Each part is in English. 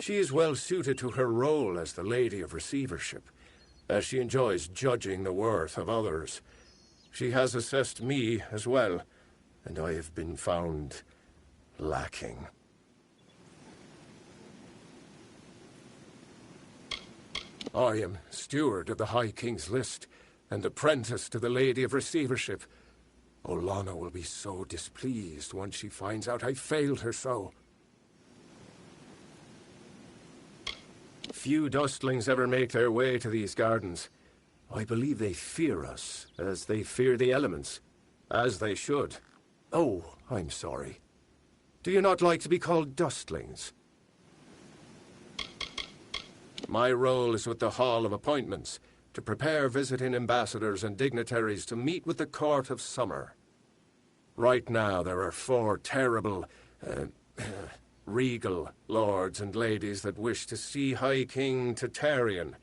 She is well suited to her role as the Lady of Receivership, as she enjoys judging the worth of others. She has assessed me as well, and I have been found lacking. I am steward of the High King's List, and apprentice to the Lady of Receivership. Olana will be so displeased once she finds out I failed her so. Few dustlings ever make their way to these gardens. I believe they fear us, as they fear the elements. As they should. Oh, I'm sorry. Do you not like to be called dustlings? My role is with the Hall of Appointments, to prepare visiting ambassadors and dignitaries to meet with the Court of Summer. Right now, there are 4 terrible, regal lords and ladies that wish to see High King Tatarian,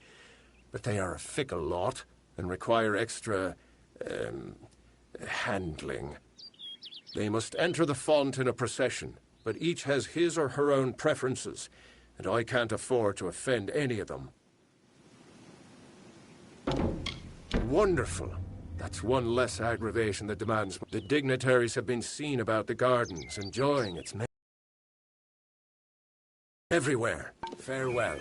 but they are a fickle lot and require extra, handling. They must enter the font in a procession, but each has his or her own preferences, and I can't afford to offend any of them. Wonderful. That's one less aggravation that demands. The dignitaries have been seen about the gardens, enjoying its everywhere. Farewell.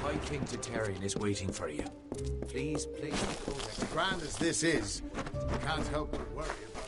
High King Tatarian is waiting for you. Please. As grand as this is, I can't help but worry about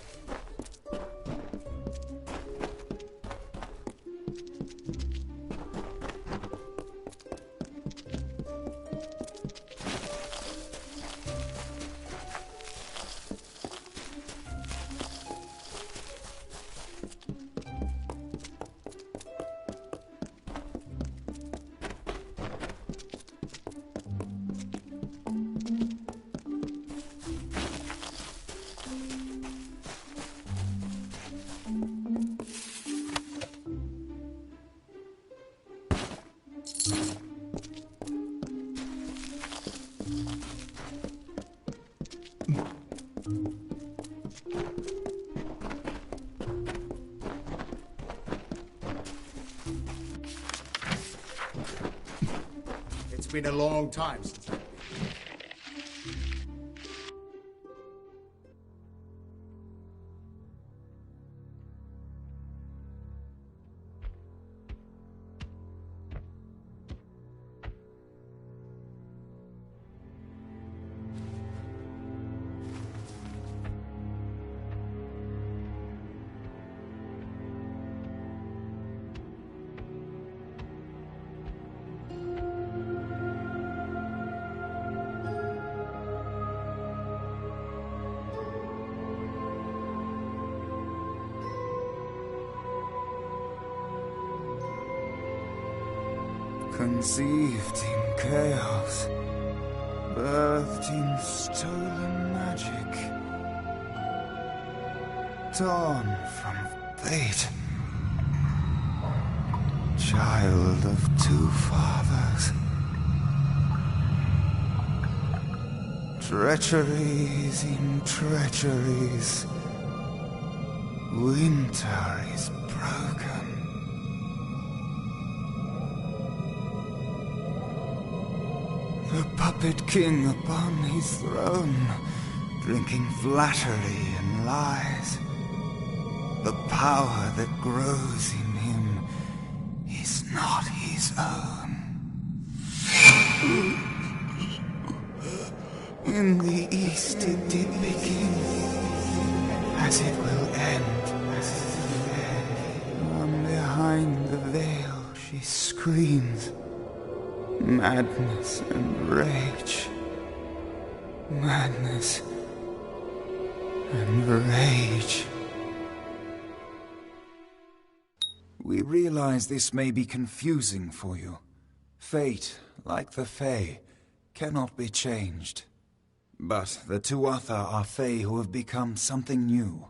It's been a long time since I've been here. Conceived in chaos, birthed in stolen magic, torn from fate, child of 2 fathers, treacheries in treacheries, winter is broken. a puppet king upon his throne, drinking flattery and lies. The power that grows in him is not his own. In the east it did begin, as it will end. From behind the veil she screams, madness and rage. Madness and rage. We realize this may be confusing for you. Fate, like the Fae, cannot be changed. But the Tuatha are Fae who have become something new,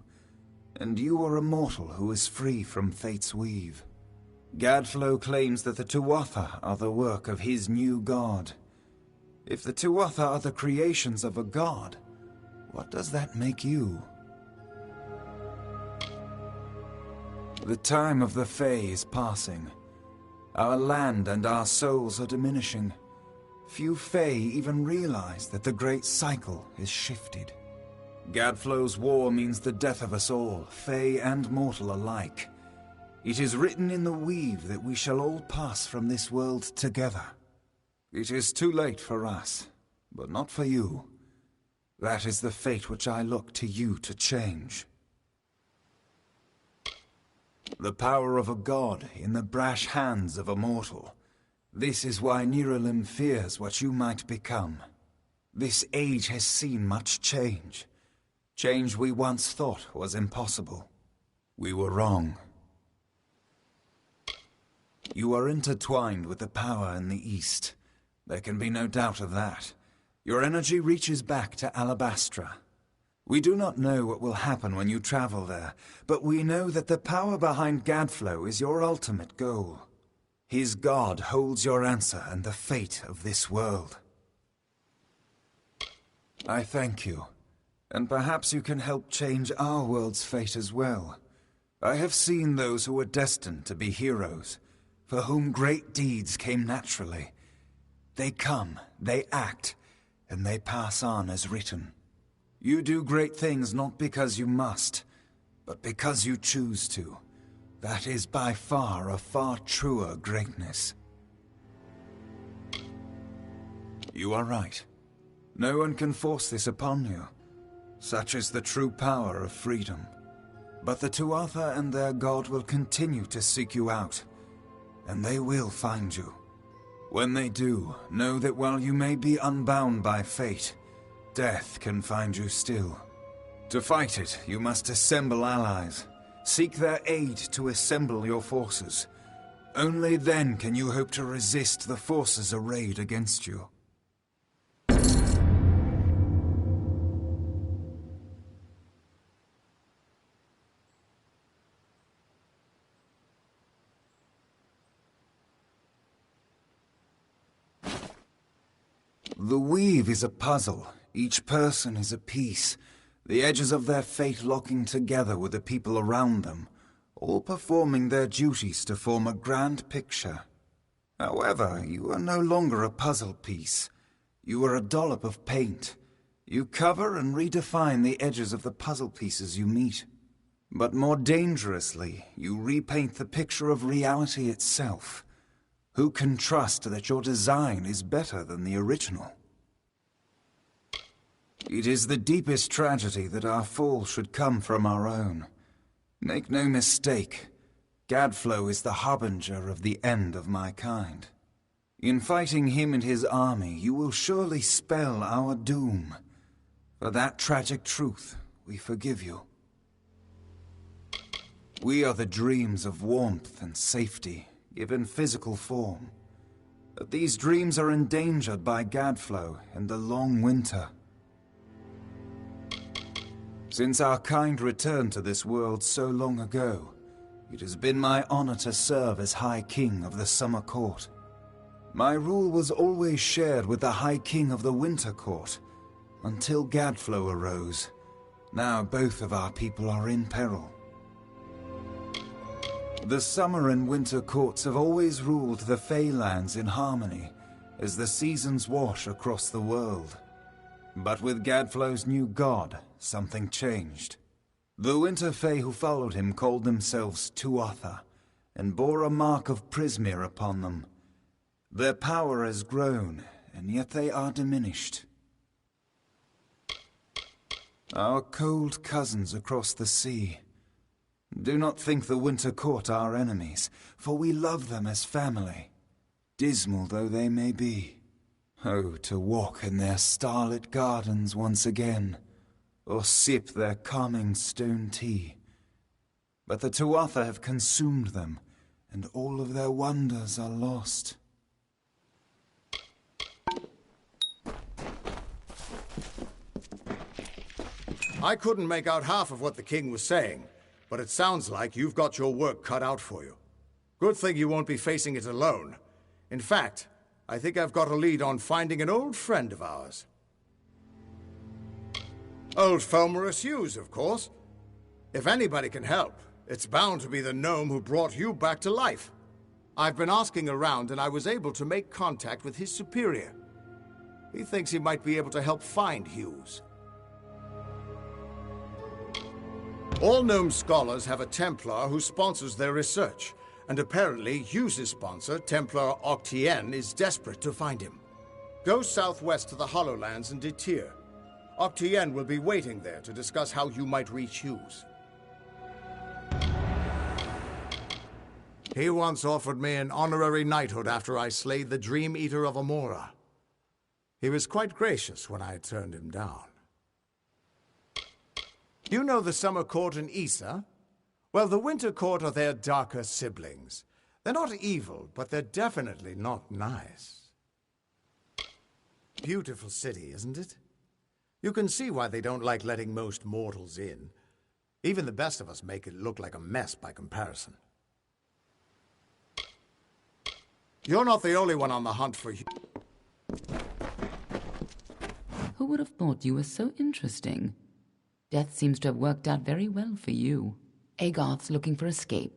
and you are a mortal who is free from fate's weave. Gadflo claims that the Tuatha are the work of his new god. If the Tuatha are the creations of a god, what does that make you? The time of the Fae is passing. Our land and our souls are diminishing. Few Fae even realize that the great cycle is shifted. Gadflo's war means the death of us all, Fae and mortal alike. It is written in the weave that we shall all pass from this world together. It is too late for us, but not for you. That is the fate which I look to you to change. The power of a god in the brash hands of a mortal. This is why Niralim fears what you might become. This age has seen much change. Change we once thought was impossible. We were wrong. You are intertwined with the power in the East. There can be no doubt of that. Your energy reaches back to Alabastra. We do not know what will happen when you travel there, but we know that the power behind Gadflo is your ultimate goal. His god holds your answer and the fate of this world. I thank you, and perhaps you can help change our world's fate as well. I have seen those who were destined to be heroes, for whom great deeds came naturally. They come, they act, and they pass on as written. You do great things not because you must, but because you choose to. That is by far a far truer greatness. You are right. No one can force this upon you. Such is the true power of freedom. But the Tuatha and their god will continue to seek you out, and they will find you. When they do, know that while you may be unbound by fate, death can find you still. To fight it, you must assemble allies. Seek their aid to assemble your forces. Only then can you hope to resist the forces arrayed against you. The weave is a puzzle. Each person is a piece, the edges of their fate locking together with the people around them, all performing their duties to form a grand picture. However, you are no longer a puzzle piece. You are a dollop of paint. You cover and redefine the edges of the puzzle pieces you meet. But more dangerously, you repaint the picture of reality itself. Who can trust that your design is better than the original? It is the deepest tragedy that our fall should come from our own. Make no mistake, Gadflo is the harbinger of the end of my kind. In fighting him and his army, you will surely spell our doom. For that tragic truth, we forgive you. We are the dreams of warmth and safety, given physical form. But these dreams are endangered by Gadflo and the long winter. Since our kind returned to this world so long ago, it has been my honor to serve as High King of the Summer Court. My rule was always shared with the High King of the Winter Court, until Gadflo arose. Now both of our people are in peril. The Summer and Winter Courts have always ruled the Feylands in harmony, as the seasons wash across the world. But with Gadflow's new god, something changed. The Winter Fae who followed him called themselves Tuatha, and bore a mark of Prismere upon them. Their power has grown, and yet they are diminished. Our cold cousins across the sea. Do not think the Winter Court our enemies, for we love them as family, dismal though they may be. Oh, to walk in their starlit gardens once again, or sip their calming stone tea. But the Tuatha have consumed them, and all of their wonders are lost. I couldn't make out half of what the king was saying, but it sounds like you've got your work cut out for you. Good thing you won't be facing it alone. In fact, I think I've got a lead on finding an old friend of ours. Old Fomorus Hughes, of course. If anybody can help, it's bound to be the gnome who brought you back to life. I've been asking around, and I was able to make contact with his superior. He thinks he might be able to help find Hughes. All gnome scholars have a Templar who sponsors their research, and apparently Hughes' sponsor, Templar Octien, is desperate to find him. Go southwest to the Hollowlands and Detir. Octien will be waiting there to discuss how you might reach Hughes. He once offered me an honorary knighthood after I slayed the Dream Eater of Amora. He was quite gracious when I turned him down. You know the Summer Court in Issa? Well, the Winter Court are their darker siblings. They're not evil, but they're definitely not nice. Beautiful city, isn't it? You can see why they don't like letting most mortals in. Even the best of us make it look like a mess by comparison. You're not the only one on the hunt for... Who would have thought you were so interesting? Death seems to have worked out very well for you. Agarth's looking for escape,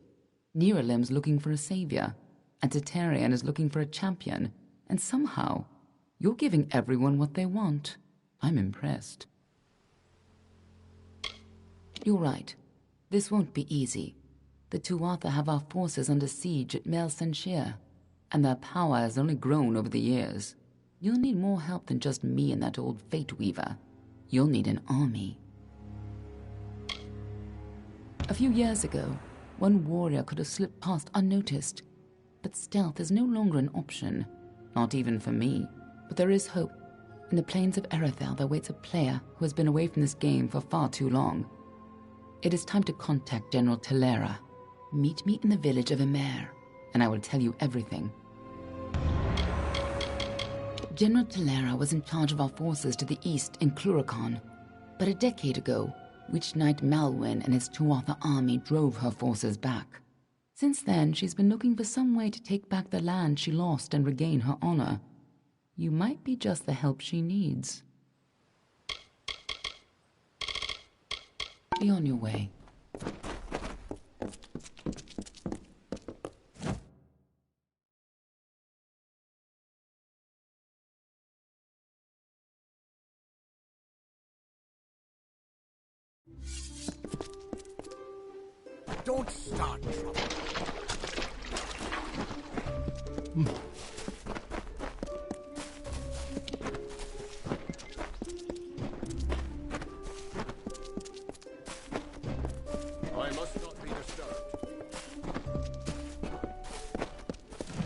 Neuralim's looking for a savior, and Tatarian is looking for a champion, and somehow, you're giving everyone what they want. I'm impressed. You're right. This won't be easy. The Tuatha have our forces under siege at Mel Senshir, and their power has only grown over the years. You'll need more help than just me and that old Fate Weaver. You'll need an army. A few years ago, one warrior could have slipped past unnoticed, but stealth is no longer an option, not even for me. But there is hope. In the plains of Erethel there waits a player who has been away from this game for far too long. It is time to contact General Telera. Meet me in the village of Emer, and I will tell you everything. General Telera was in charge of our forces to the east in Cluracan, but a decade ago, Witch Knight Malwyn and his Tuatha army drove her forces back. Since then, she's been looking for some way to take back the land she lost and regain her honor. You might be just the help she needs. Be on your way. Don't start trouble. I must not be disturbed.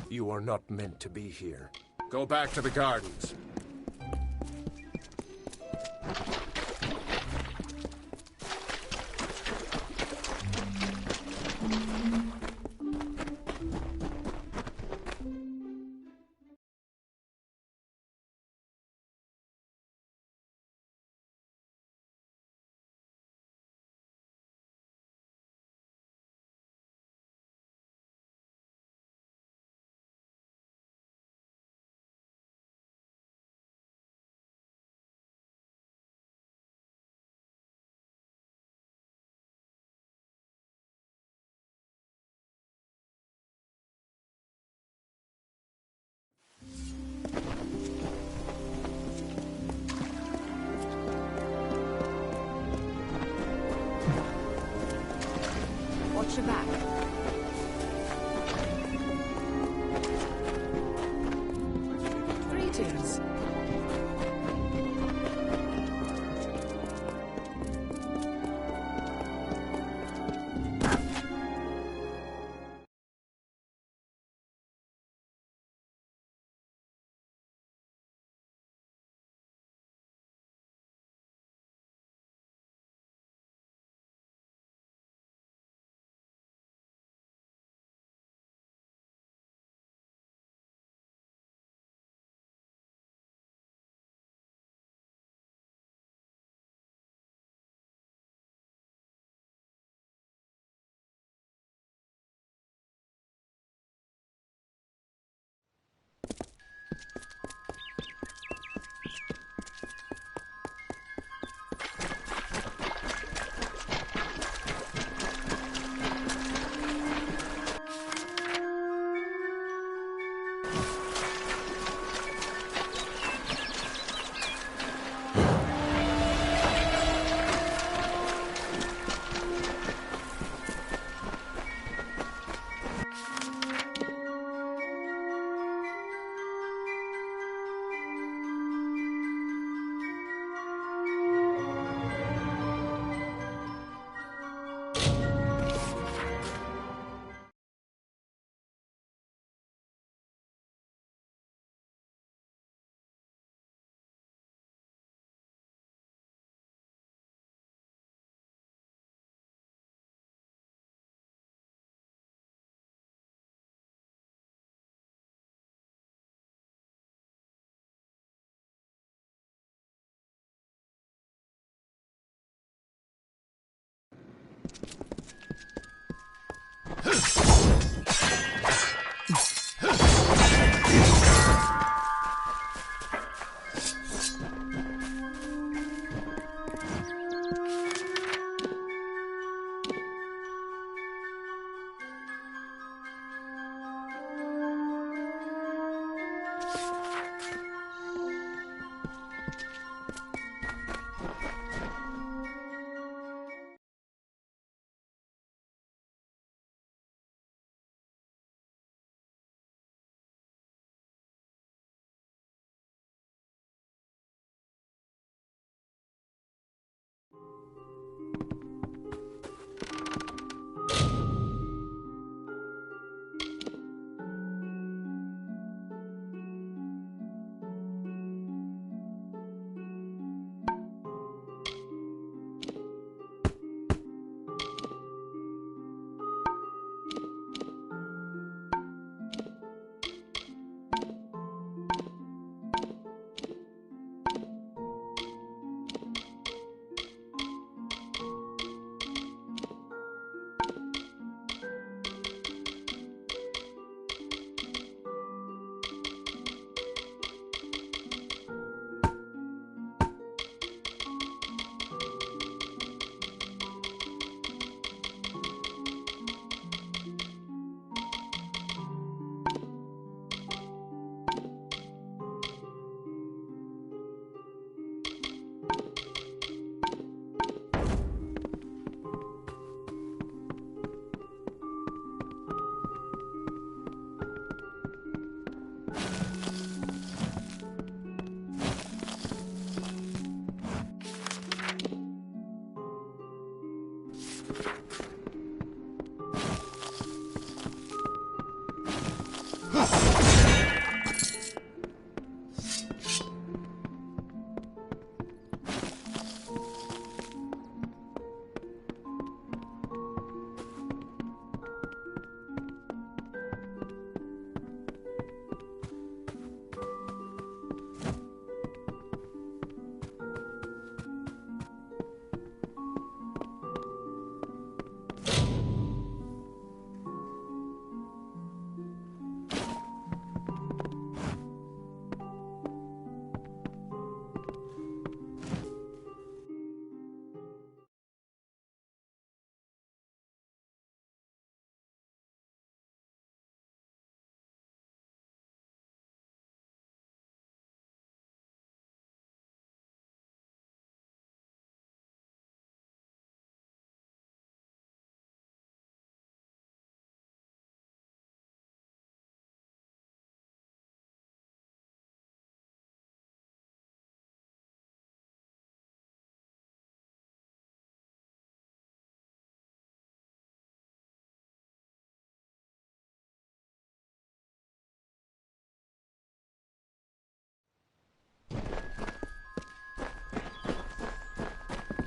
You are not meant to be here. Go back to the gardens. got your back. Greetings.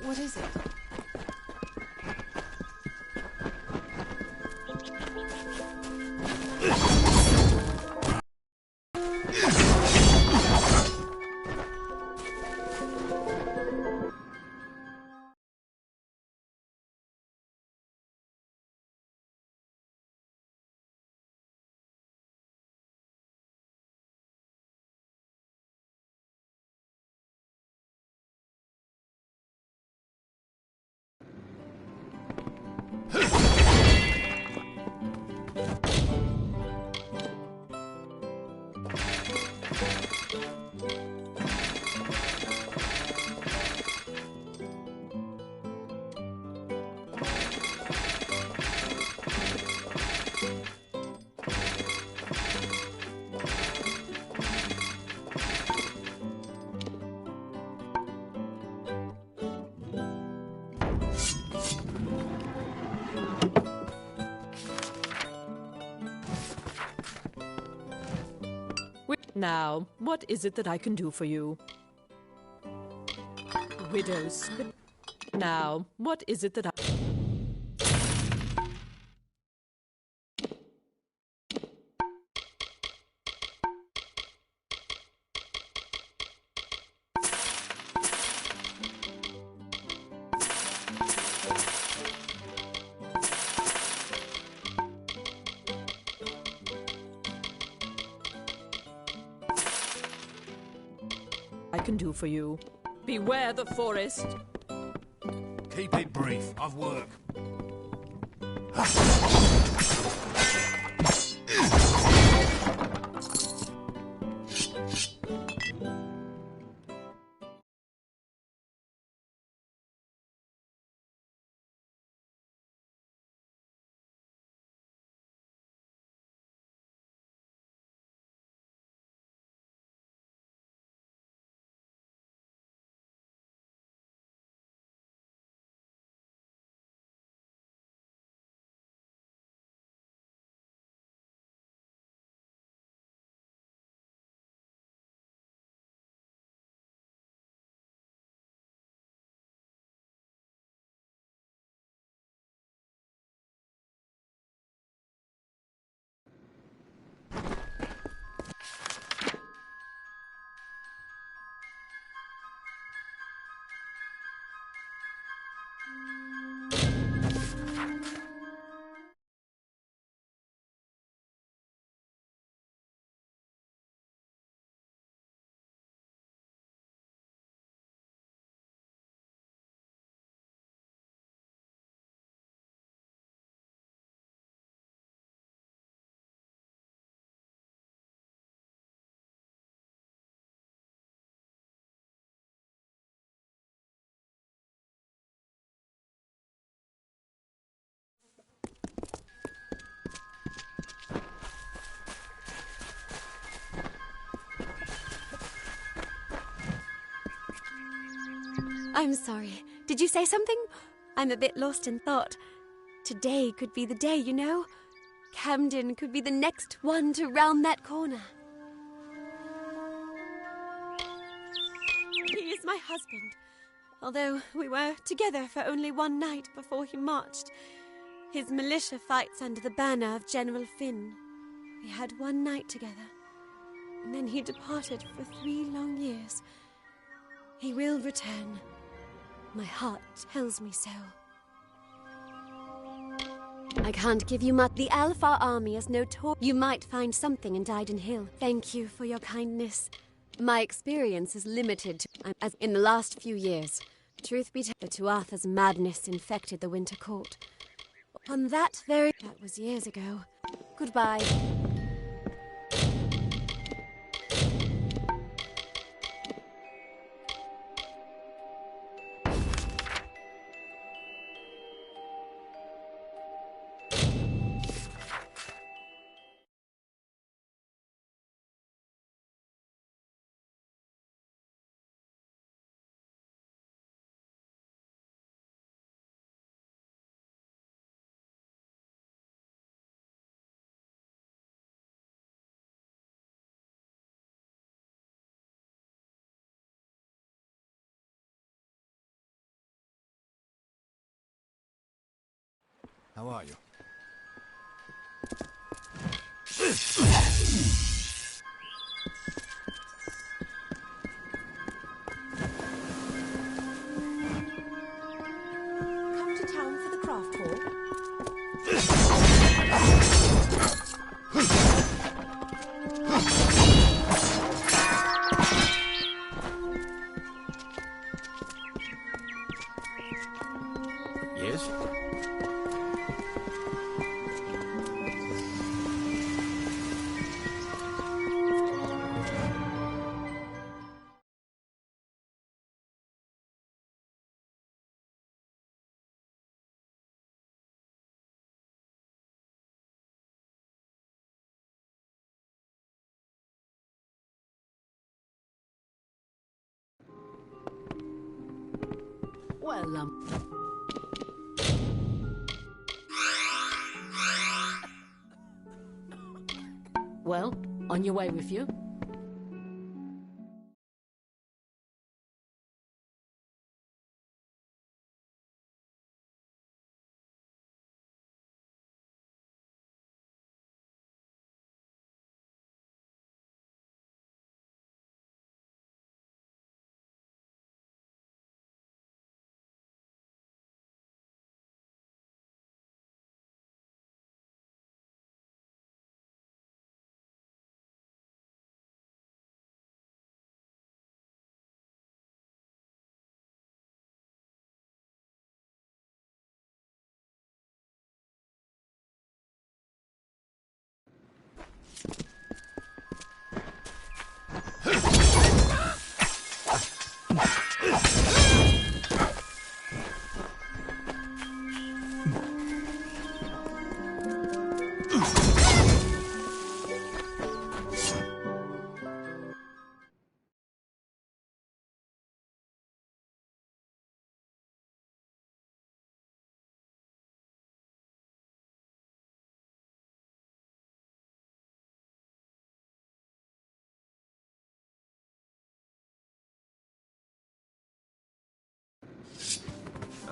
What is it? Now, what is it that I can do for you? Widow's. Now, what is it that I can do for you? Beware the forest. Keep it brief. I've work. I'm sorry. Did you say something? I'm a bit lost in thought. Today could be the day, you know. Camden could be the next one to round that corner. He is my husband. Although we were together for only one night before he marched. His militia fights under the banner of General Finn. We had one night together. And then he departed for 3 long years. He will return. My heart tells me so. I can't give you much. The Alpha army is notorious. You might find something in Dyden Hill. Thank you for your kindness. My experience is limited to, as in the last few years. Truth be told, the Tuatha's madness infected the Winter Court. On that was years ago. Goodbye. How are you? Come to town for the craft hall? Yes? Well, Well, on your way with you?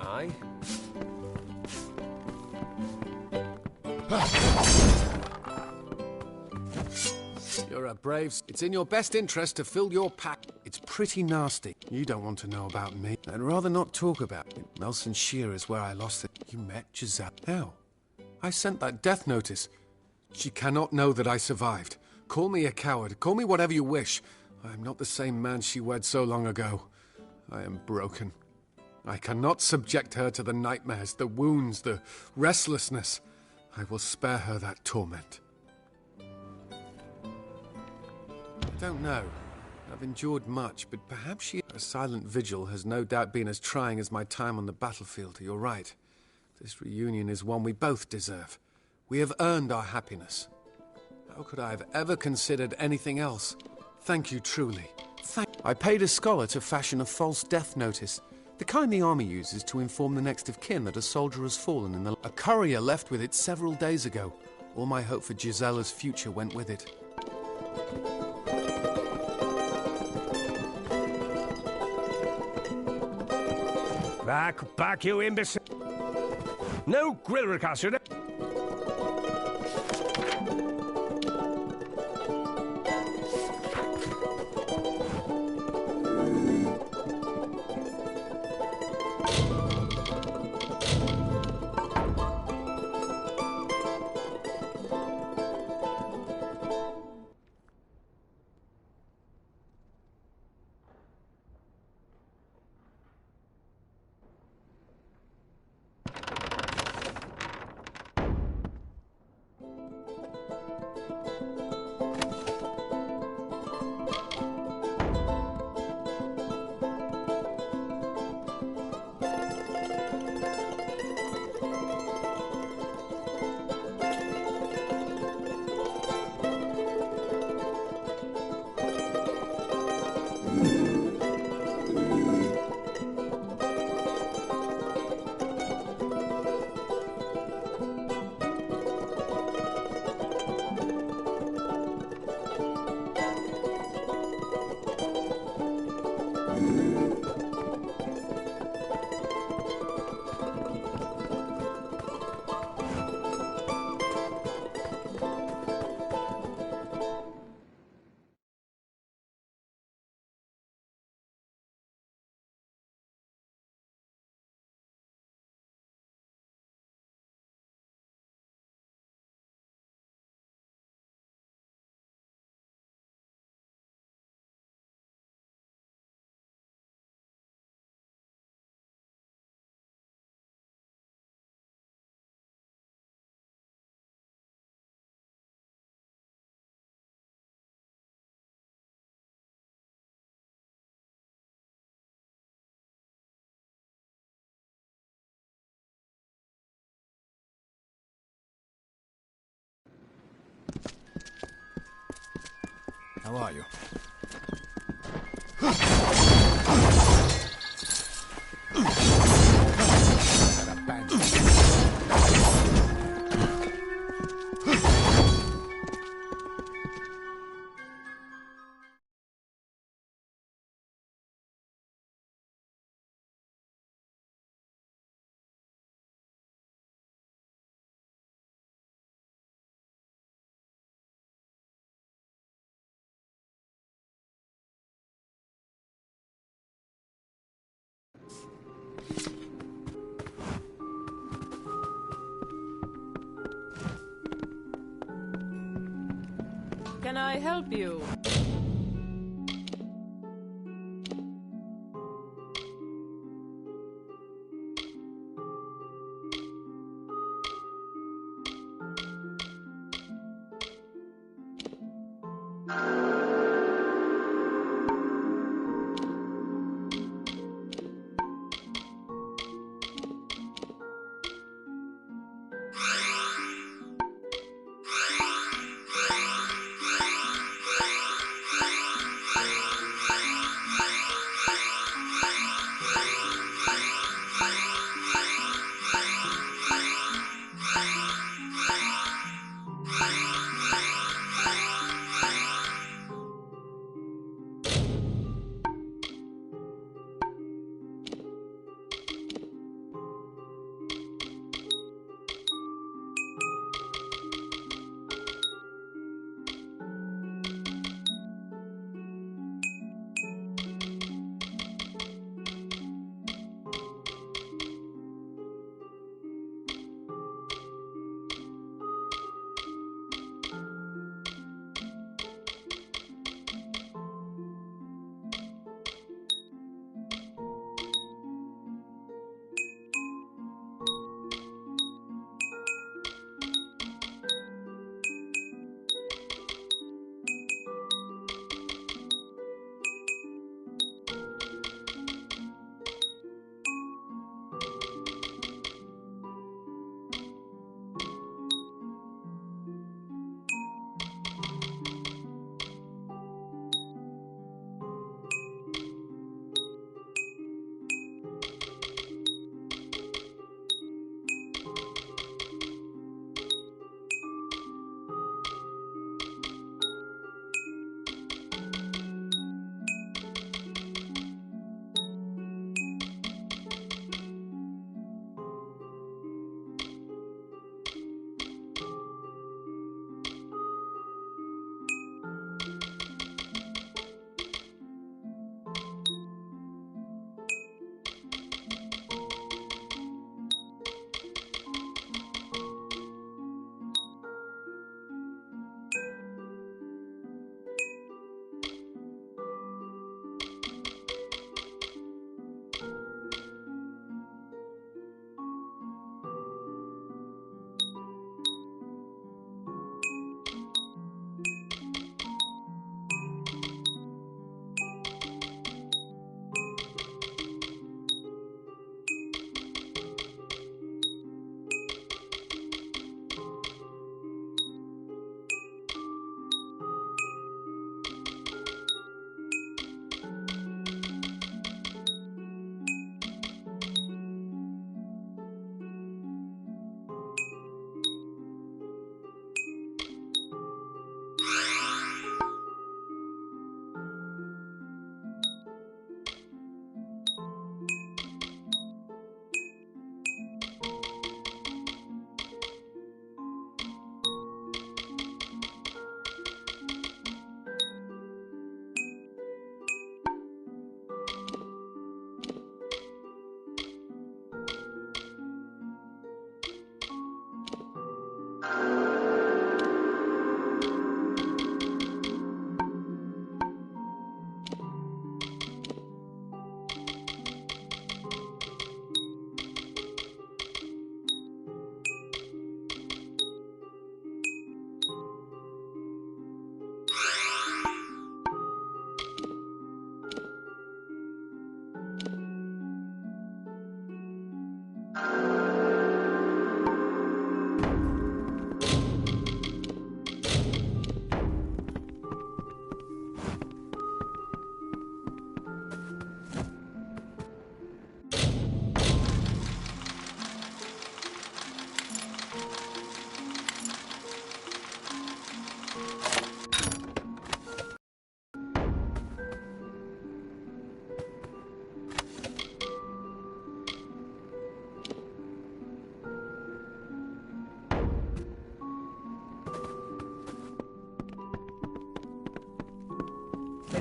Aye. You're a brave... It's in your best interest to fill your pack. It's pretty nasty. You don't want to know about me. I'd rather not talk about it. Nelson Shear is where I lost it. You met Giselle. How? I sent that death notice. She cannot know that I survived. Call me a coward. Call me whatever you wish. I am not the same man she wed so long ago. I am broken. I cannot subject her to the nightmares, the wounds, the restlessness. I will spare her that torment. I don't know. I've endured much, but perhaps a silent vigil has no doubt been as trying as my time on the battlefield. You're right. This reunion is one we both deserve. We have earned our happiness. How could I have ever considered anything else? Thank you truly. I paid a scholar to fashion a false death notice. The kind the army uses to inform the next of kin that a soldier has fallen in the... A courier left with it several days ago. All my hope for Gisella's future went with it. Back, you imbecile. No grill recasser. How are you? Can I help you?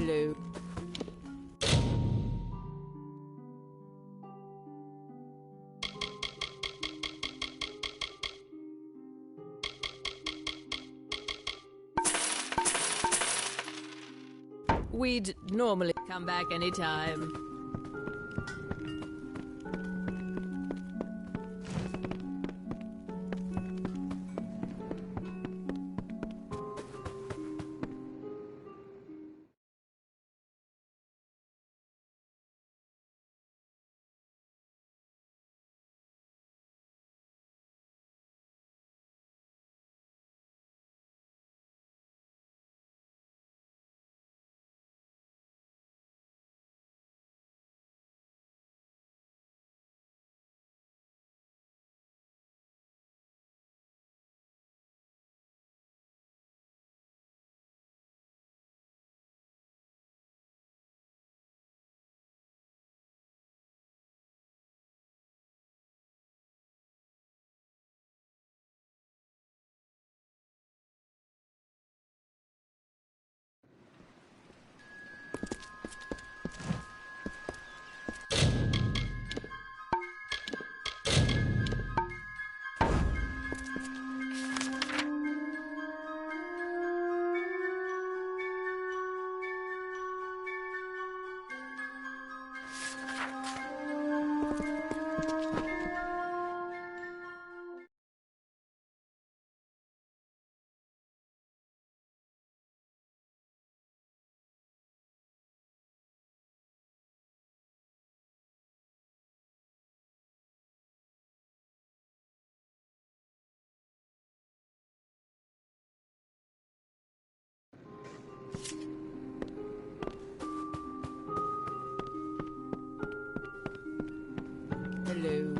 Hello. We'd normally come back anytime. Hello.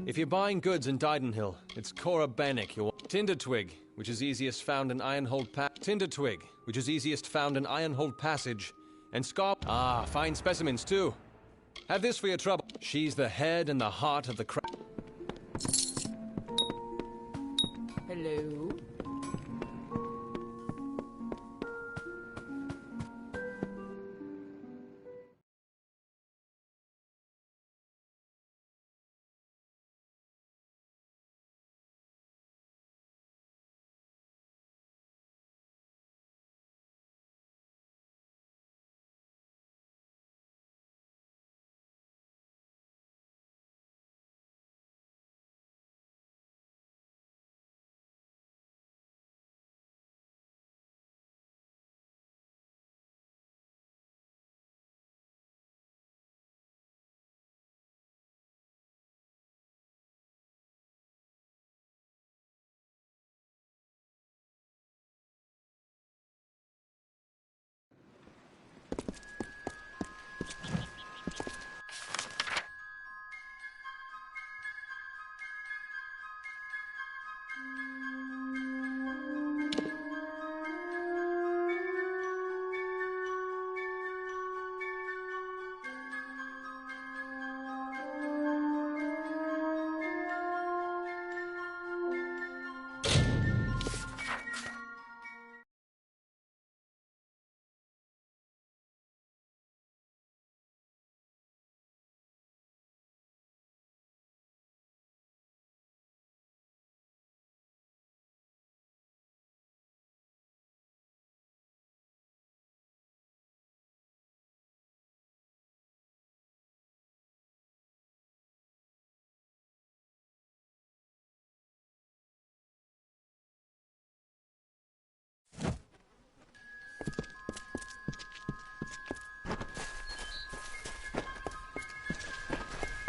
If you're buying goods in Didenhill, it's Cora Bennick you'll want. Tinder Twig, which is easiest found in Ironhold Passage, and Scarp. Ah, fine specimens too. Have this for your trouble. She's the head and the heart of the Hello.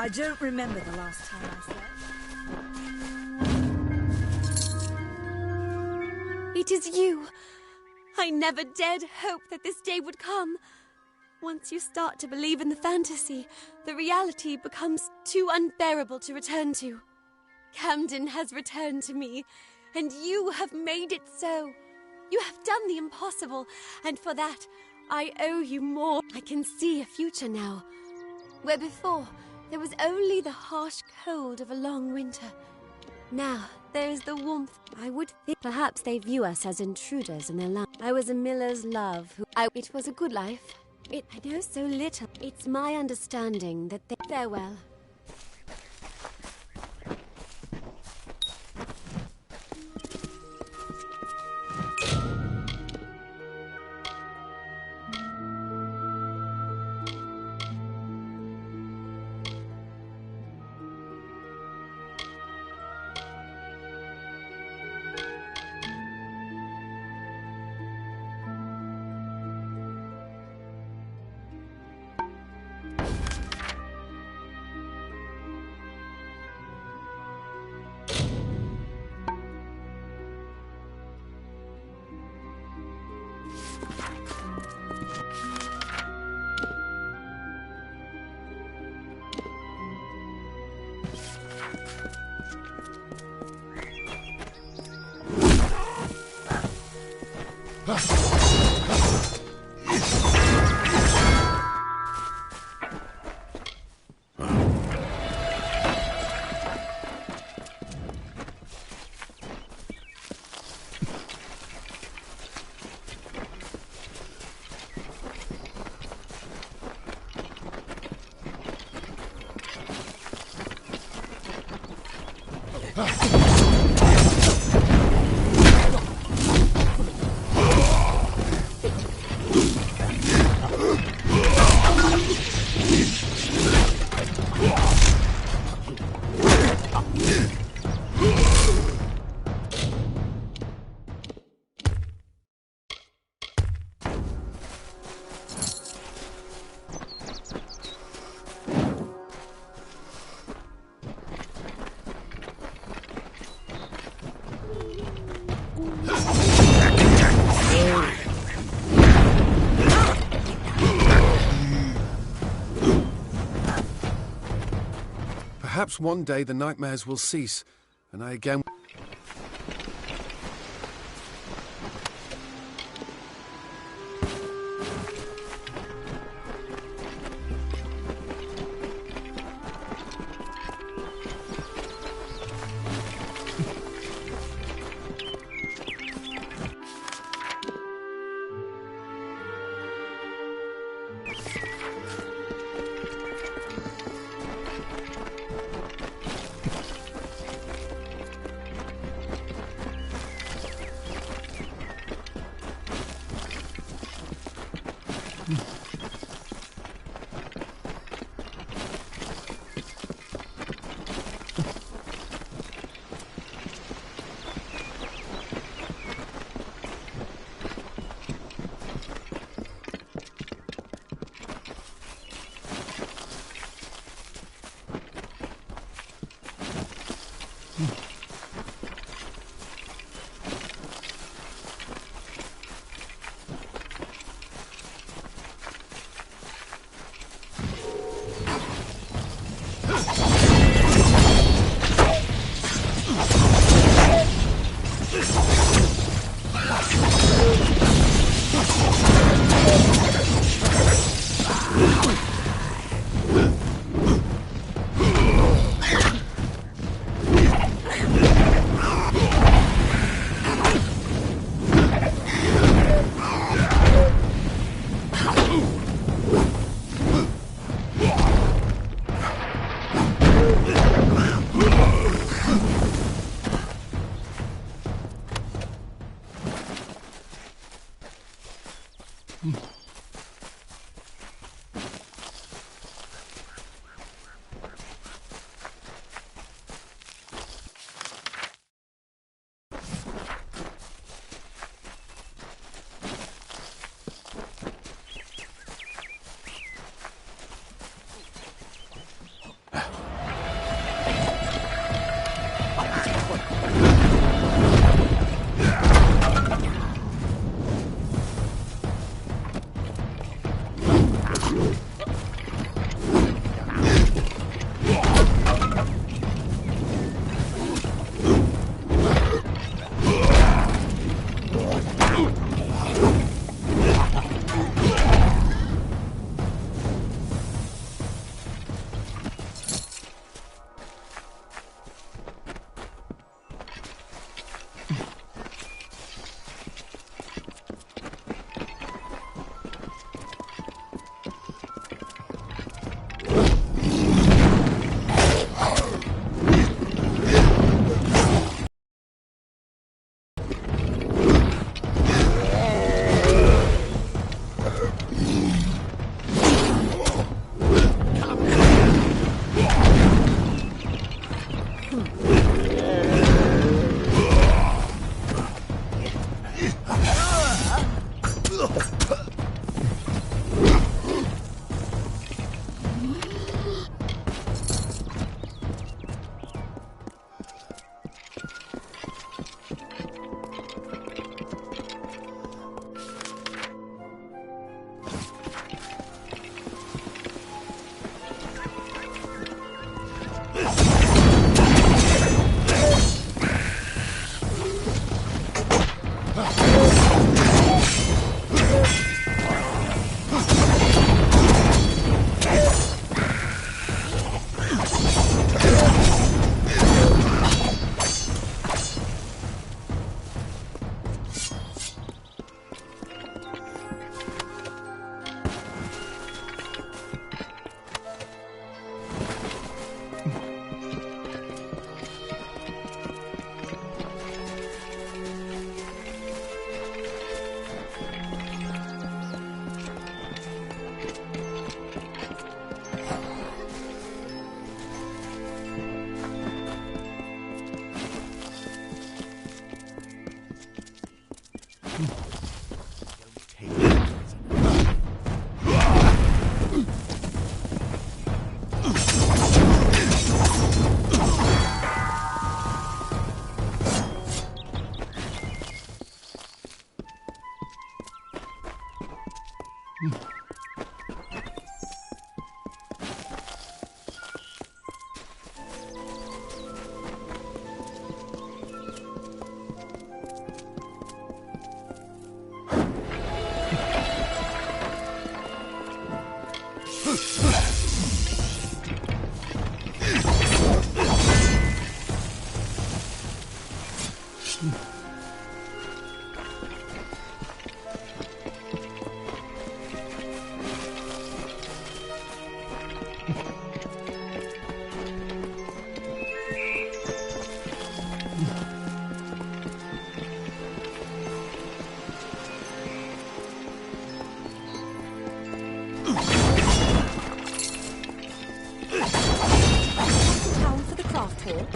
I don't remember the last time I slept. It is you! I never dared hope that this day would come. Once you start to believe in the fantasy, the reality becomes too unbearable to return to. Camden has returned to me, and you have made it so. You have done the impossible, and for that, I owe you more. I can see a future now, where before there was only the harsh cold of a long winter. Now, There's the warmth. I would think perhaps they view us as intruders in their life. I was a miller's love. It was a good life. I know so little. It's my understanding that they... Farewell. Perhaps one day the nightmares will cease, and I again... Town for the craft hall.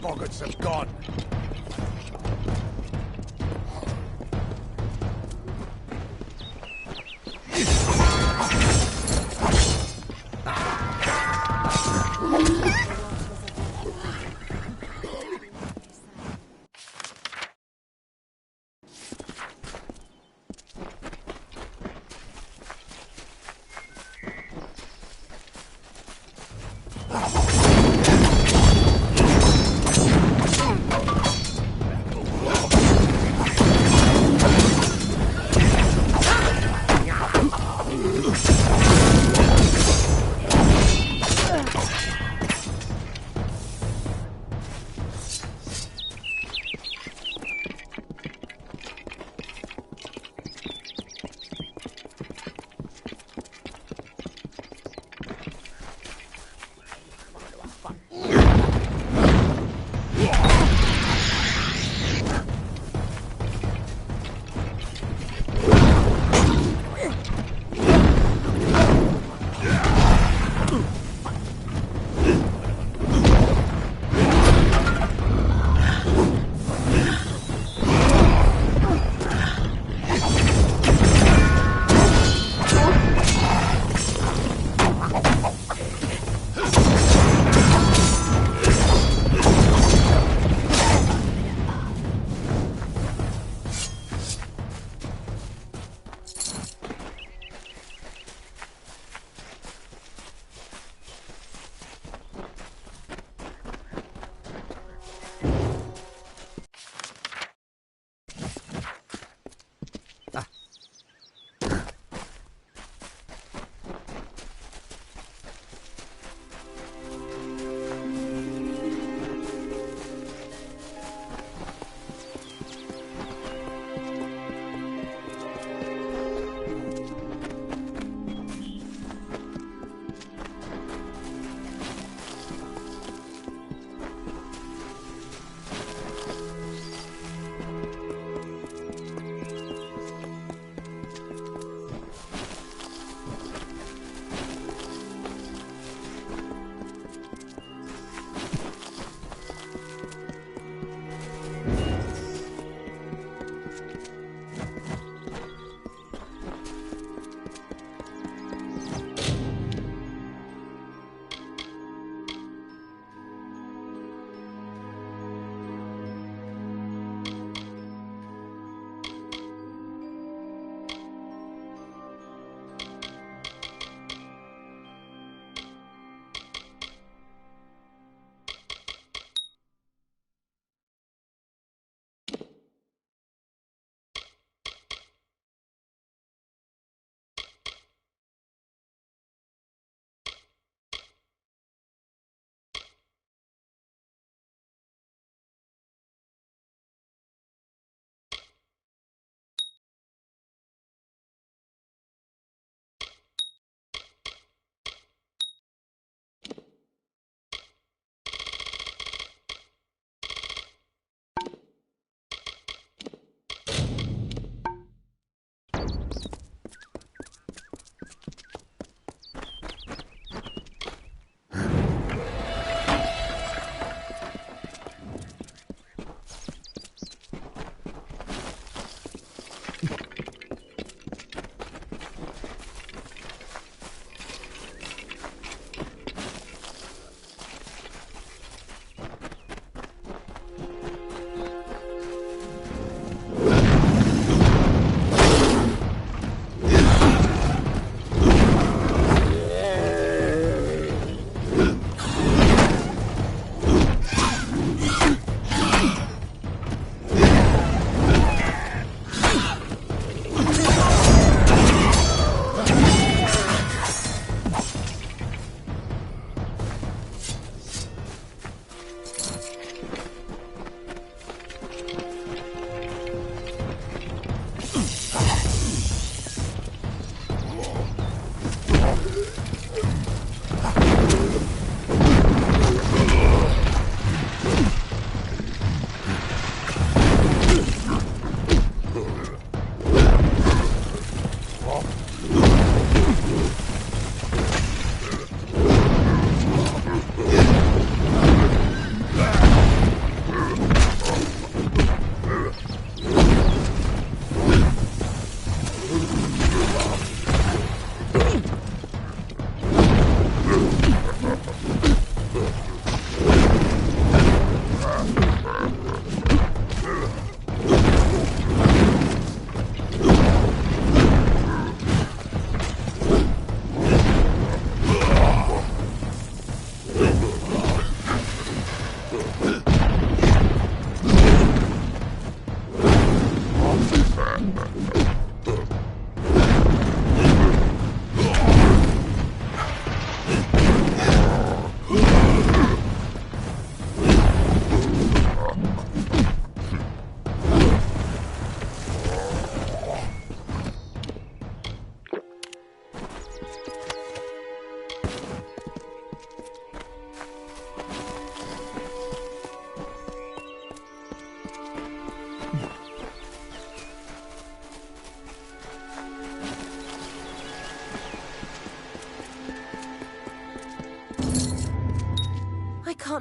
Boggarts have gone.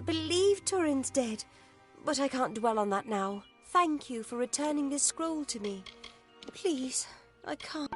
can't believe Turin's dead. But I can't dwell on that now. Thank you for returning this scroll to me. Please, I can't.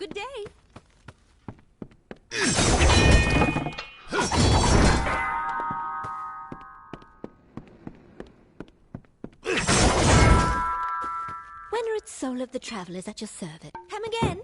good day. Venerate soul of the travelers at your service. Come again?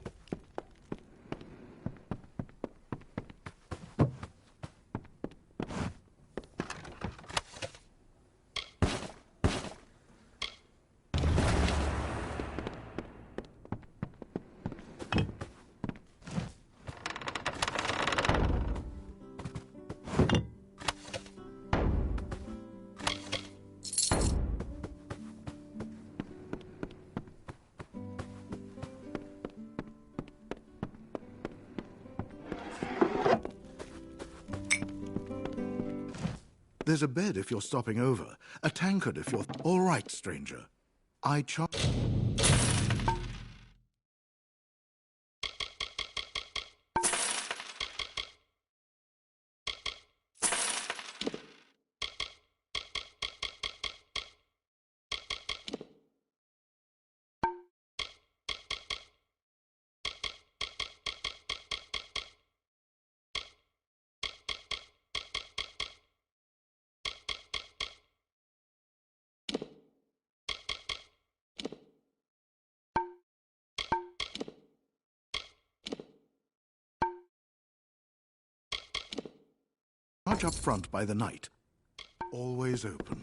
There's a bed if you're stopping over, a tankard if you're... All right, stranger. I charge... up front by the night. Always open.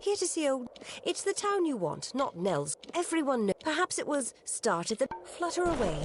Here to see old... It's the town you want, not Nell's. Everyone knows. Perhaps it was started the... Flutter away.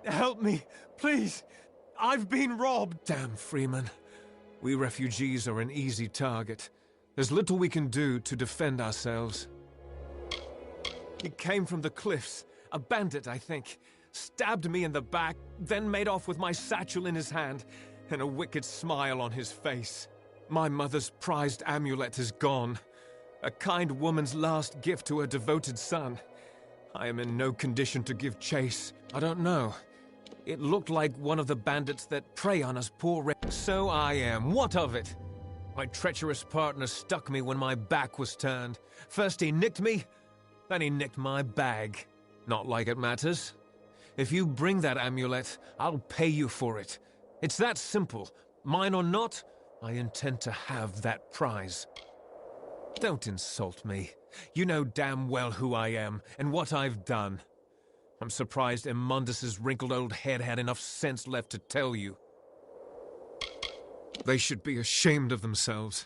Help me, please. I've been robbed. Damn, Freeman. We refugees are an easy target. There's little we can do to defend ourselves. He came from the cliffs. A bandit, I think. Stabbed me in the back, then made off with my satchel in his hand, and a wicked smile on his face. My mother's prized amulet is gone. A kind woman's last gift to her devoted son. I am in no condition to give chase. I don't know. It looked like one of the bandits that prey on us poor So I am. What of it? My treacherous partner stuck me when my back was turned. First he nicked me, then he nicked my bag. Not like it matters. If you bring that amulet, I'll pay you for it. It's that simple. Mine or not, I intend to have that prize. Don't insult me. You know damn well who I am, and what I've done. I'm surprised Immundus's wrinkled old head had enough sense left to tell you. They should be ashamed of themselves.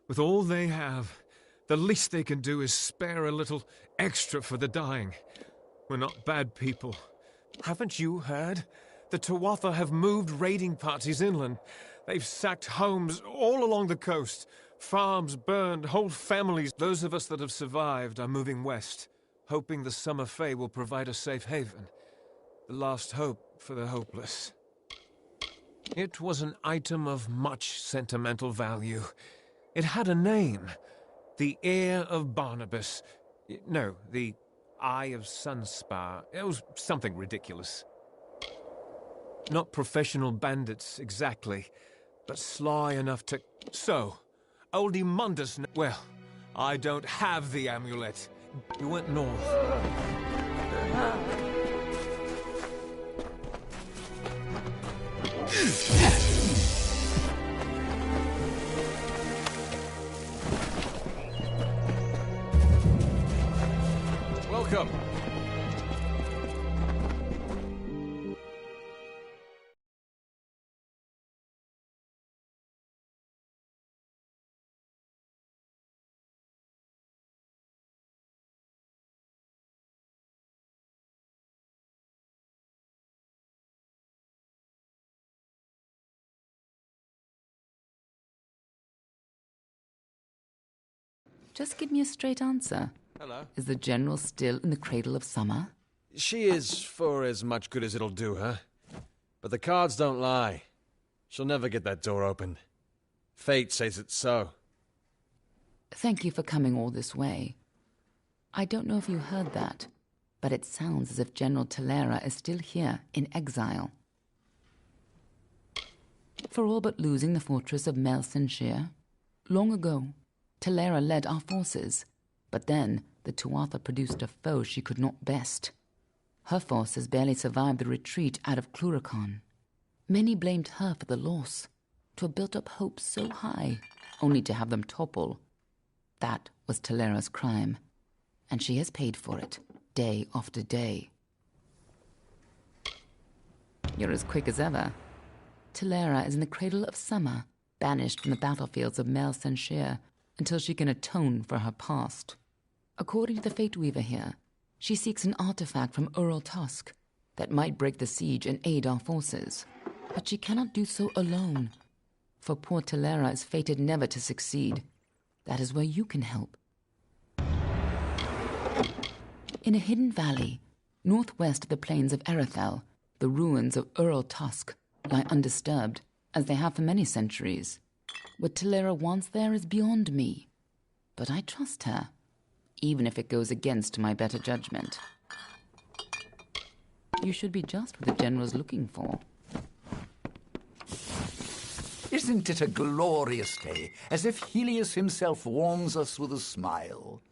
With all they have, the least they can do is spare a little extra for the dying. We're not bad people. Haven't you heard? The Tuatha have moved raiding parties inland. They've sacked homes all along the coast. Farms burned, whole families. Those of us that have survived are moving west, hoping the Summer Fae will provide a safe haven. The last hope for the hopeless. It was an item of much sentimental value. It had a name. The Heir of Barnabas. No, the Eye of Sunspar. It was something ridiculous. Not professional bandits, exactly, but sly enough to... So, old Immundus... Well, I don't have the amulet. You went north. Welcome. Just give me a straight answer. Hello. Is the General still in the cradle of summer? She is for as much good as it'll do her. But the cards don't lie. She'll never get that door open. Fate says it's so. Thank you for coming all this way. I don't know if you heard that, but it sounds as if General Talera is still here in exile. For all but losing the fortress of Melsenshire, long ago, Talera led our forces, but then the Tuatha produced a foe she could not best. Her forces barely survived the retreat out of Cluracan. Many blamed her for the loss, to have built up hopes so high, only to have them topple. That was Talera's crime, and she has paid for it, day after day. You're as quick as ever. Talera is in the cradle of summer, banished from the battlefields of Melsenshire until she can atone for her past. According to the Fate Weaver here, she seeks an artifact from Ural Tusk that might break the siege and aid our forces. But she cannot do so alone, for poor Talera is fated never to succeed. That is where you can help. In a hidden valley, northwest of the plains of Erethel, the ruins of Ural Tusk lie undisturbed, as they have for many centuries. What Talera wants there is beyond me, but I trust her, even if it goes against my better judgment. You should be just what the General's looking for. Isn't it a glorious day, as if Helios himself warms us with a smile?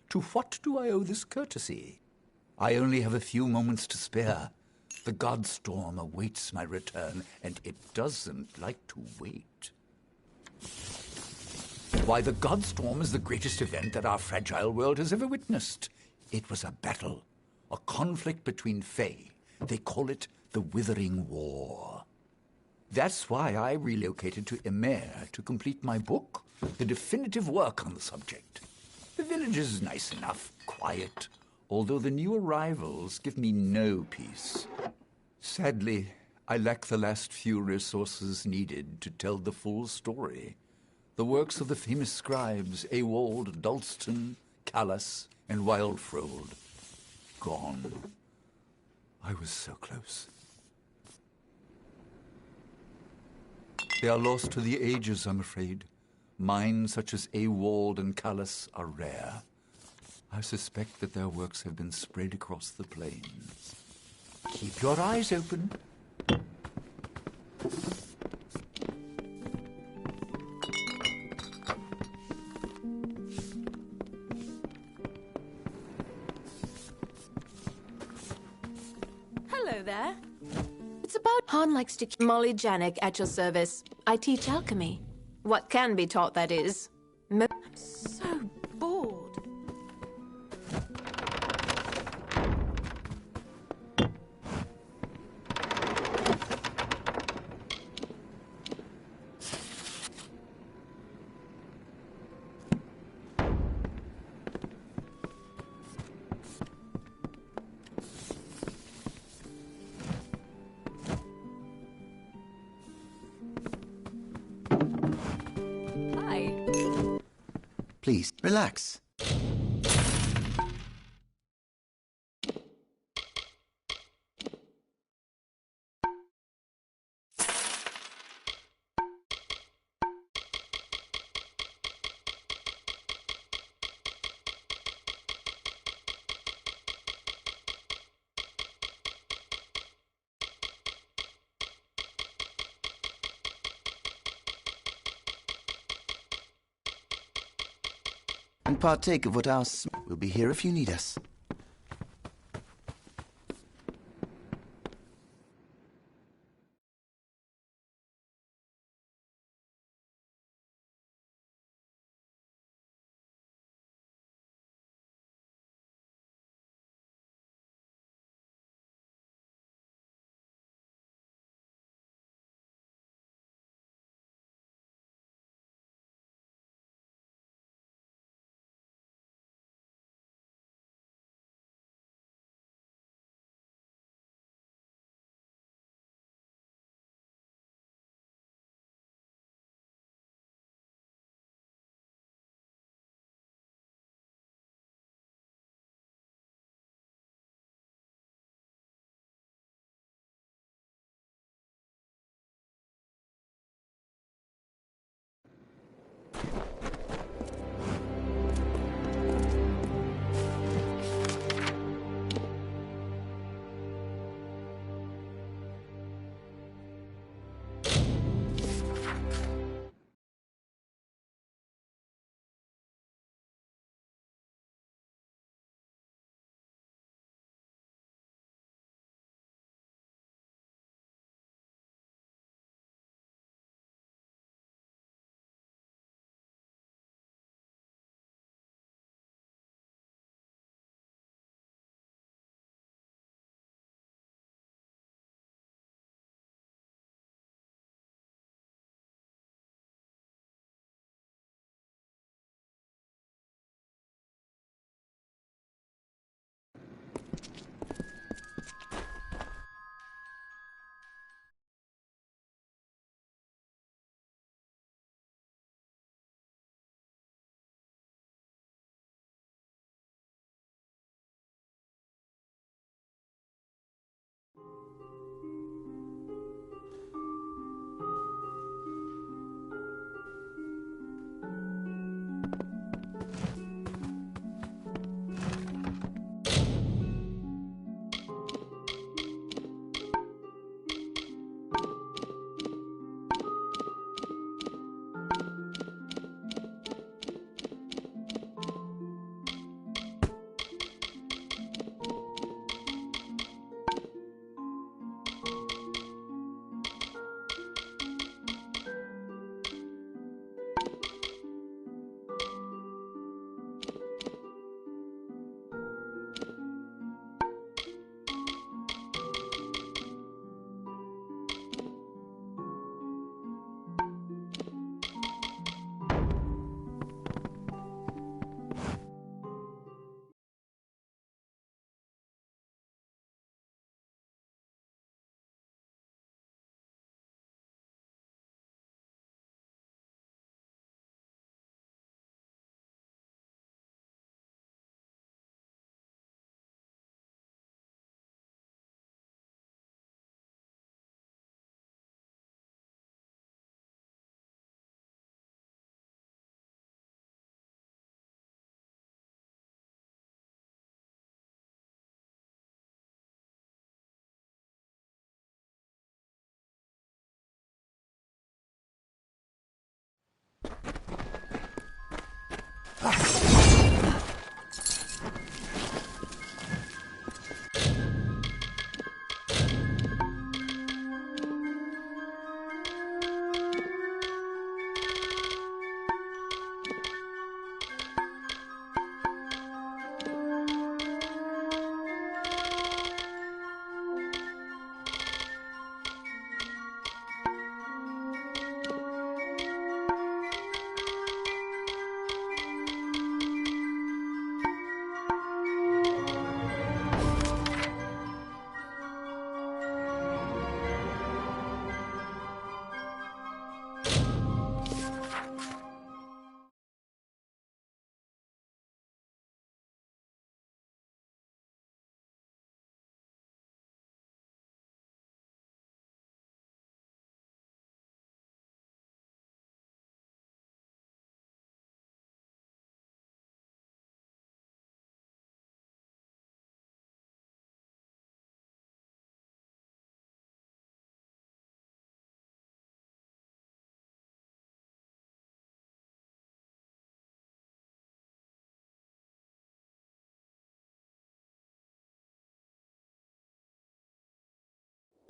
To what do I owe this courtesy? I only have a few moments to spare. The Godstorm awaits my return, and it doesn't like to wait. Why, the Godstorm is the greatest event that our fragile world has ever witnessed. It was a battle, a conflict between Fae. They call it the Withering War. That's why I relocated to Emer to complete my book, the definitive work on the subject. The village is nice enough, quiet, although the new arrivals give me no peace. Sadly, I lack the last few resources needed to tell the full story. The works of the famous scribes Ewald, Dalston, Callas, and Wildfrold. Gone. I was so close. They are lost to the ages, I'm afraid. Minds such as Ewald and Callas are rare. I suspect that their works have been spread across the plains. Keep your eyes open. Hello there. It's about Han likes to keep Molly Janik at your service. I teach alchemy. What can be taught, that is. I'm so bored. Please, relax. And partake of what we'll be here if you need us.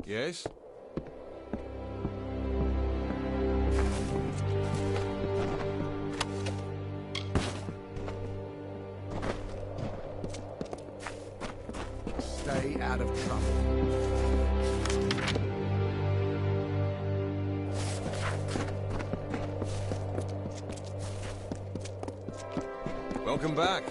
Yes? Stay out of trouble. Welcome back.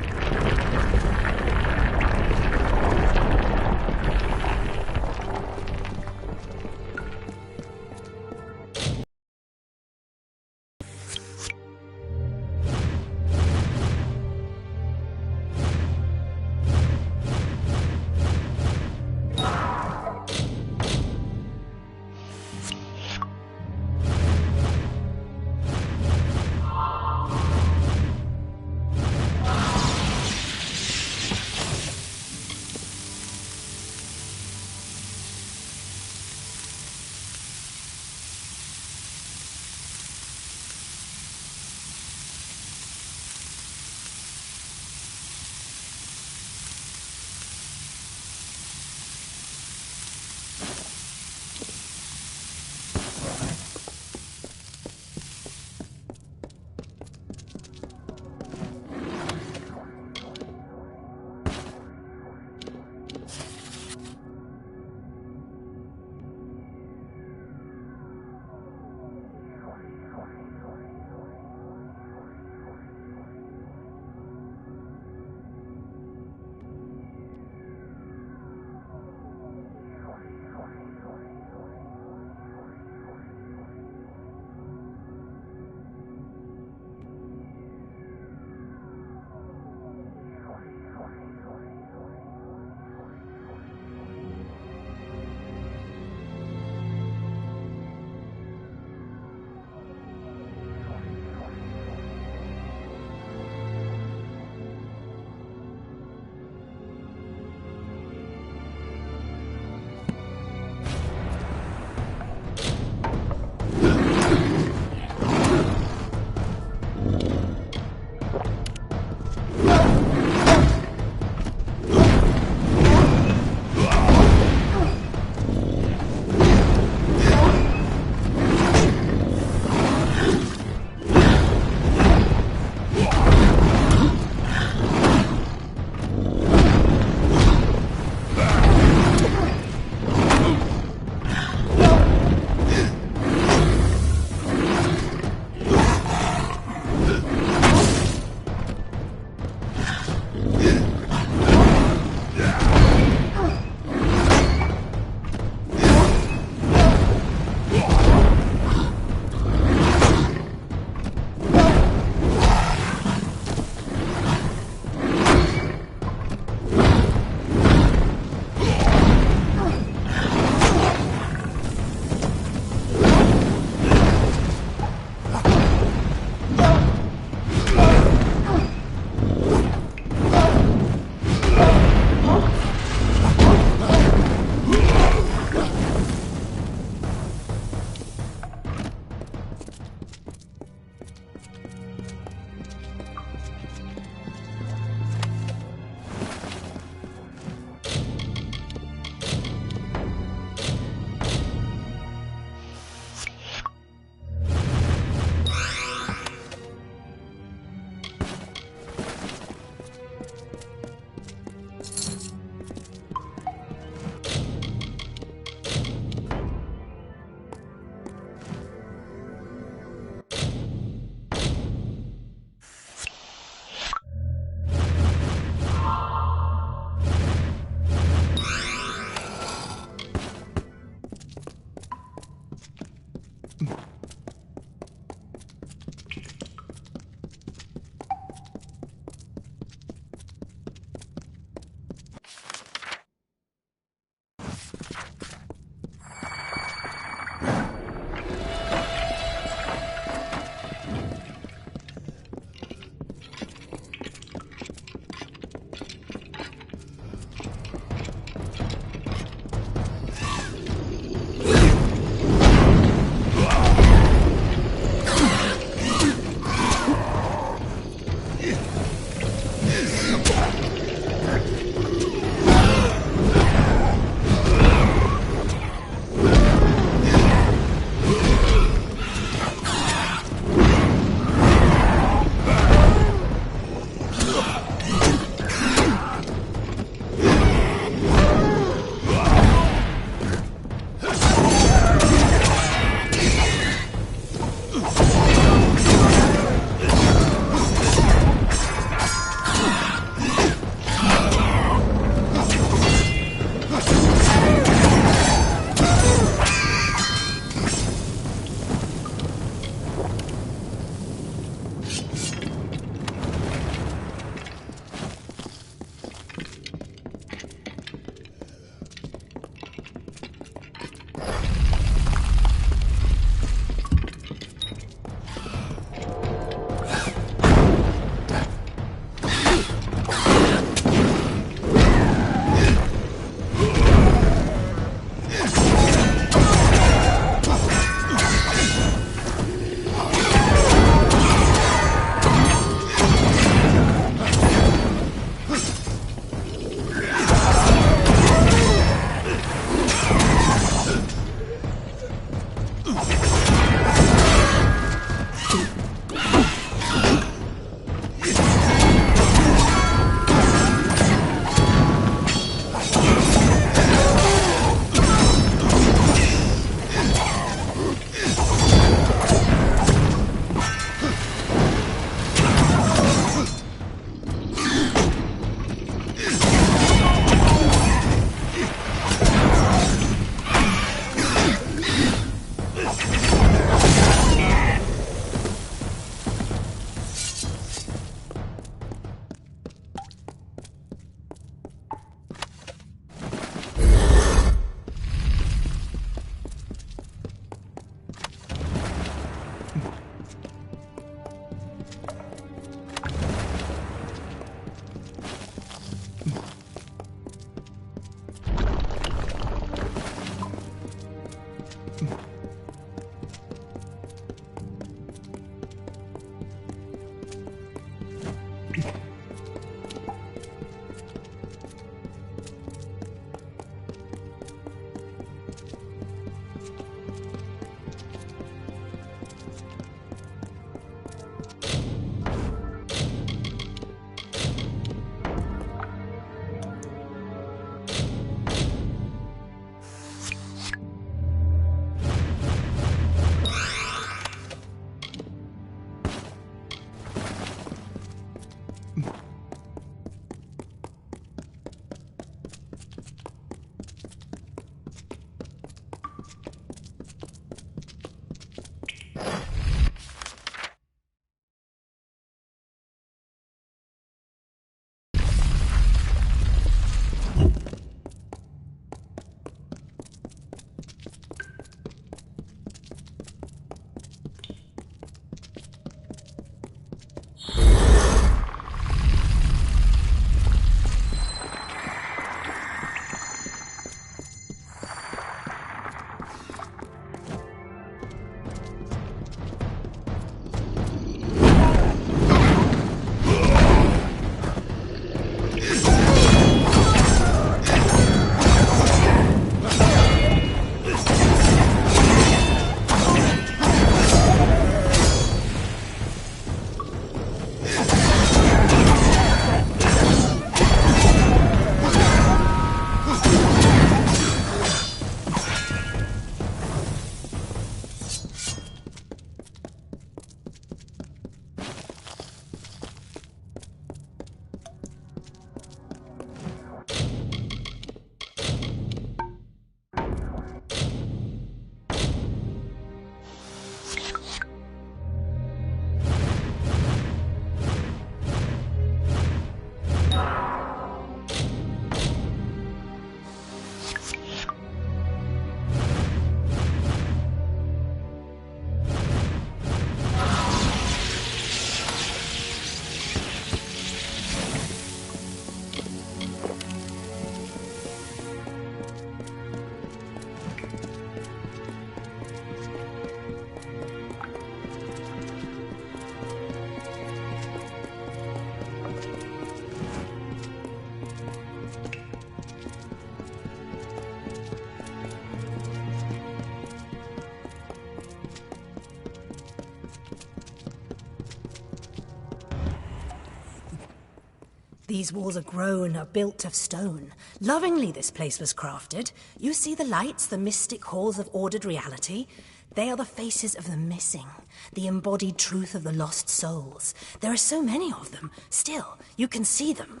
These walls are built of stone. Lovingly this place was crafted. You see the lights, the mystic halls of ordered reality? They are the faces of the missing, the embodied truth of the lost souls. There are so many of them. Still, you can see them.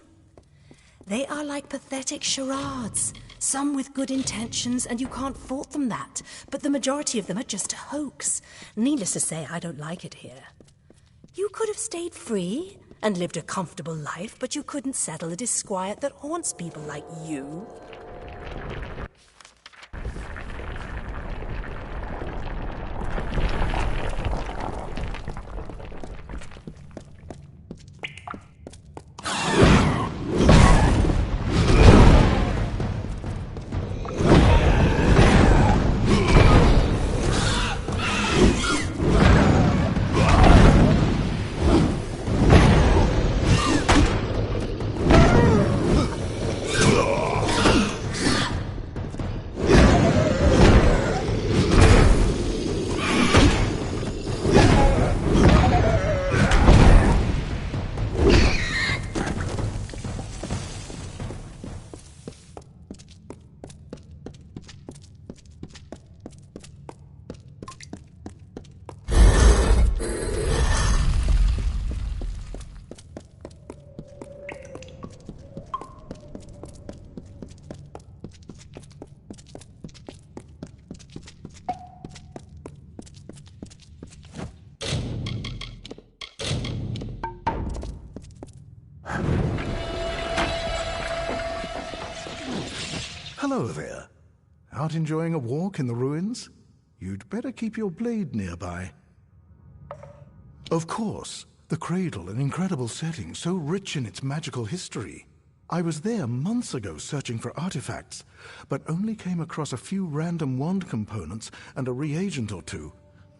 They are like pathetic charades, some with good intentions, and you can't fault them that. But the majority of them are just a hoax. Needless to say, I don't like it here. You could have stayed free and lived a comfortable life, but you couldn't settle the disquiet that haunts people like you. Hello there. Out enjoying a walk in the ruins? You'd better keep your blade nearby. Of course, the cradle, an incredible setting, so rich in its magical history. I was there months ago searching for artifacts, but only came across a few random wand components and a reagent or two.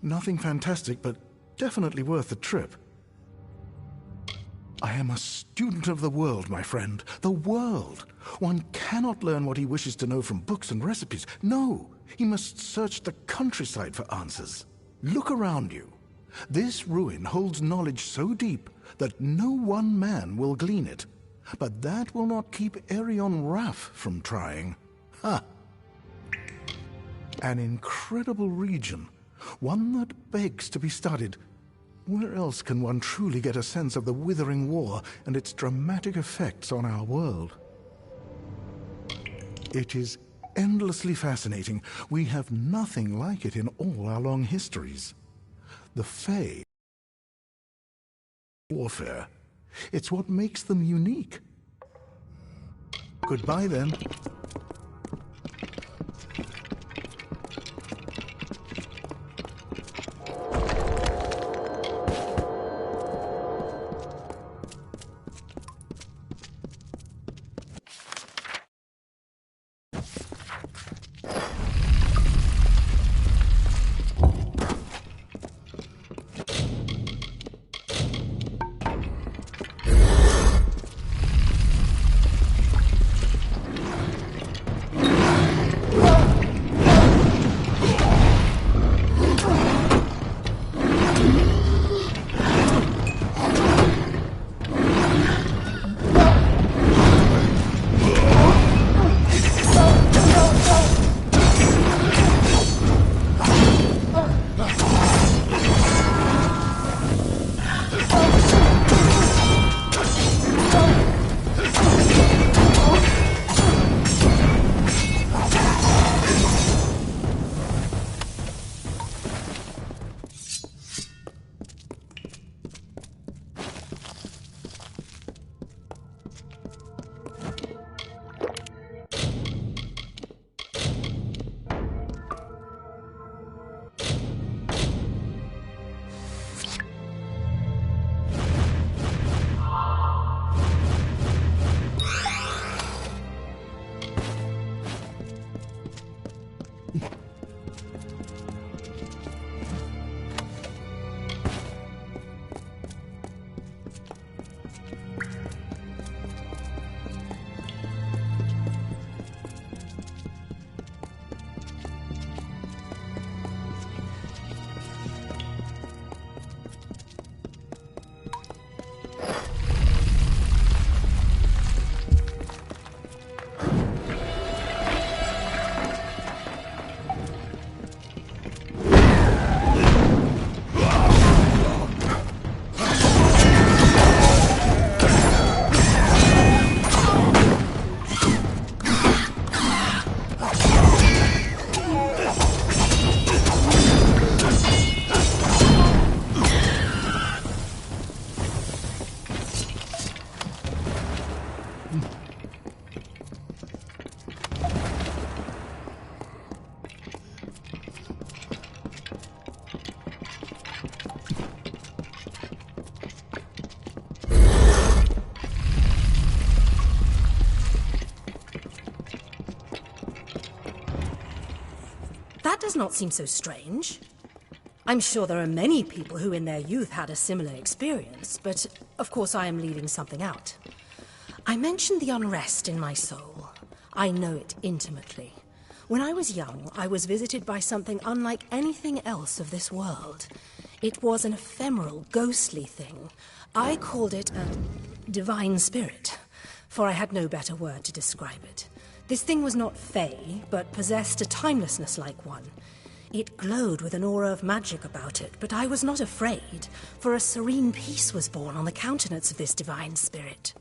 Nothing fantastic, but definitely worth the trip. I am a student of the world, my friend. The world. One cannot learn what he wishes to know from books and recipes. No, he must search the countryside for answers. Look around you. This ruin holds knowledge so deep that no one man will glean it. But that will not keep Arion Raff from trying. Ha! An incredible region. One that begs to be studied. Where else can one truly get a sense of the withering war and its dramatic effects on our world? It is endlessly fascinating. We have nothing like it in all our long histories. The Fae, warfare. It's what makes them unique. Goodbye then. does not seem so strange. I'm sure there are many people who in their youth had a similar experience, but of course I am leaving something out. I mentioned the unrest in my soul. I know it intimately. When I was young, I was visited by something unlike anything else of this world. It was an ephemeral, ghostly thing. I called it a divine spirit, for I had no better word to describe it. This thing was not fey, but possessed a timelessness like one. It glowed with an aura of magic about it, but I was not afraid, for a serene peace was born on the countenance of this divine spirit.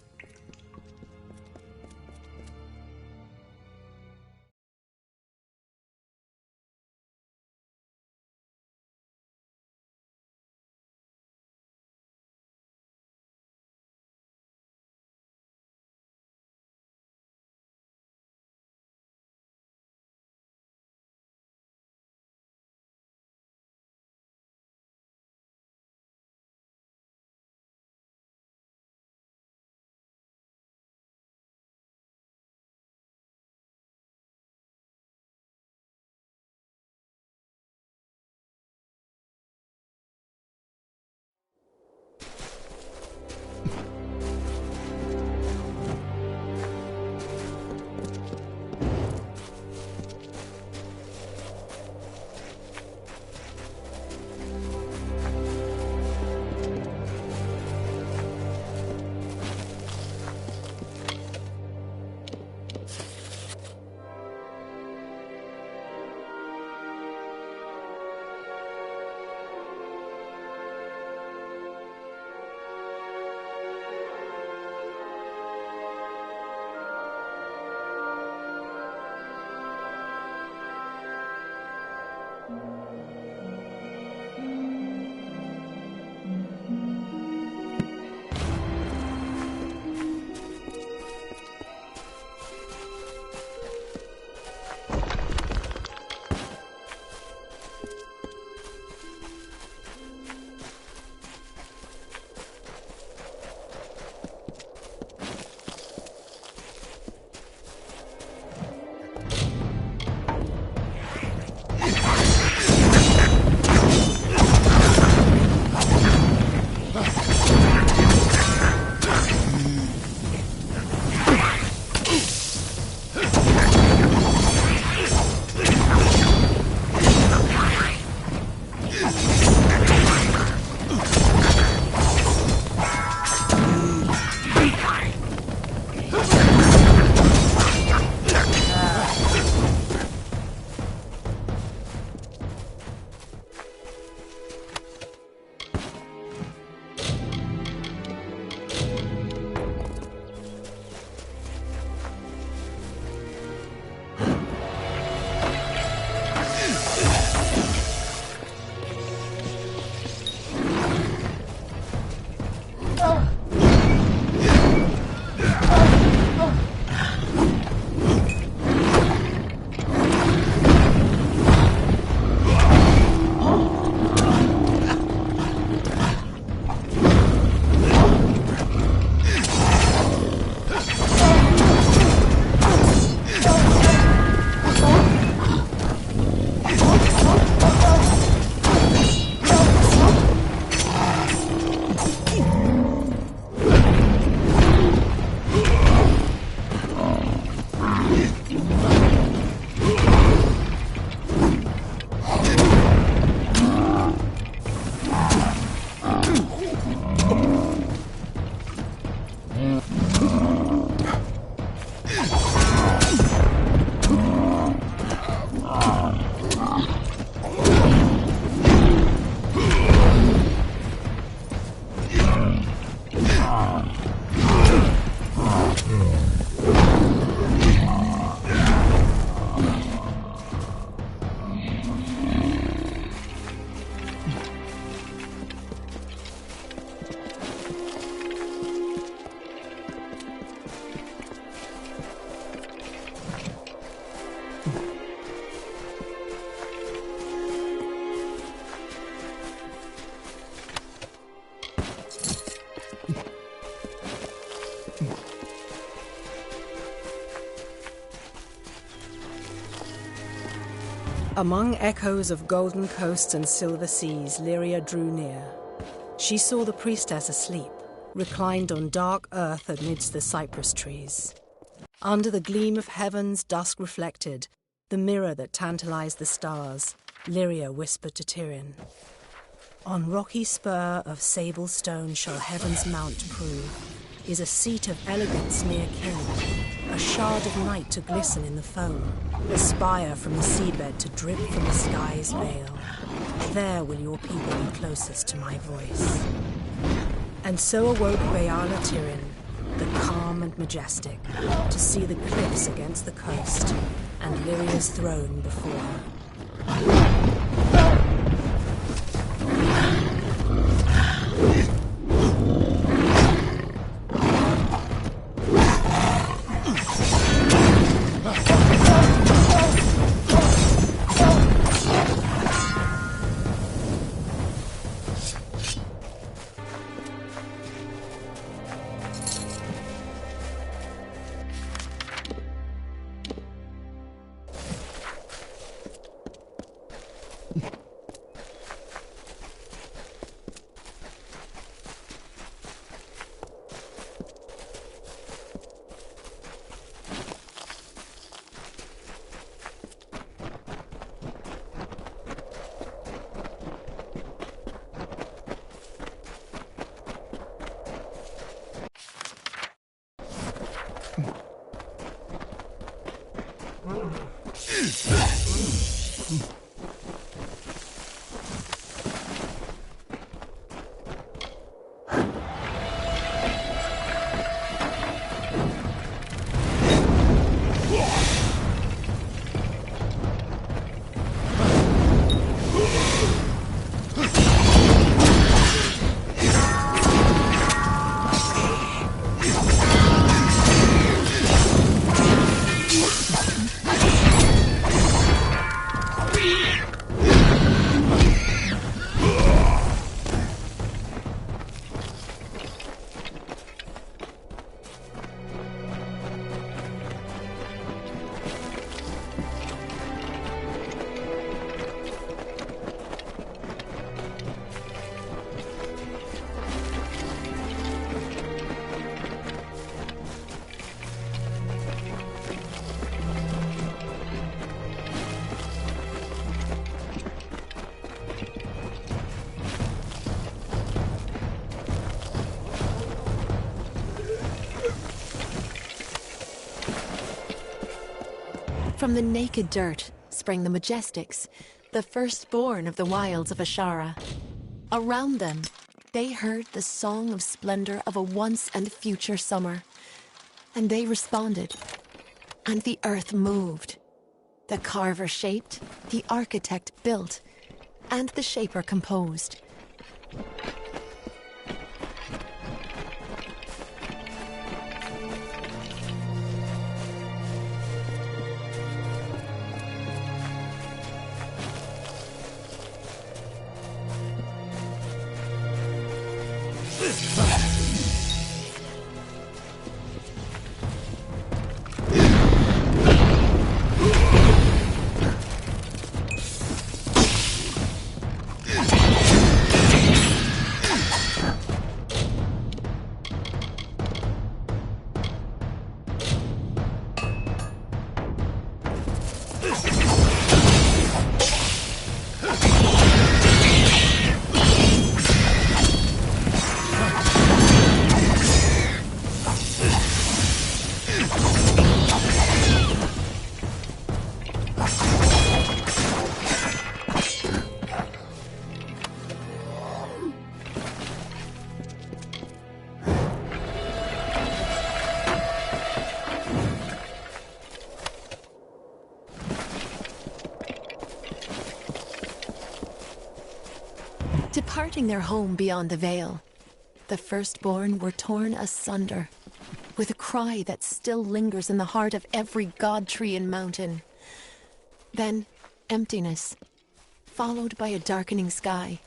Among echoes of golden coasts and silver seas, Lyria drew near. She saw the priestess asleep, reclined on dark earth amidst the cypress trees. Under the gleam of heaven's dusk reflected, the mirror that tantalized the stars, Lyria whispered to Tyrion, "On rocky spur of sable stone shall heaven's mount prove, is a seat of elegance near kin, a shard of night to glisten in the foam, a spire from the seabed to drip from the sky's veil. There will your people be closest to my voice." And so awoke Bayala Tyrion, the calm and majestic, to see the cliffs against the coast, and Lyria's throne before her. From the naked dirt sprang the Majestics, the firstborn of the wilds of Ashara. Around them, they heard the song of splendor of a once and future summer. And they responded, and the earth moved. The carver shaped, the architect built, and the shaper composed. Departing their home beyond the veil, the firstborn were torn asunder, with a cry that still lingers in the heart of every god tree and mountain. Then emptiness, followed by a darkening sky,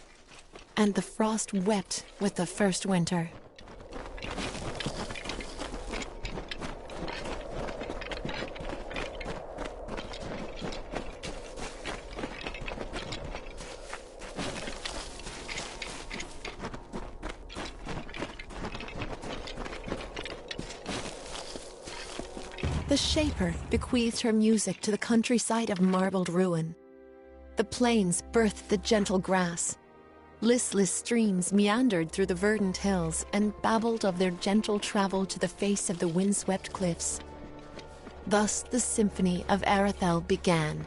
and the frost wept with the first winter. The Shaper bequeathed her music to the countryside of marbled ruin. The plains birthed the gentle grass. Listless streams meandered through the verdant hills and babbled of their gentle travel to the face of the windswept cliffs. Thus the symphony of Arethel began.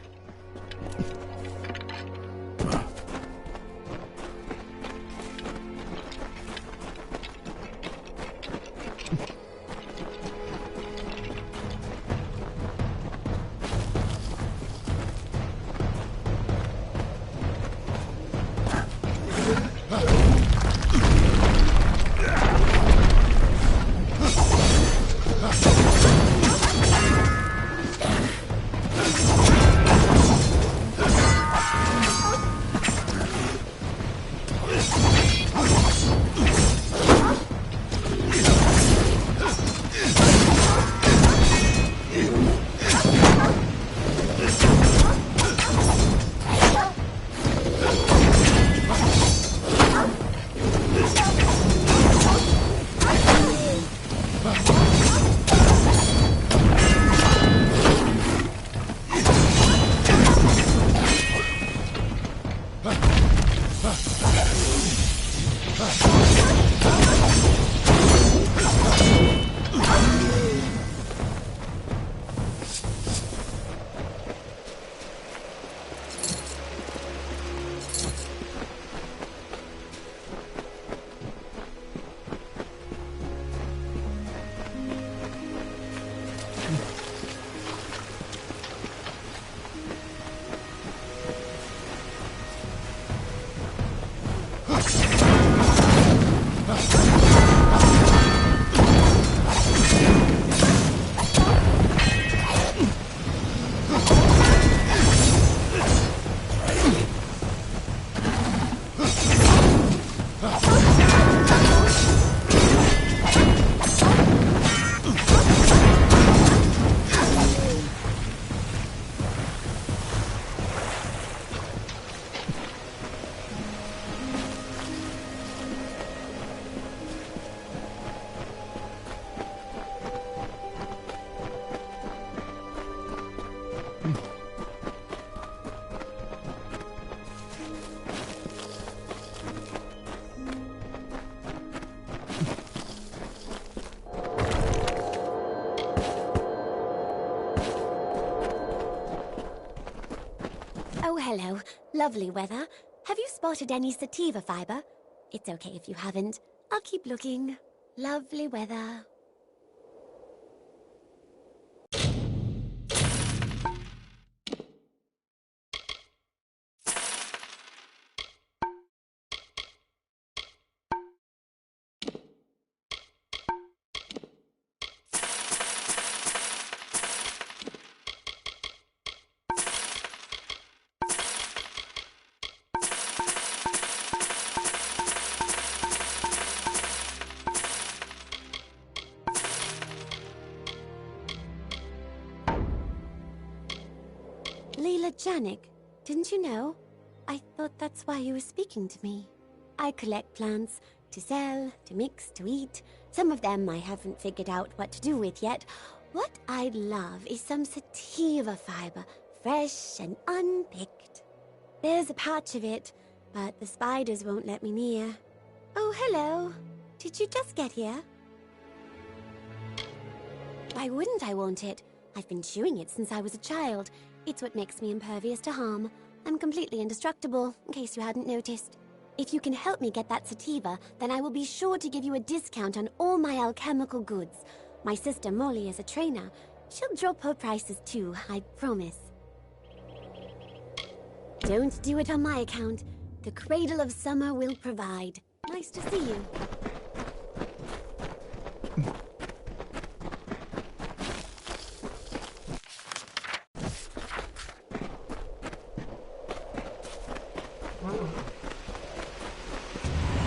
Oh, hello. Lovely weather. Have you spotted any sativa fiber? It's okay if you haven't. I'll keep looking. Lovely weather. Leela Janik, didn't you know? I thought that's why you were speaking to me. I collect plants to sell, to mix, to eat. Some of them I haven't figured out what to do with yet. What I'd love is some sativa fiber, fresh and unpicked. There's a patch of it, but the spiders won't let me near. Oh, hello. Did you just get here? Why wouldn't I want it? I've been chewing it since I was a child. It's what makes me impervious to harm. I'm completely indestructible, in case you hadn't noticed. If you can help me get that sativa, then I will be sure to give you a discount on all my alchemical goods. My sister Molly is a trainer. She'll drop her prices too, I promise. Don't do it on my account. The Cradle of Summer will provide. Nice to see you.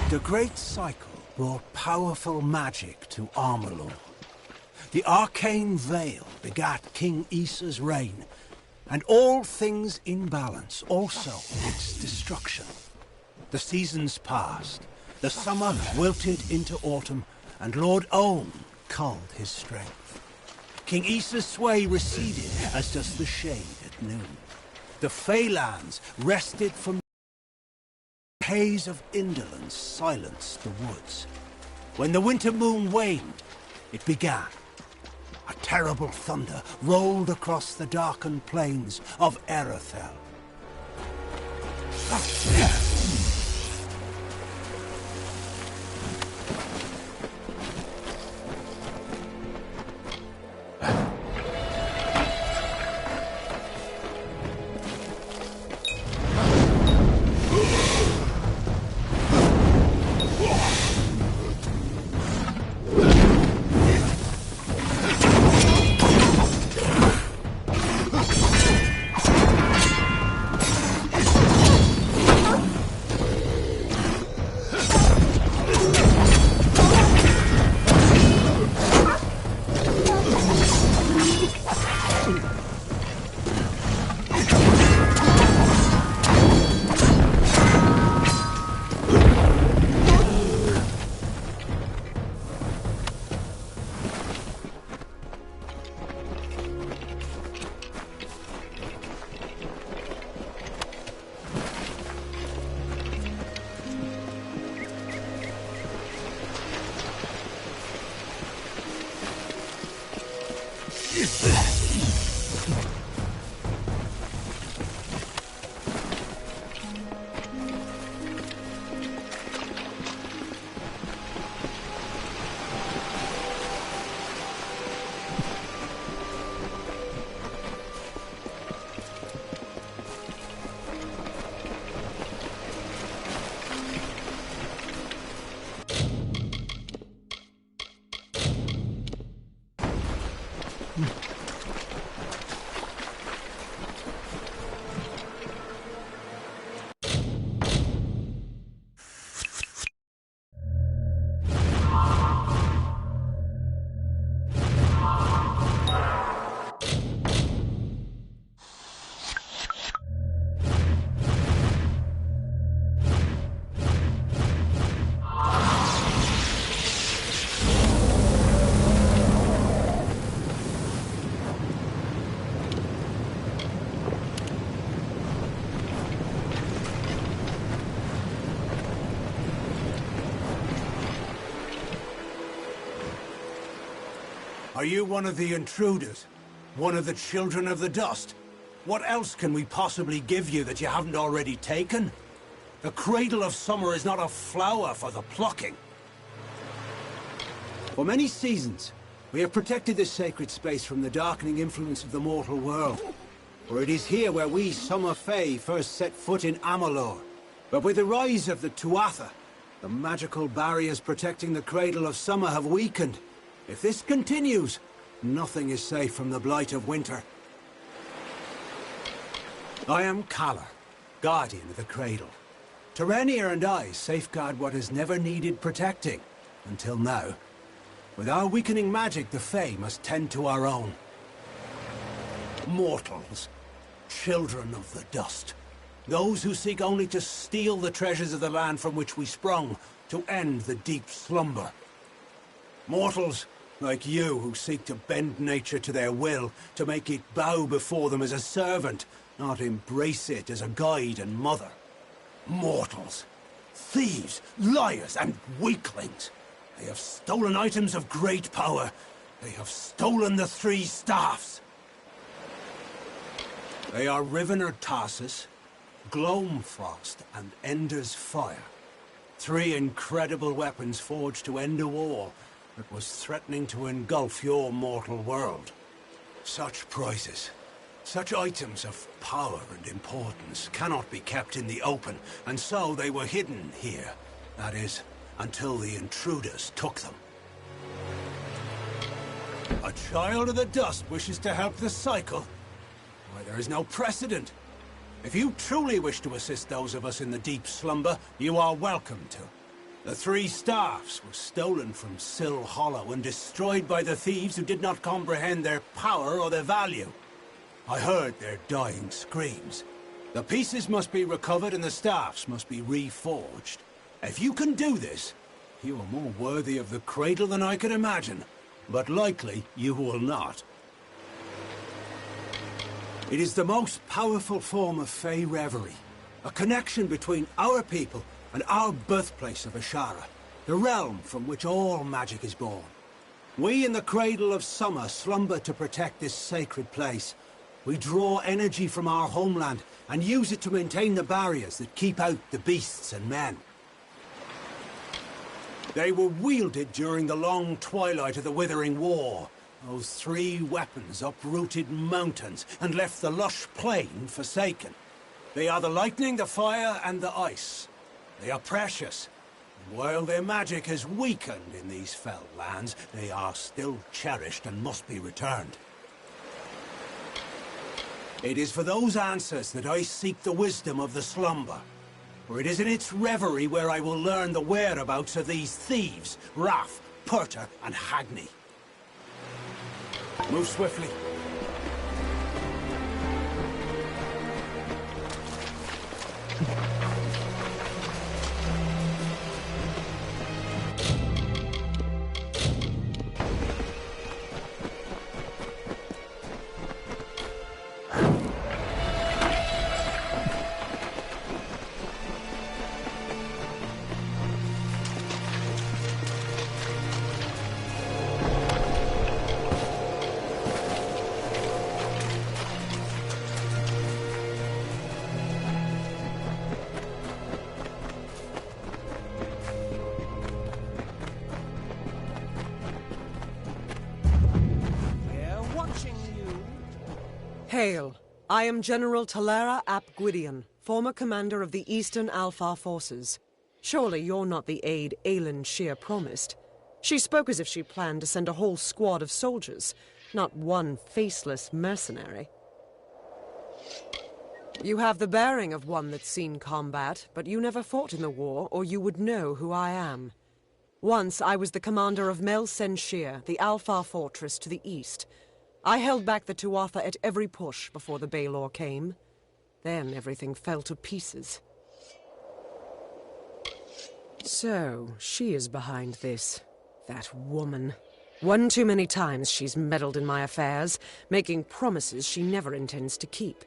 The Great Cycle brought powerful magic to Amalur. The arcane veil begat King Issa's reign, and all things in balance, also its destruction. The seasons passed, the summer wilted into autumn, and Lord Olm culled his strength. King Issa's sway receded, as does the shade at noon. The Feylands rested from the haze of indolence silenced the woods. When the winter moon waned, it began. A terrible thunder rolled across the darkened plains of Erethel. Are you one of the intruders? One of the children of the dust? What else can we possibly give you that you haven't already taken? The cradle of summer is not a flower for the plucking. For many seasons, we have protected this sacred space from the darkening influence of the mortal world. For it is here where we Summer Fae first set foot in Amalur. But with the rise of the Tuatha, the magical barriers protecting the cradle of summer have weakened. If this continues, nothing is safe from the blight of winter. I am Kalar, guardian of the cradle. Terenia and I safeguard what has never needed protecting, until now. With our weakening magic, the Fae must tend to our own. Mortals, children of the dust. Those who seek only to steal the treasures of the land from which we sprung, to end the deep slumber. Mortals, like you, who seek to bend nature to their will, to make it bow before them as a servant, not embrace it as a guide and mother. Mortals, thieves, liars, and weaklings. They have stolen items of great power. They have stolen the three staffs. They are Rivener Tarsus, Gloamfrost, and Ender's Fire. Three incredible weapons forged to end a war that was threatening to engulf your mortal world. Such prizes, such items of power and importance cannot be kept in the open, and so they were hidden here. That is, until the intruders took them. A child of the dust wishes to help the cycle? Why, there is no precedent. If you truly wish to assist those of us in the deep slumber, you are welcome to. The three staffs were stolen from Sill Hollow and destroyed by the thieves who did not comprehend their power or their value. I heard their dying screams. The pieces must be recovered and the staffs must be reforged. If you can do this, you are more worthy of the cradle than I can imagine. But likely, you will not. It is the most powerful form of Fey reverie. A connection between our people and our birthplace of Ashara, the realm from which all magic is born. We in the Cradle of Summer slumber to protect this sacred place. We draw energy from our homeland and use it to maintain the barriers that keep out the beasts and men. They were wielded during the long twilight of the Withering War. Those three weapons uprooted mountains and left the lush plain forsaken. They are the lightning, the fire, and the ice. They are precious. And while their magic has weakened in these fell lands, they are still cherished and must be returned. It is for those answers that I seek the wisdom of the slumber. For it is in its reverie where I will learn the whereabouts of these thieves, Raff, Purta, and Hagney. Move swiftly. Hail. I am General Talera ap Gwydion, former commander of the Eastern Alfar forces. Surely you're not the aide Aelin Shear promised. She spoke as if she planned to send a whole squad of soldiers, not one faceless mercenary. You have the bearing of one that's seen combat, but you never fought in the war, or you would know who I am. Once I was the commander of Mel Sen Shear, the Alfar fortress to the east. I held back the Tuatha at every push before the Baelor came. Then everything fell to pieces. So, she is behind this. That woman. One too many times she's meddled in my affairs, making promises she never intends to keep.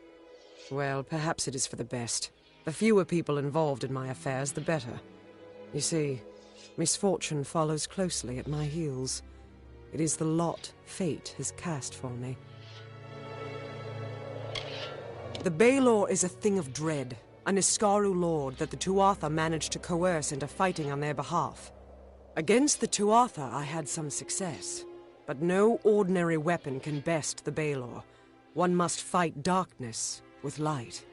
Well, perhaps it is for the best. The fewer people involved in my affairs, the better. You see, misfortune follows closely at my heels. It is the lot fate has cast for me. The Baelor is a thing of dread, a Niskaru lord that the Tuatha managed to coerce into fighting on their behalf. Against the Tuatha I had some success, but no ordinary weapon can best the Baelor. One must fight darkness with light.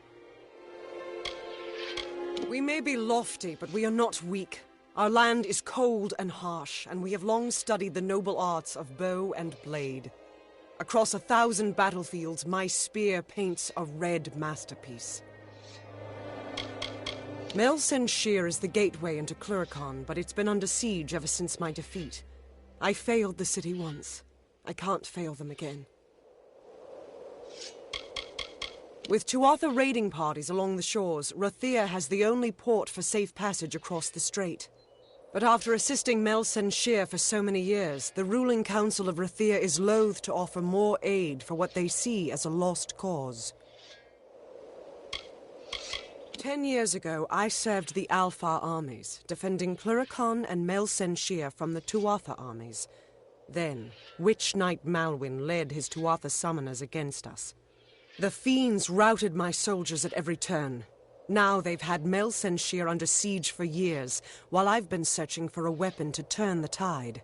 We may be lofty, but we are not weak. Our land is cold and harsh, and we have long studied the noble arts of bow and blade. Across 1,000 battlefields, my spear paints a red masterpiece. Mel Sen Shear is the gateway into Cluricon, but it's been under siege ever since my defeat. I failed the city once. I can't fail them again. With Tuatha raiding parties along the shores, Rothia has the only port for safe passage across the strait. But after assisting Mel Sen Shear for so many years, the ruling council of Rothia is loath to offer more aid for what they see as a lost cause. 10 years ago, I served the Alfar armies, defending Cluricon and Mel Sen Shear from the Tuatha armies. Then, Witch Knight Malwyn led his Tuatha summoners against us. The fiends routed my soldiers at every turn. Now they've had Mel Sen Shear under siege for years, while I've been searching for a weapon to turn the tide.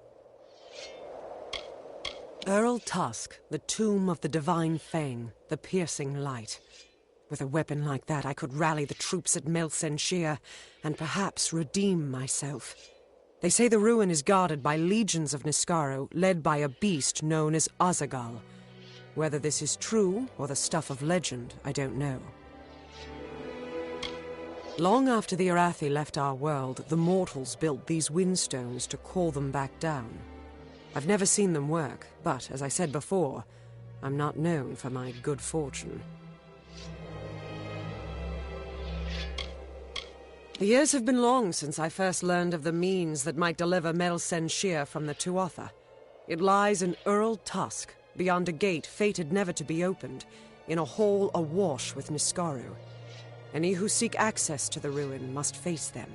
Earl Tusk, the tomb of the Divine Fang, the piercing light. With a weapon like that, I could rally the troops at Mel Sen Shear, and perhaps redeem myself. They say the ruin is guarded by legions of Niskaru, led by a beast known as Azagal. Whether this is true, or the stuff of legend, I don't know. Long after the Arathi left our world, the mortals built these windstones to call them back down. I've never seen them work, but, as I said before, I'm not known for my good fortune. The years have been long since I first learned of the means that might deliver Mel Sen Shear from the Tuatha. It lies in Earl Tusk, beyond a gate fated never to be opened, in a hall awash with Niskaru. Any who seek access to the ruin must face them.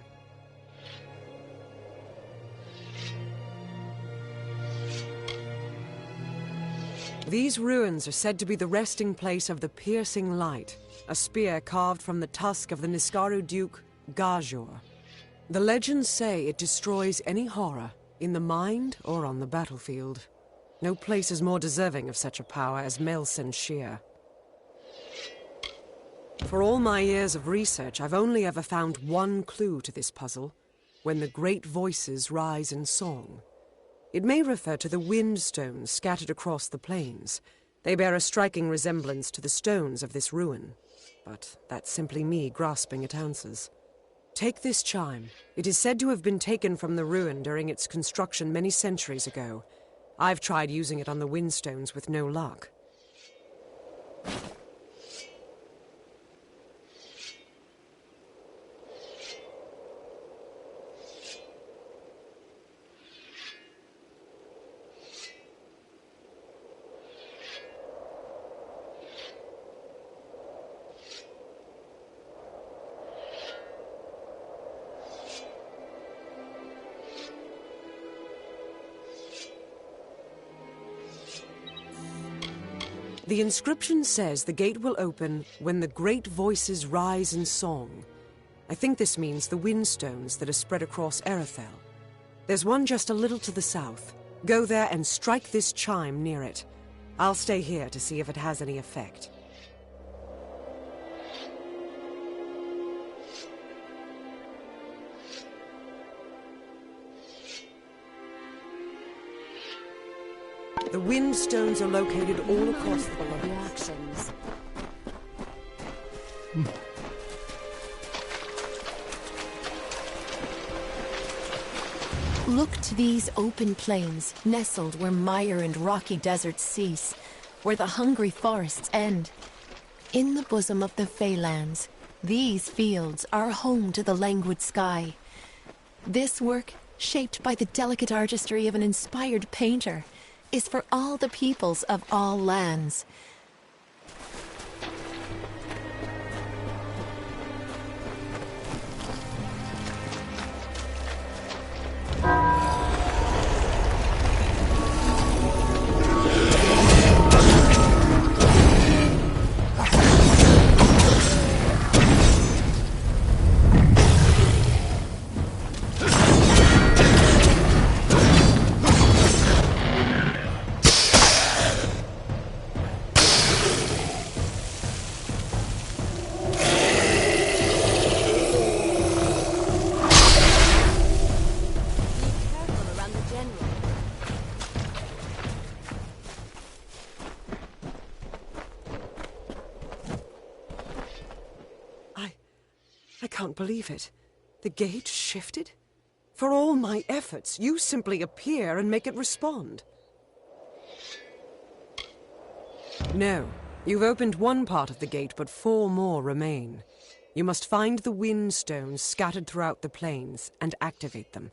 These ruins are said to be the resting place of the Piercing Light, a spear carved from the tusk of the Niskaru Duke, Gajor. The legends say it destroys any horror, in the mind or on the battlefield. No place is more deserving of such a power as Melsen Shear. For all my years of research, I've only ever found one clue to this puzzle: when the great voices rise in song. It may refer to the wind stones scattered across the plains. They bear a striking resemblance to the stones of this ruin. But that's simply me grasping at answers. Take this chime. It is said to have been taken from the ruin during its construction many centuries ago. I've tried using it on the wind stones with no luck. The inscription says the gate will open when the great voices rise in song. I think this means the windstones that are spread across Erethel. There's one just a little to the south. Go there and strike this chime near it. I'll stay here to see if it has any effect. The wind stones are located all across the reactions. Look to these open plains, nestled where mire and rocky deserts cease, where the hungry forests end. In the bosom of the Feylands, these fields are home to the languid sky. This work, shaped by the delicate artistry of an inspired painter, is for all the peoples of all lands. I can't believe it. The gate shifted? For all my efforts, you simply appear and make it respond. No, you've opened one part of the gate, but 4 more remain. You must find the wind stones scattered throughout the plains and activate them.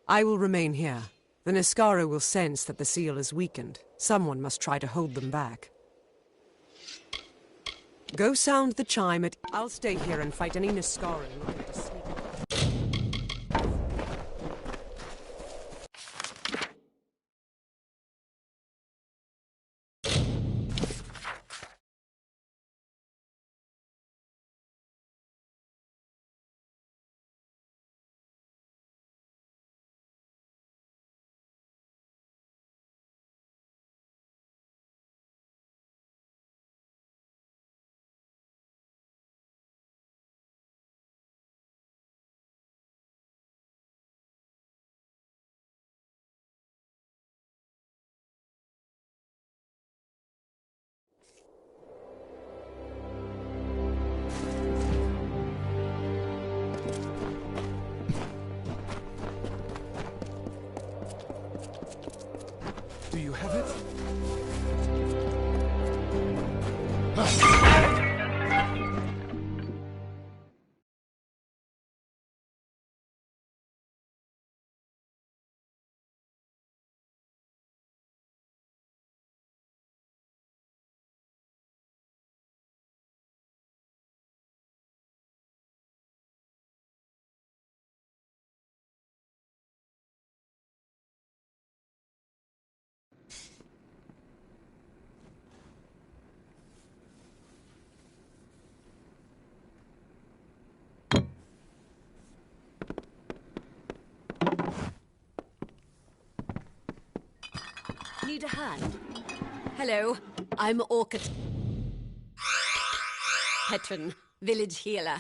I will remain here. The Niskaru will sense that the seal is weakened. Someone must try to hold them back. Go sound the chime at... I'll stay here and fight any Niskaru looking to sleep. Need a hand? Hello, I'm Orchid. Petron, village healer.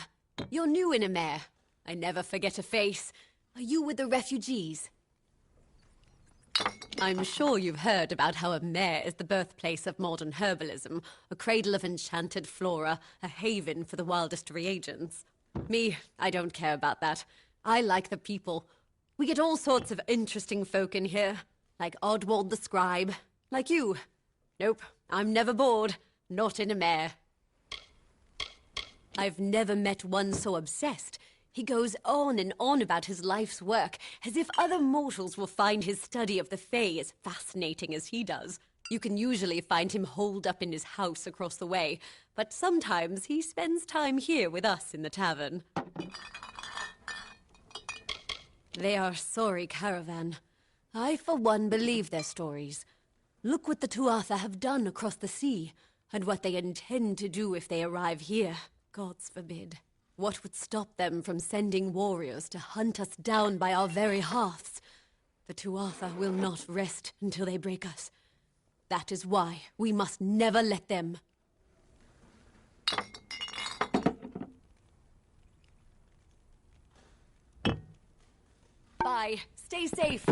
You're new in Amer. I never forget a face. Are you with the refugees? I'm sure you've heard about how Amer is the birthplace of modern herbalism, a cradle of enchanted flora, a haven for the wildest reagents. Me, I don't care about that. I like the people. We get all sorts of interesting folk in here, like Oddwald the Scribe, like you. Nope, I'm never bored, not in Amer. I've never met one so obsessed. He goes on and on about his life's work, as if other mortals will find his study of the Fae as fascinating as he does. You can usually find him holed up in his house across the way, but sometimes he spends time here with us in the tavern. They are a sorry caravan. I, for one, believe their stories. Look what the Tuatha have done across the sea, and what they intend to do if they arrive here. Gods forbid. What would stop them from sending warriors to hunt us down by our very hearths? The Tuatha will not rest until they break us. That is why we must never let them. Bye. Stay safe.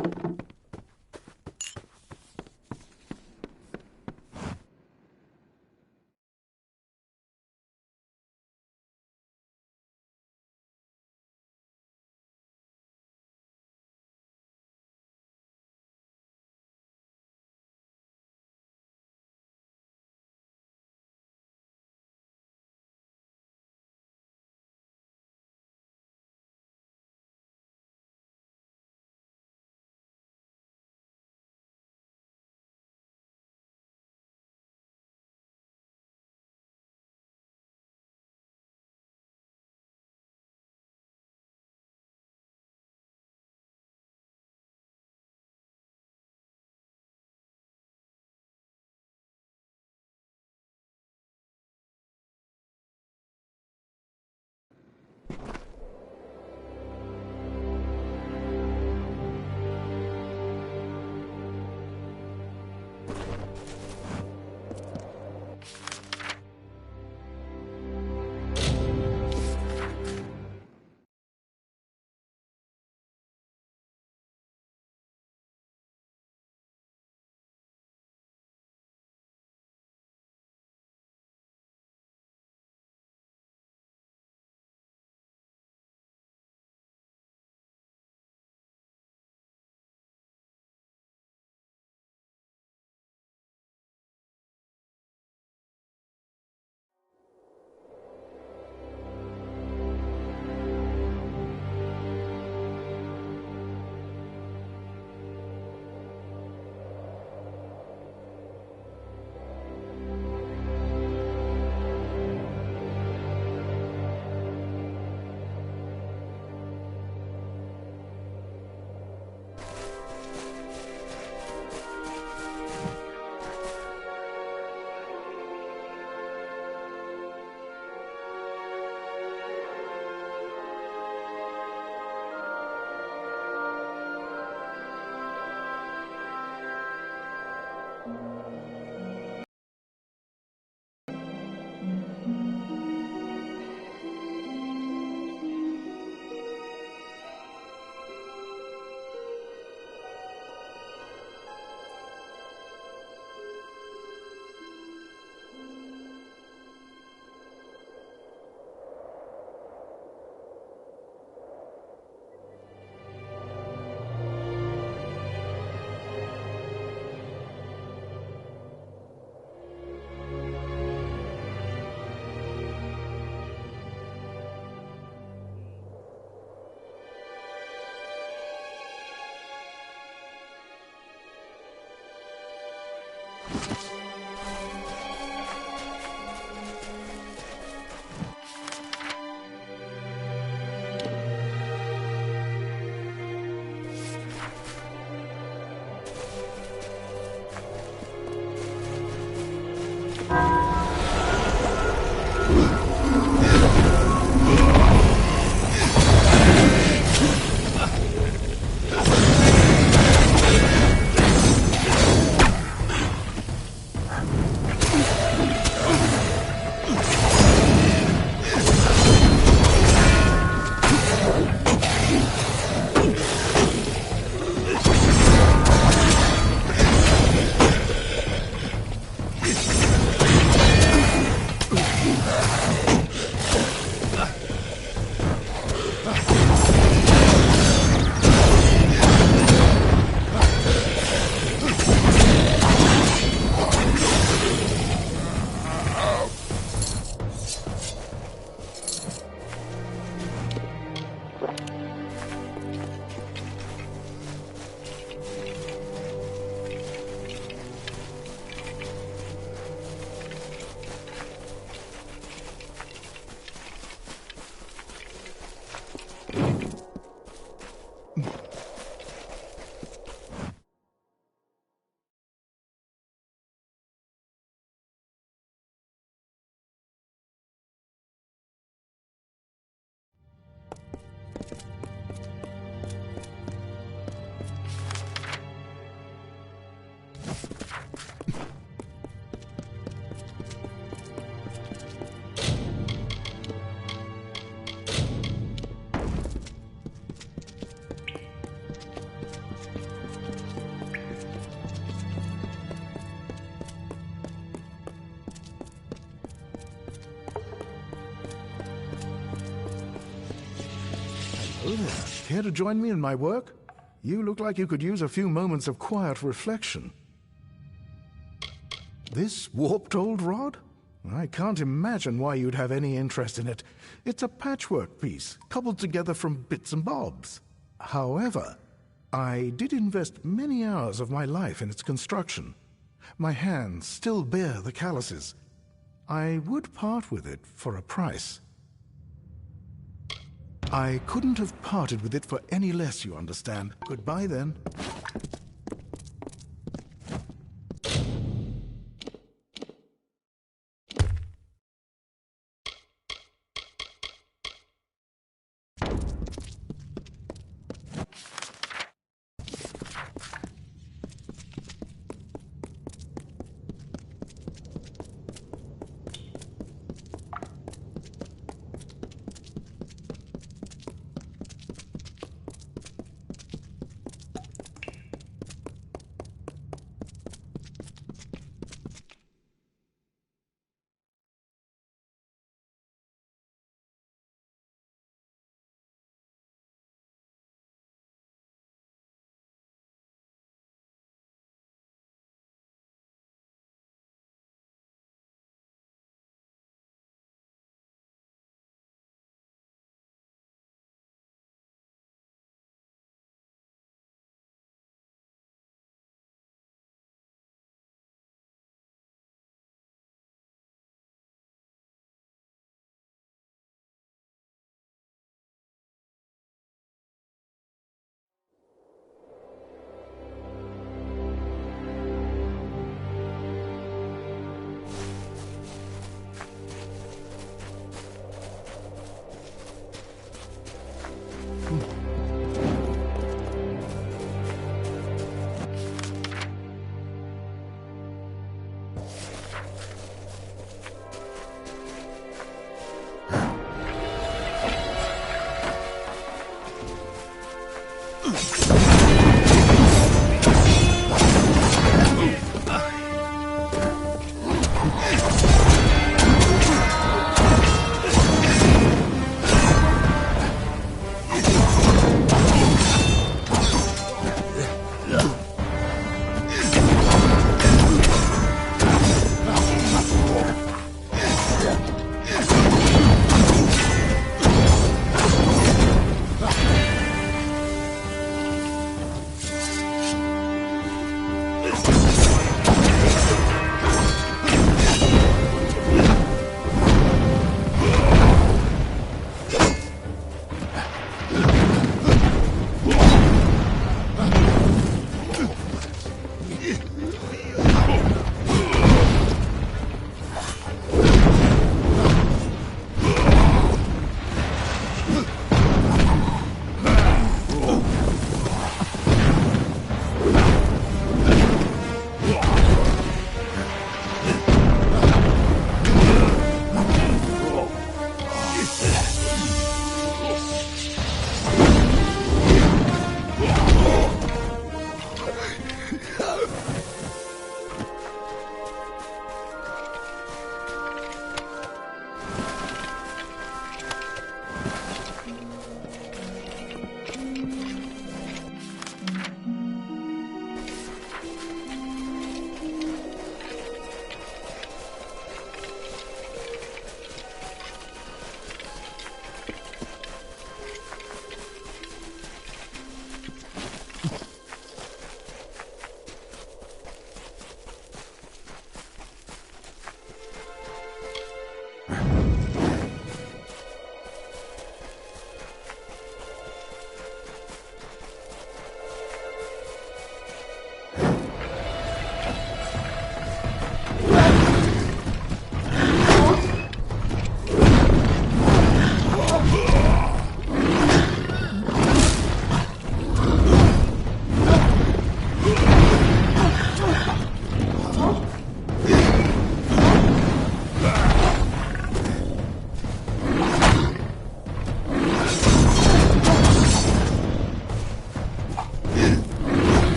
there. Care to join me in my work? You look like you could use a few moments of quiet reflection. This warped old rod? I can't imagine why you'd have any interest in it. It's a patchwork piece, cobbled together from bits and bobs. However, I did invest many hours of my life in its construction. My hands still bear the calluses. I would part with it for a price. I couldn't have parted with it for any less, you understand. Goodbye, then.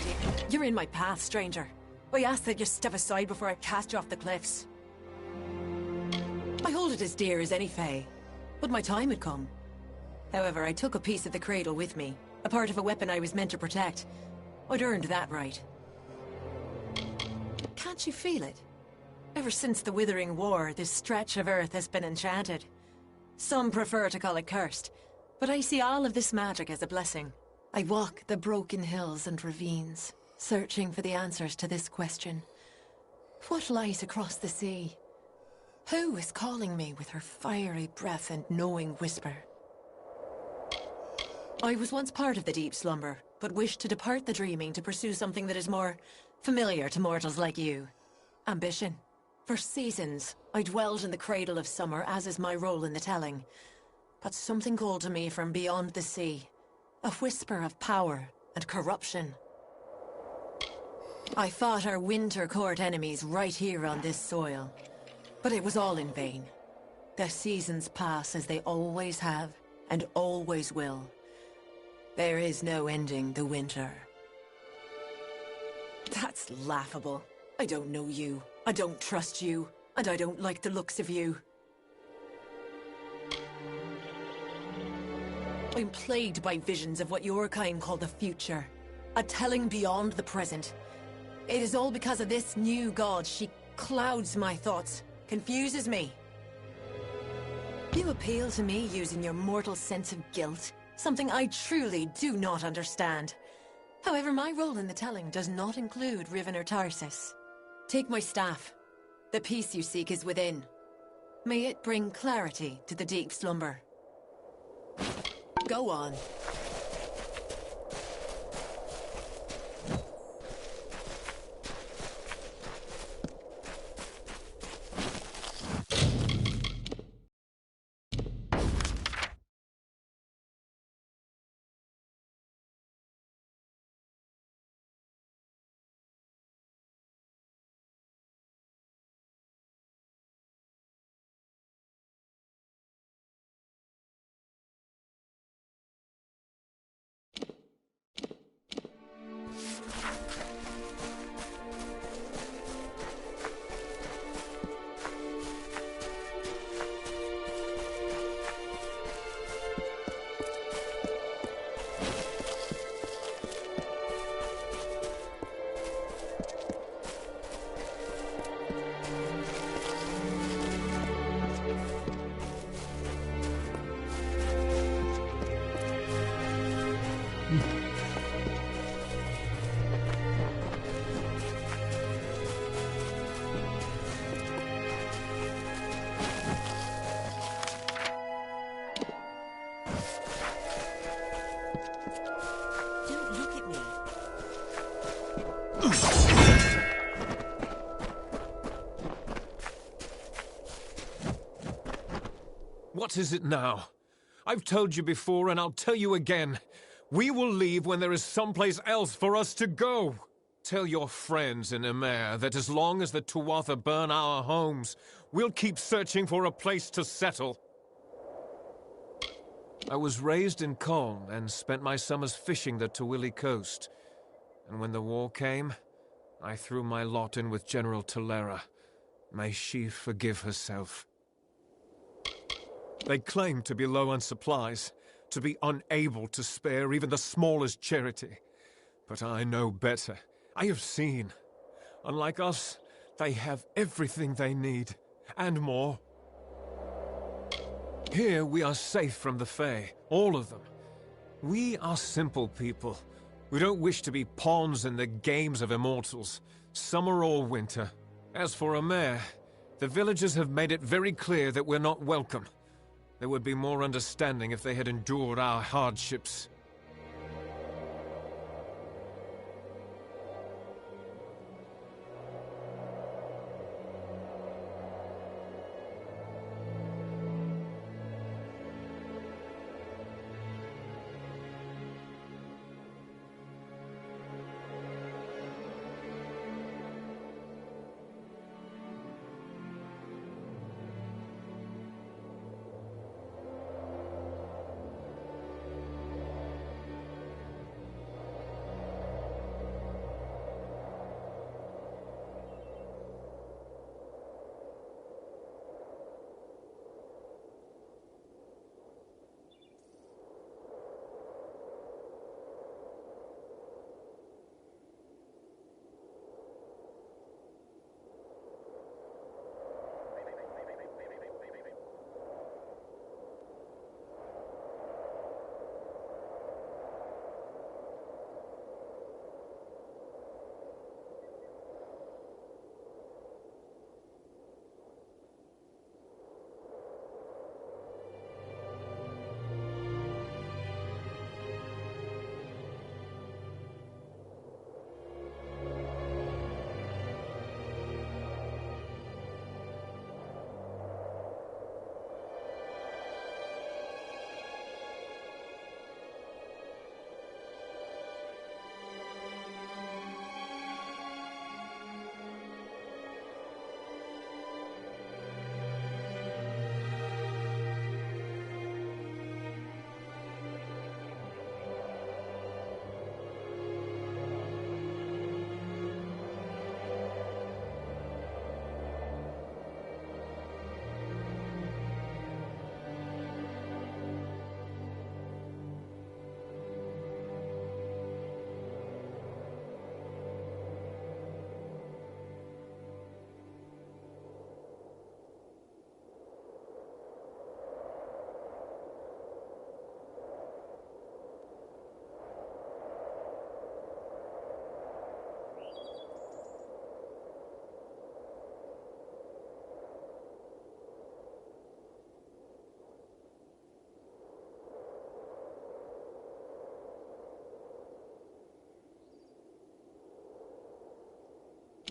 here. You're in my path, stranger. I ask that you step aside before I cast you off the cliffs. I hold it as dear as any fae, but my time had come. However, I took a piece of the cradle with me, a part of a weapon I was meant to protect. I'd earned that right. Can't you feel it? Ever since the Withering War, this stretch of earth has been enchanted. Some prefer to call it cursed, but I see all of this magic as a blessing. I walk the broken hills and ravines, searching for the answers to this question. What lies across the sea? Who is calling me with her fiery breath and knowing whisper? I was once part of the deep slumber, but wished to depart the dreaming to pursue something that is more familiar to mortals like you. Ambition. For seasons, I dwelled in the cradle of summer, as is my role in the telling. But something called to me from beyond the sea. A whisper of power and corruption. I fought our winter court enemies right here on this soil. But it was all in vain. The seasons pass as they always have, and always will. There is no ending the winter. That's laughable. I don't know you. I don't trust you. And I don't like the looks of you. I'm plagued by visions of what your kind call the future. A telling beyond the present. It is all because of this new god. She clouds my thoughts, confuses me. You appeal to me using your mortal sense of guilt, something I truly do not understand. However, my role in the telling does not include Riven or Tarsus. Take my staff. The peace you seek is within. May it bring clarity to the deep slumber. Go on. What is it now? I've told you before, and I'll tell you again. We will leave when there is someplace else for us to go. Tell your friends in Emer that as long as the Tuatha burn our homes, we'll keep searching for a place to settle. I was raised in Colne and spent my summers fishing the Tawili coast. And when the war came, I threw my lot in with General Tolera. May she forgive herself. They claim to be low on supplies, to be unable to spare even the smallest charity. But I know better. I have seen. Unlike us, they have everything they need, and more. Here we are safe from the Fae, all of them. We are simple people. We don't wish to be pawns in the games of immortals, summer or winter. As for Emer, the villagers have made it very clear that we're not welcome. There would be more understanding if they had endured our hardships.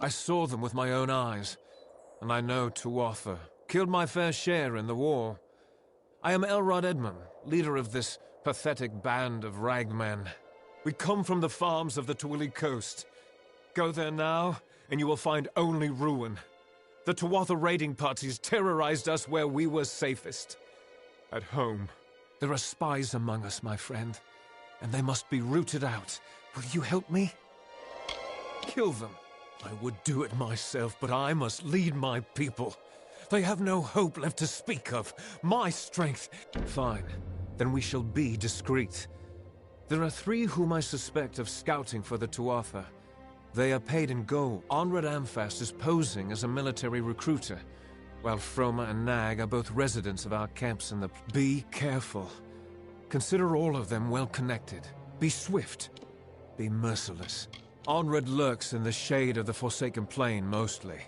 I saw them with my own eyes, and I know Tuatha killed my fair share in the war. I am Elrod Edmund, leader of this pathetic band of ragmen. We come from the farms of the Twilly coast. Go there now, and you will find only ruin. The Tuatha raiding parties terrorized us where we were safest. At home. There are spies among us, my friend, and they must be rooted out. Will you help me? Kill them. I would do it myself, but I must lead my people. They have no hope left to speak of. My strength... Fine. Then we shall be discreet. There are 3 whom I suspect of scouting for the Tuatha. They are paid in gold. Onred Amphast is posing as a military recruiter, while Froma and Nag are both residents of our camps in the... Be careful. Consider all of them well connected. Be swift. Be merciless. Onred lurks in the shade of the Forsaken Plain, mostly.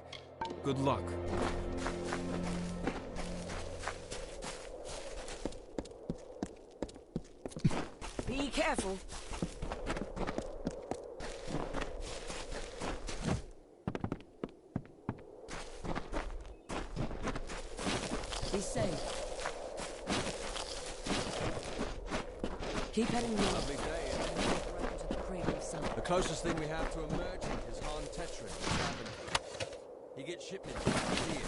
Good luck. Be careful. Be safe. Keep heading north. Lovely day, isn't it? To the cradle of sun. The closest thing we have to a merchant is Han Tetrin. He gets shipments from here.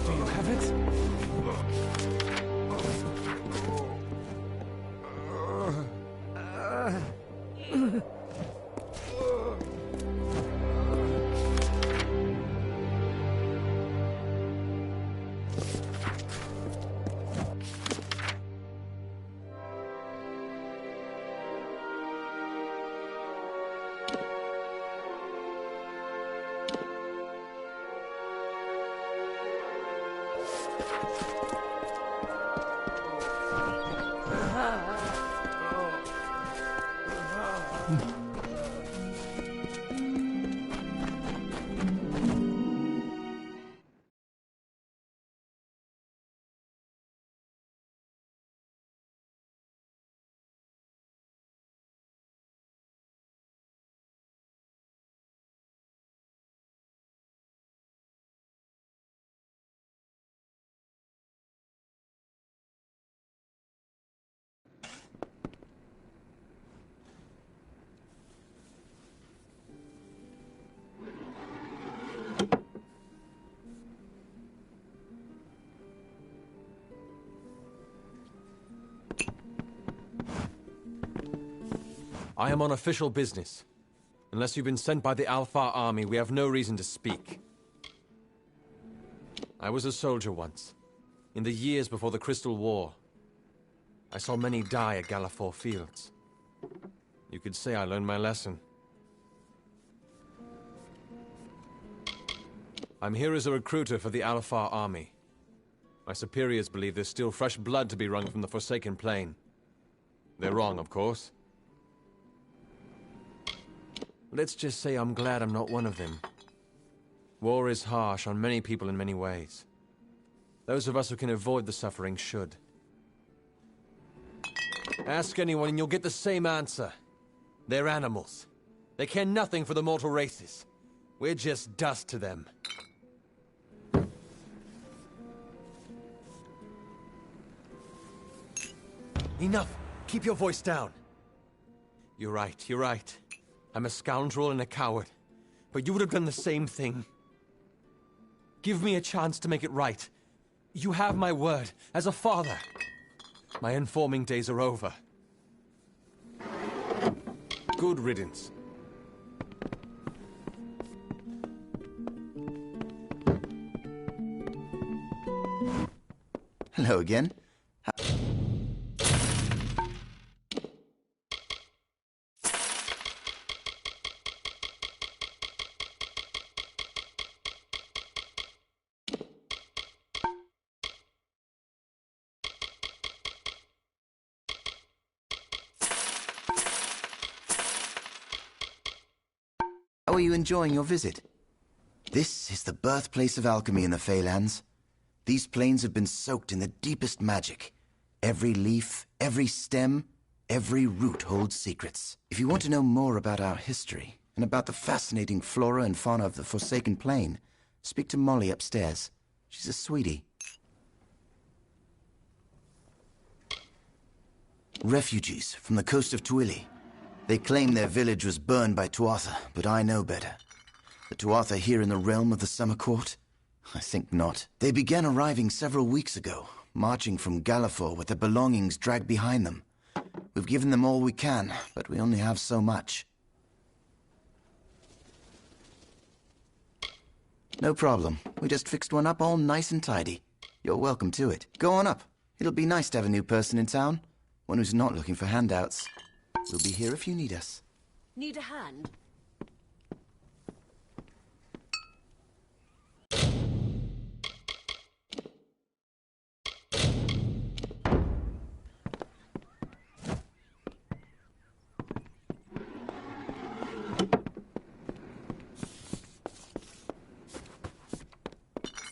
Do you have it? I am on official business. Unless you've been sent by the Alfar army, we have no reason to speak. I was a soldier once. In the years before the Crystal War, I saw many die at Gallifore Fields. You could say I learned my lesson. I'm here as a recruiter for the Alfar army. My superiors believe there's still fresh blood to be wrung from the Forsaken Plain. They're wrong, of course. Let's just say I'm glad I'm not one of them. War is harsh on many people in many ways. Those of us who can avoid the suffering should. Ask anyone and you'll get the same answer. They're animals. They care nothing for the mortal races. We're just dust to them. Enough! Keep your voice down. You're right, you're right. I'm a scoundrel and a coward. But you would have done the same thing. Give me a chance to make it right. You have my word, as a father. My informing days are over. Good riddance. Hello again. How are you enjoying your visit? This is the birthplace of alchemy in the Feylands. These plains have been soaked in the deepest magic. Every leaf, every stem, every root holds secrets. If you want to know more about our history, and about the fascinating flora and fauna of the Forsaken Plain, speak to Molly upstairs. She's a sweetie. Refugees from the coast of Twili. They claim their village was burned by Tuatha, but I know better. The Tuatha here in the realm of the Summer Court? I think not. They began arriving several weeks ago, marching from Gallifore with their belongings dragged behind them. We've given them all we can, but we only have so much. No problem. We just fixed one up all nice and tidy. You're welcome to it. Go on up. It'll be nice to have a new person in town. One who's not looking for handouts. We'll be here if you need us. Need a hand?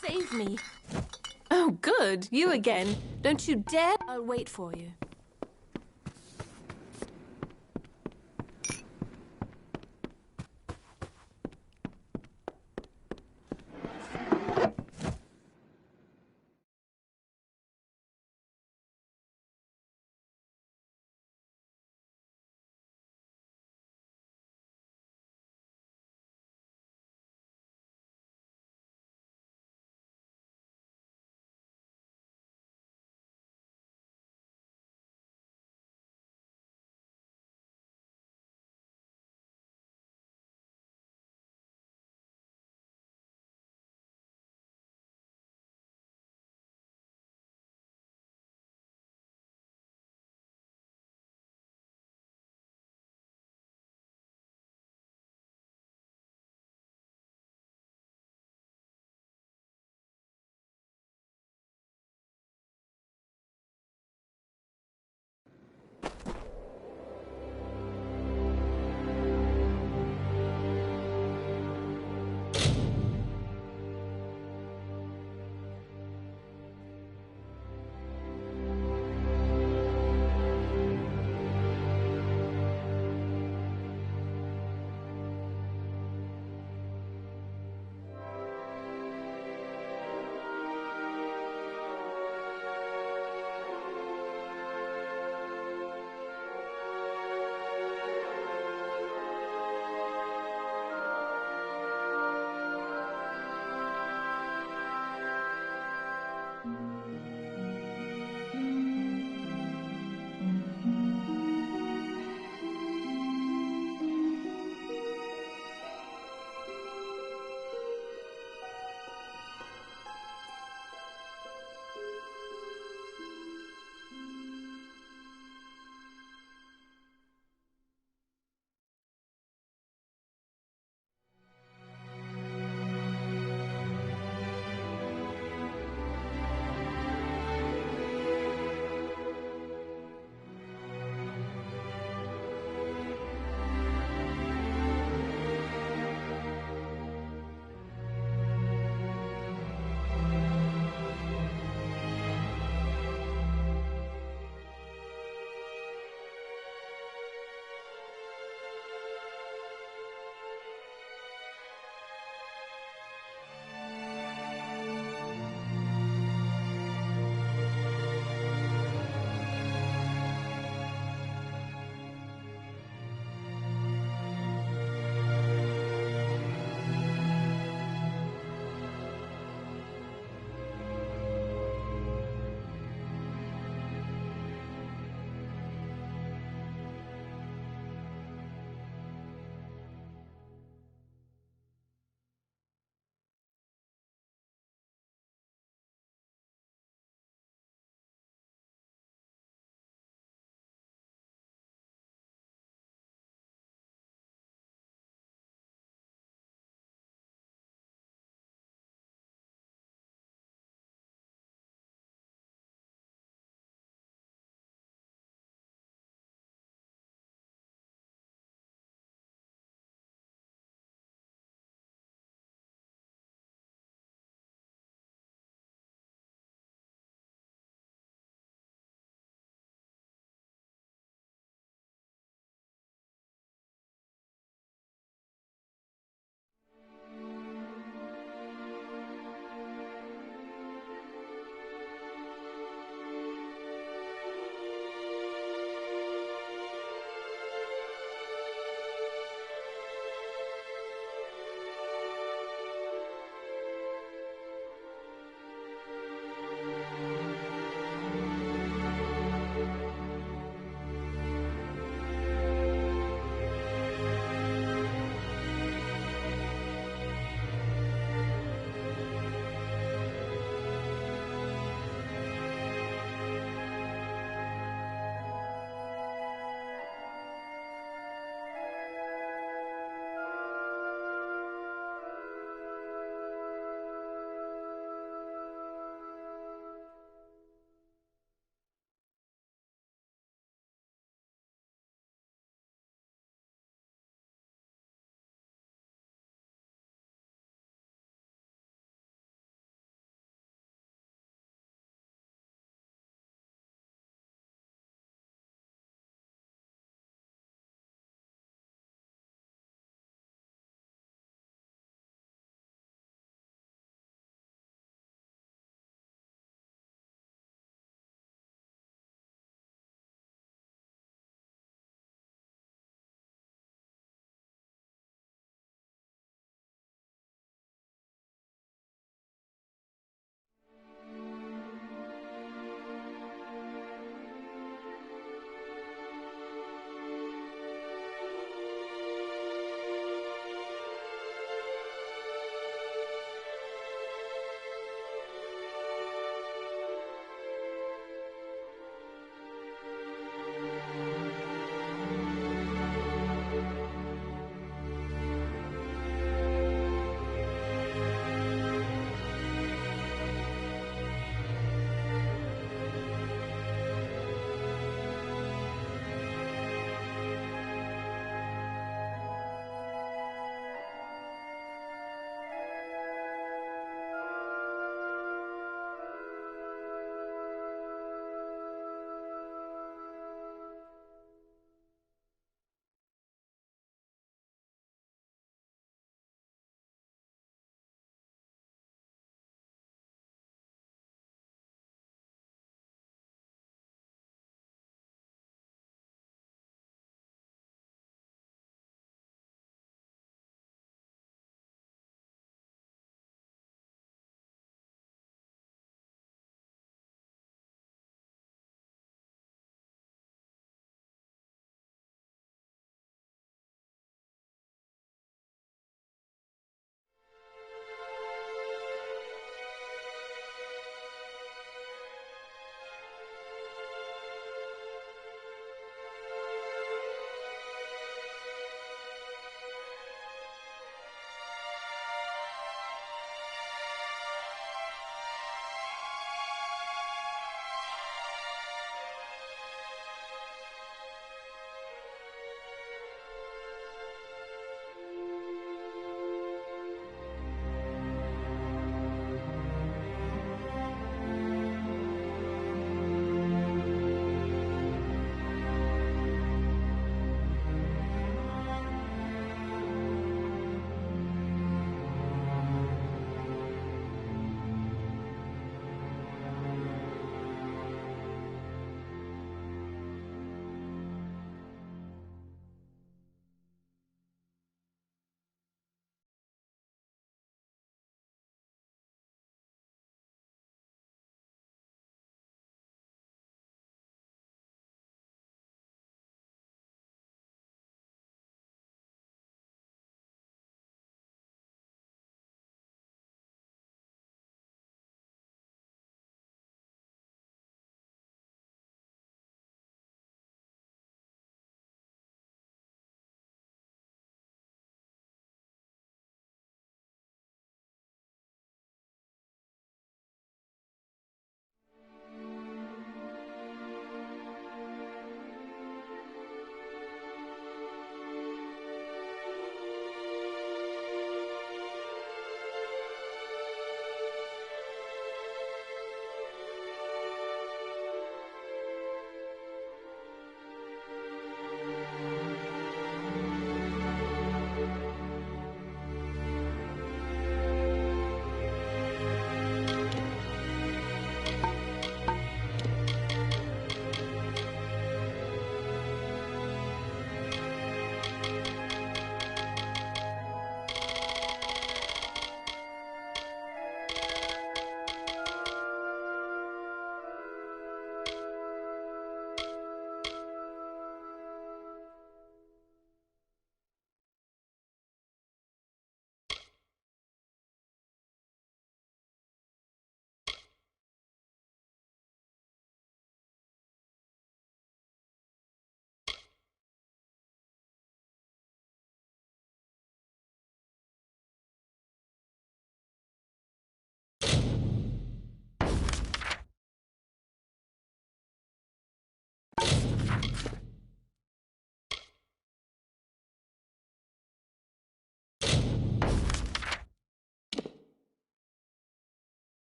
Save me. Oh, good. You again. Don't you dare. I'll wait for you.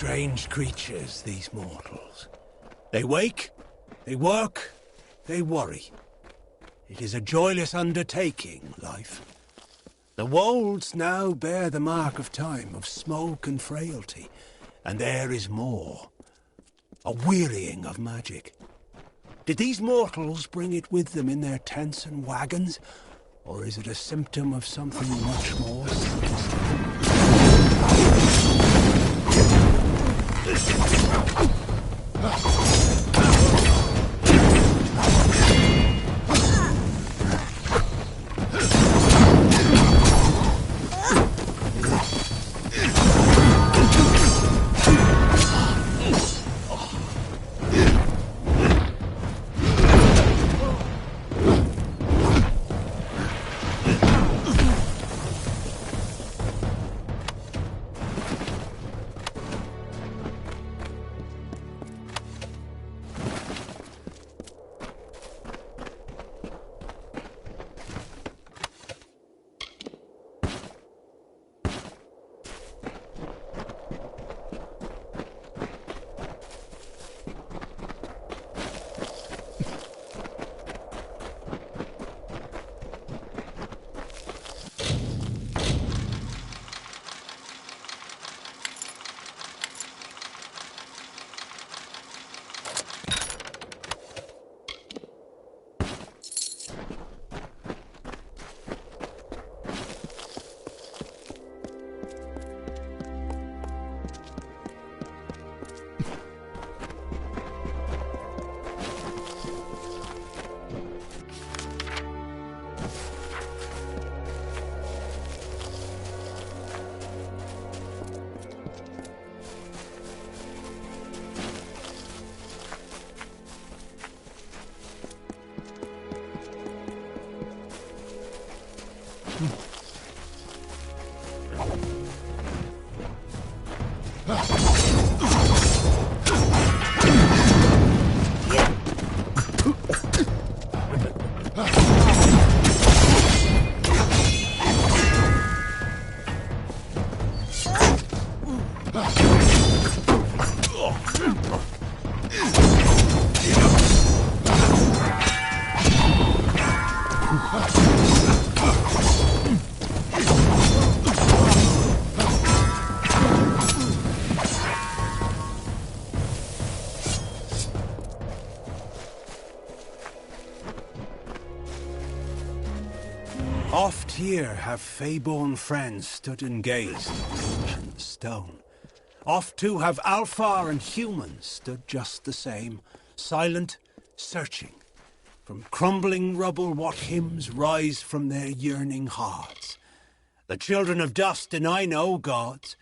strange creatures, these mortals. They wake, they work, they worry. It is a joyless undertaking, life. The wolds now bear the mark of time, of smoke and frailty, and there is more. A wearying of magic. Did these mortals bring it with them in their tents and wagons, or is it a symptom of something much more sinister? Oft here have fey-born friends stood and gazed at ancient stone. Oft too have Alfar and humans stood just the same, silent, searching. From crumbling rubble what hymns rise from their yearning hearts. The children of dust deny no gods,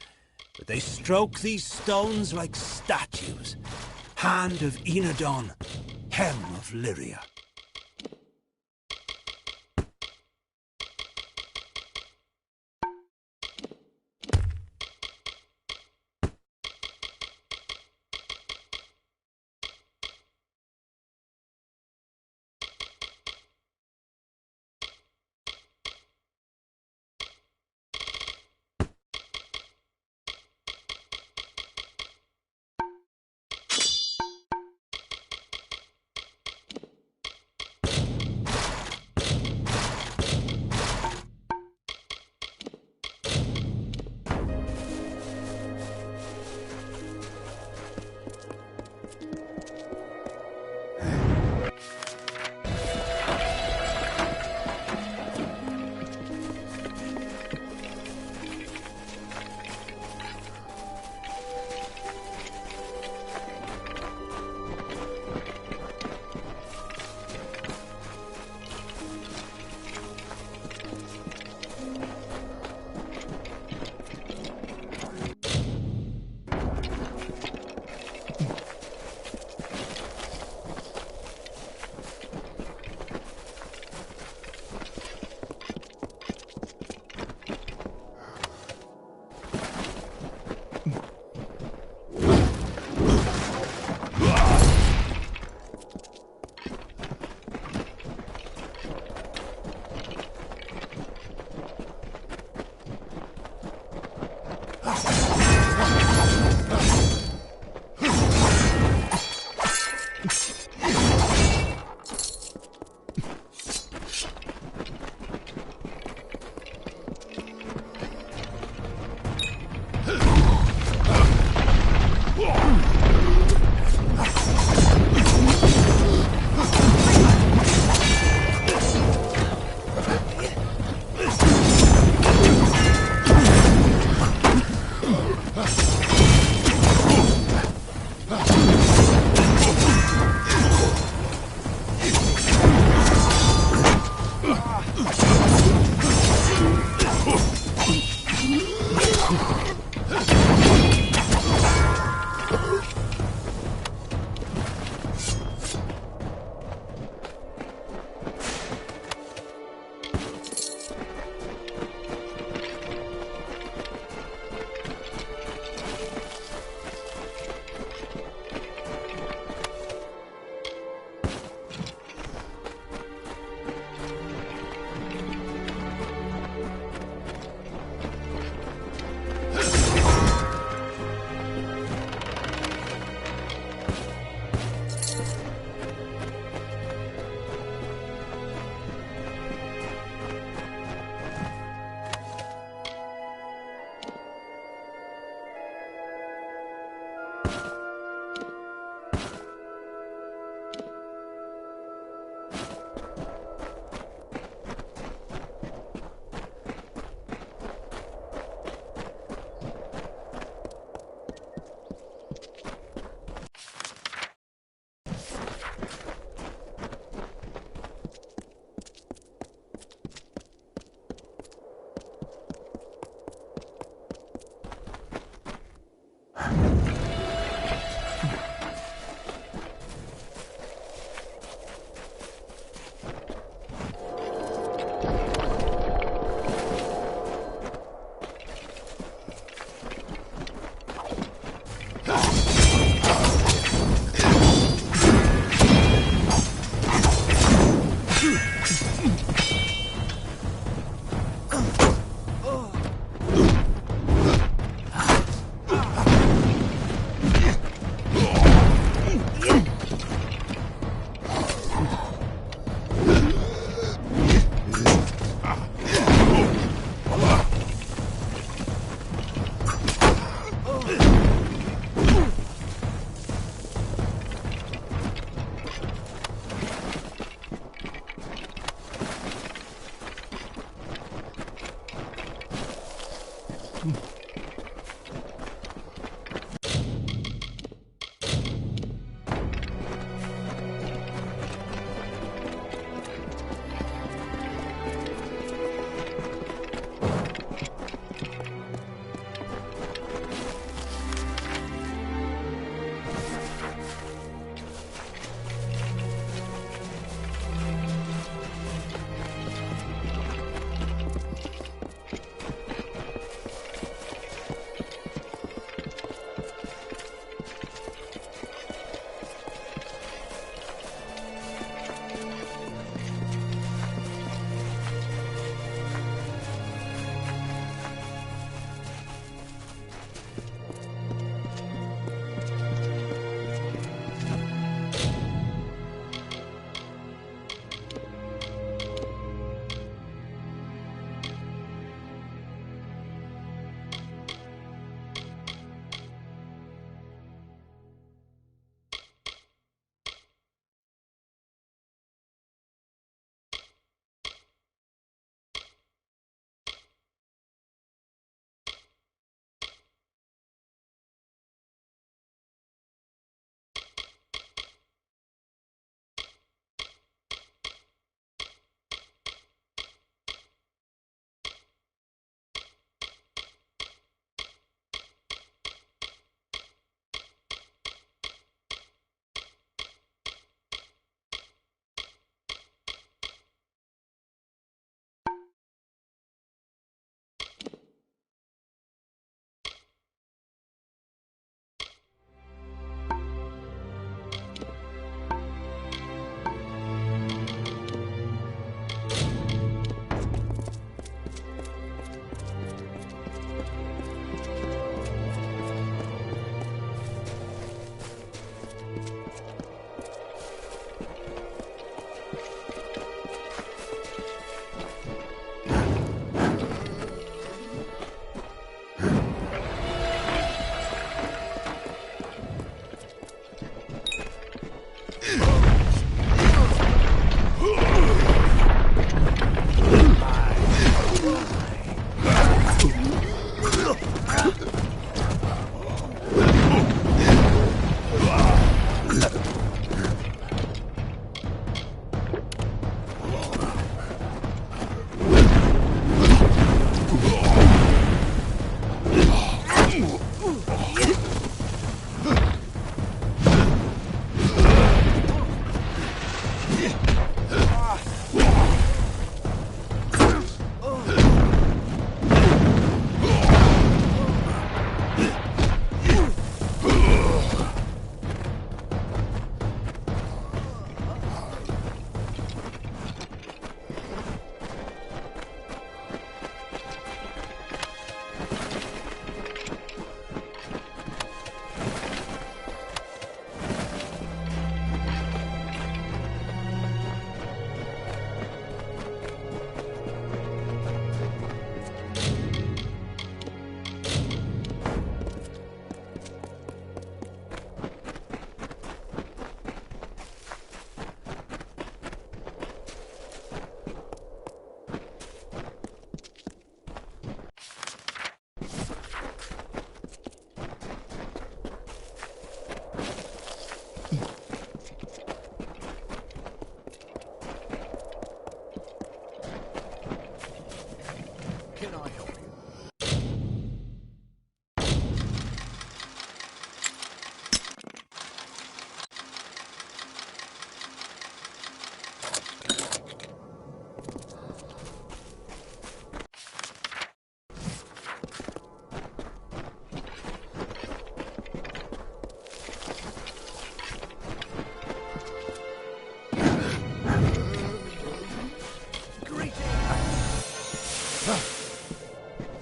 but they stroke these stones like statues. Hand of Enadon, hem of Lyria.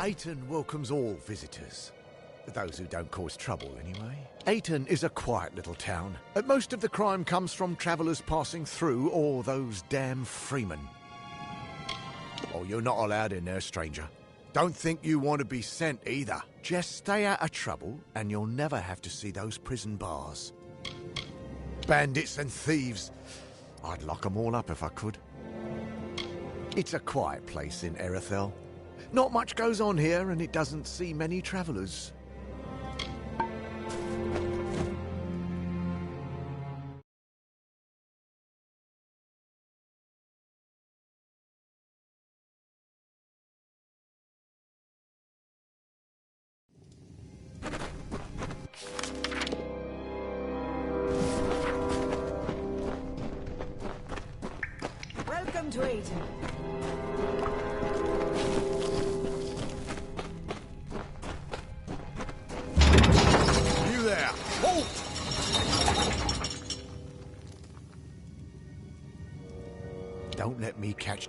Ayton welcomes all visitors. Those who don't cause trouble, anyway. Ayton is a quiet little town. Most of the crime comes from travellers passing through or those damn freemen. Oh, you're not allowed in there, stranger. Don't think you want to be sent either. Just stay out of trouble and you'll never have to see those prison bars. Bandits and thieves. I'd lock them all up if I could. It's a quiet place in Erethel. Not much goes on here and it doesn't see many travellers. Welcome to Ayton. You there! Halt! Don't let me catch...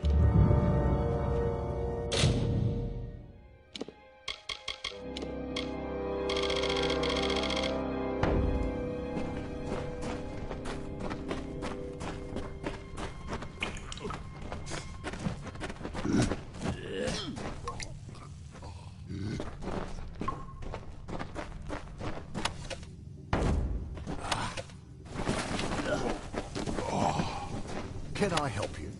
Can I help you?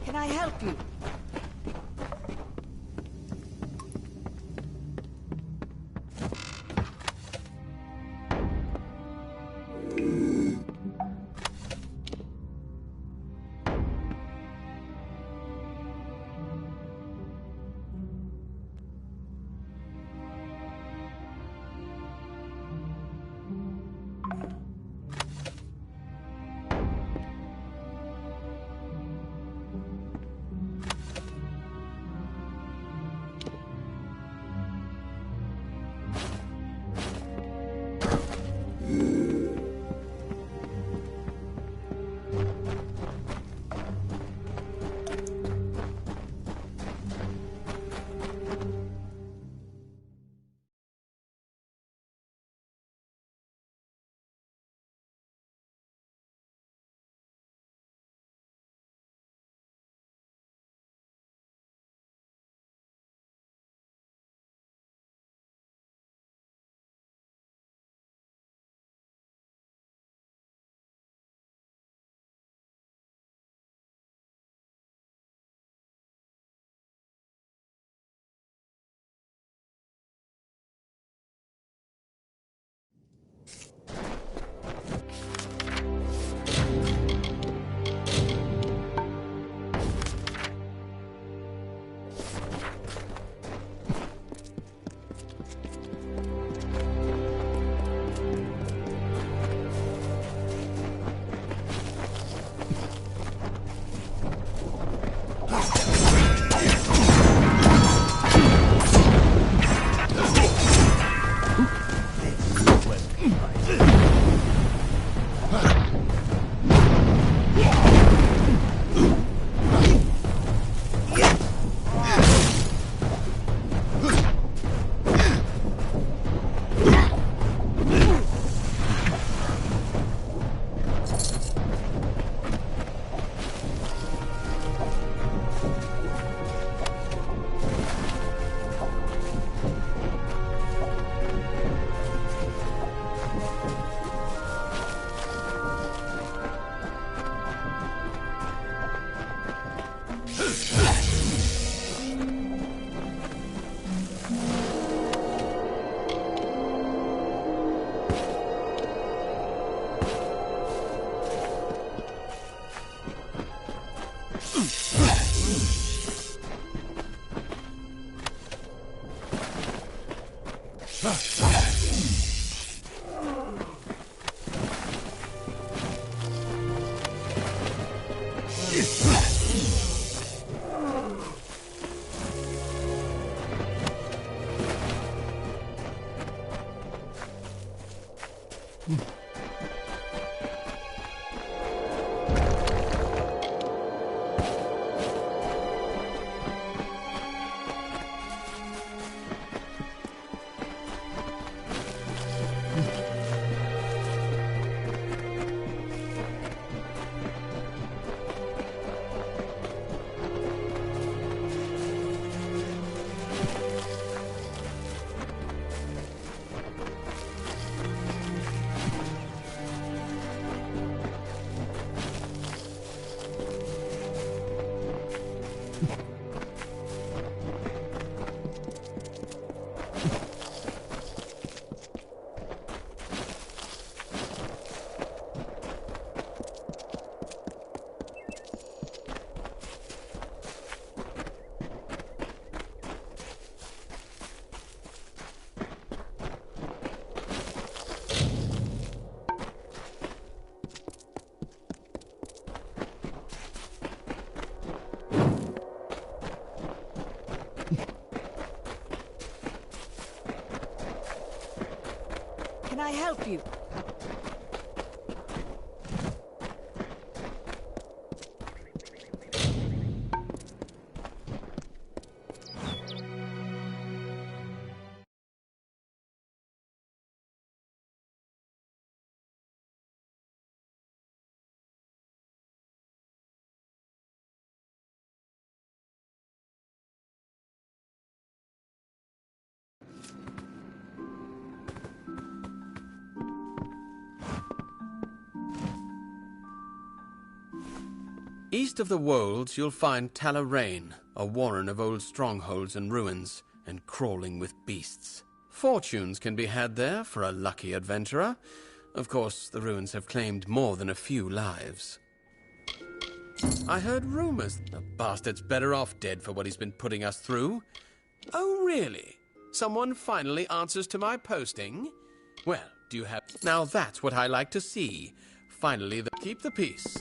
Can I help you? Can I help you? East of the Wolds, you'll find Talarain, a warren of old strongholds and ruins, and crawling with beasts. Fortunes can be had there for a lucky adventurer. Of course, the ruins have claimed more than a few lives. I heard rumors the bastard's better off dead for what he's been putting us through. Oh, really? Someone finally answers to my posting? Well, do you have... Now that's what I like to see. Finally, keep the peace.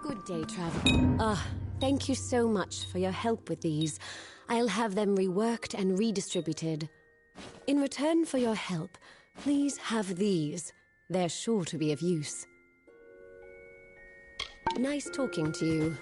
Good day, traveler. Thank you so much for your help with these. I'll have them reworked and redistributed. In return for your help, please have these. They're sure to be of use. Nice talking to you.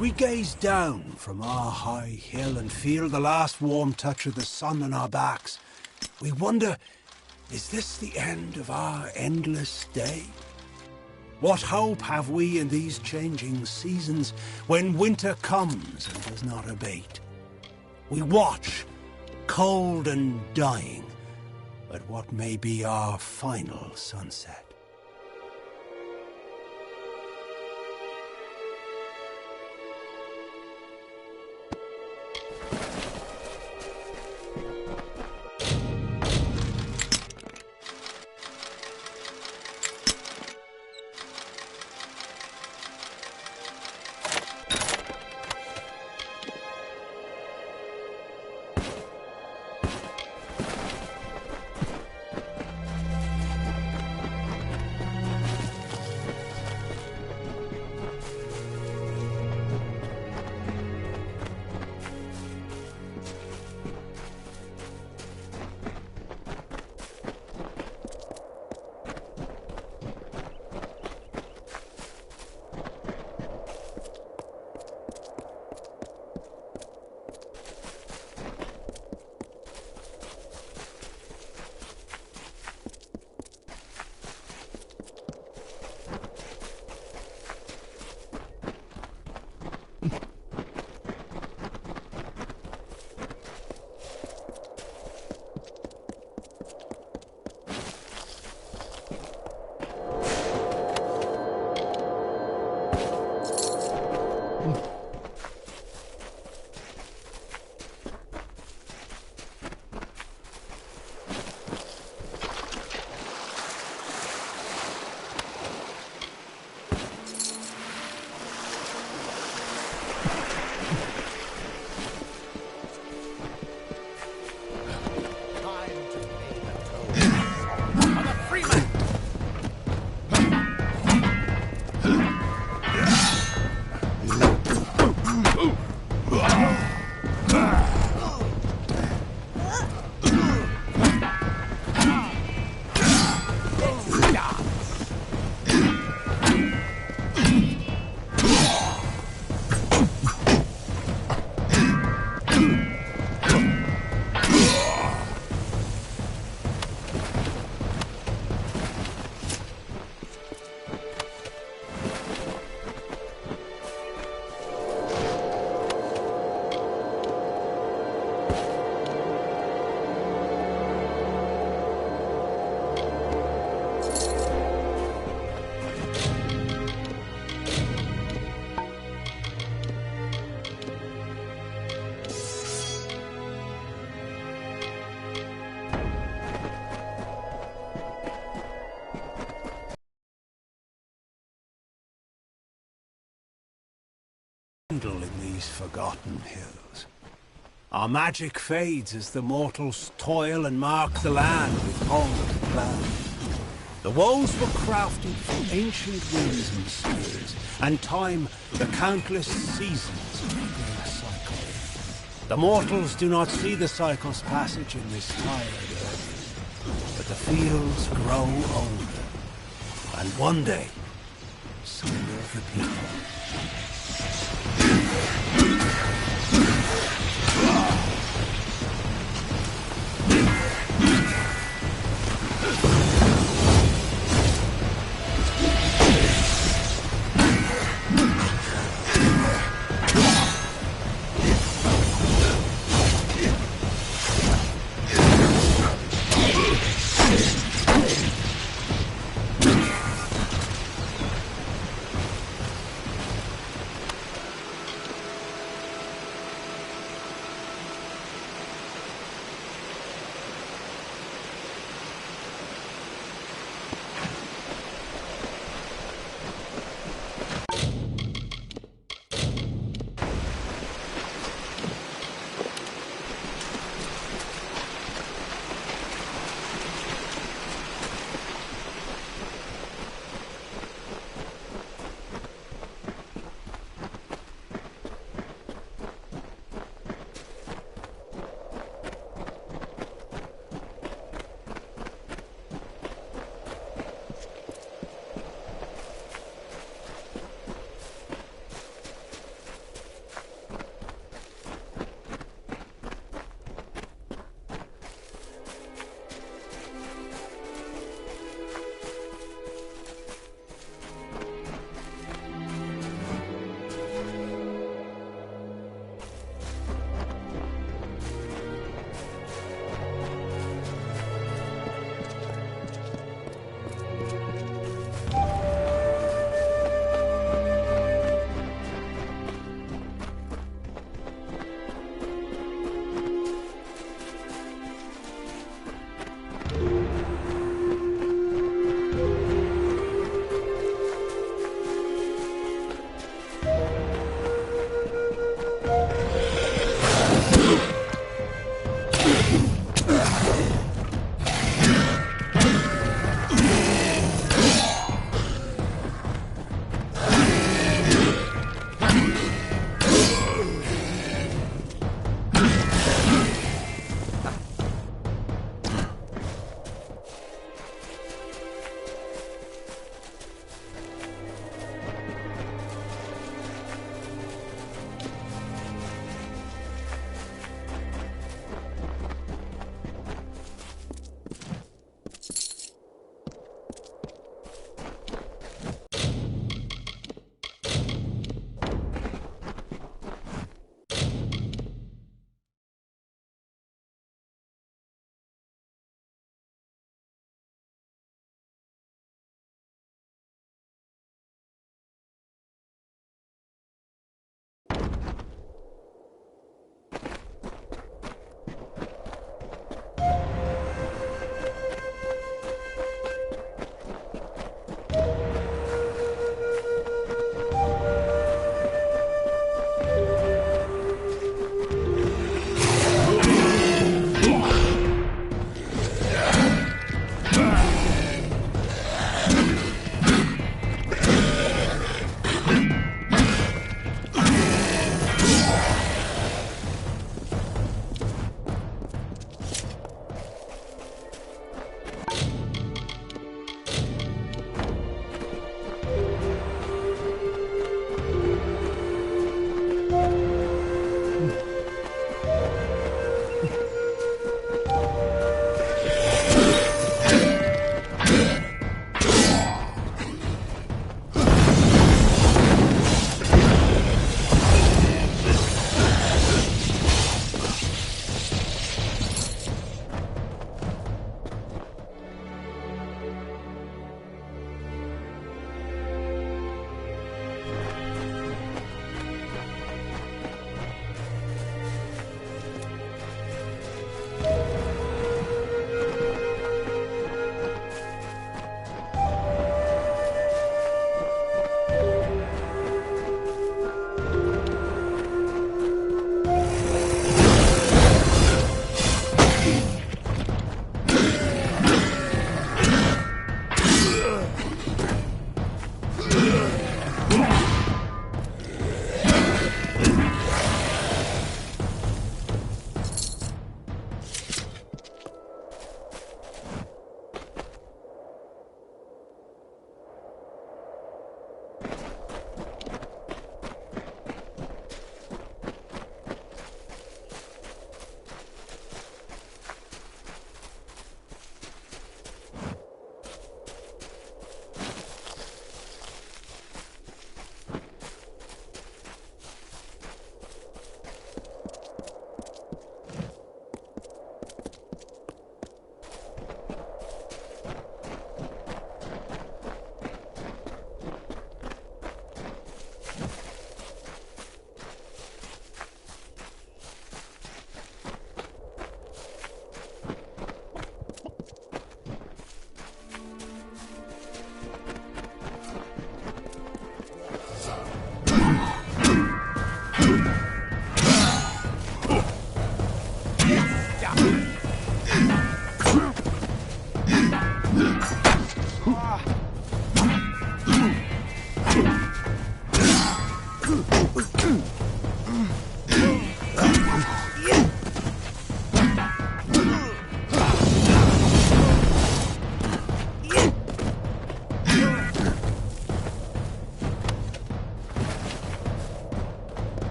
we gaze down from our high hill and feel the last warm touch of the sun on our backs, we wonder, is this the end of our endless day? What hope have we in these changing seasons when winter comes and does not abate? We watch, cold and dying, at what may be our final sunset. In these forgotten hills. Our magic fades as the mortals toil and mark the land with pomp and cloud. The walls were crafted from ancient winds and spheres, and time the countless seasons of the great cycle. The mortals do not see the cycle's passage in this tired earth, but the fields grow older, and one day, so will the people.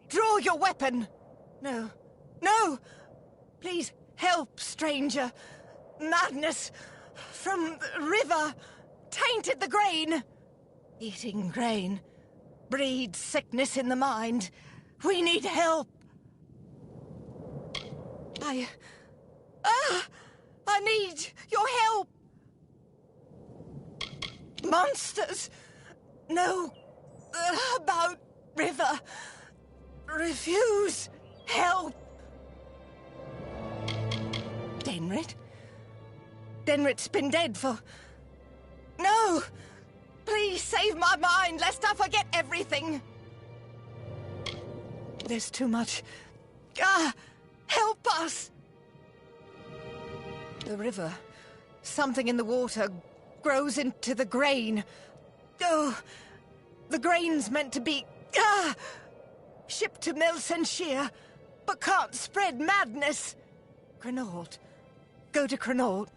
Draw your weapon! No. No! Please help, stranger. Madness from the river tainted the grain. Eating grain breeds sickness in the mind. We need help. I need your help. Monsters know about river. Refuse help. Denrit? Denrit's been dead for... No! Please save my mind, lest I forget everything. There's too much. Help us! The river. Something in the water grows into the grain. Oh, the grain's meant to be... shipped to Melsenshire, but can't spread madness. Cranault. Go to Cranault.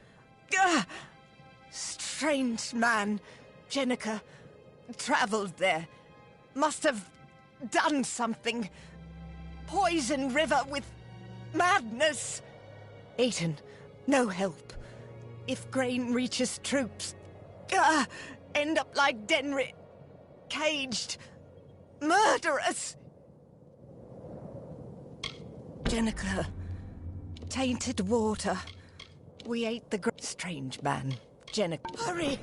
Strange man. Jenica travelled there. Must have done something. Poison river with madness. Aiton, no help. If grain reaches troops, end up like Denrit. Caged. Murderous. Jenica. Tainted water. We ate the strange man. Jenica. Hurry!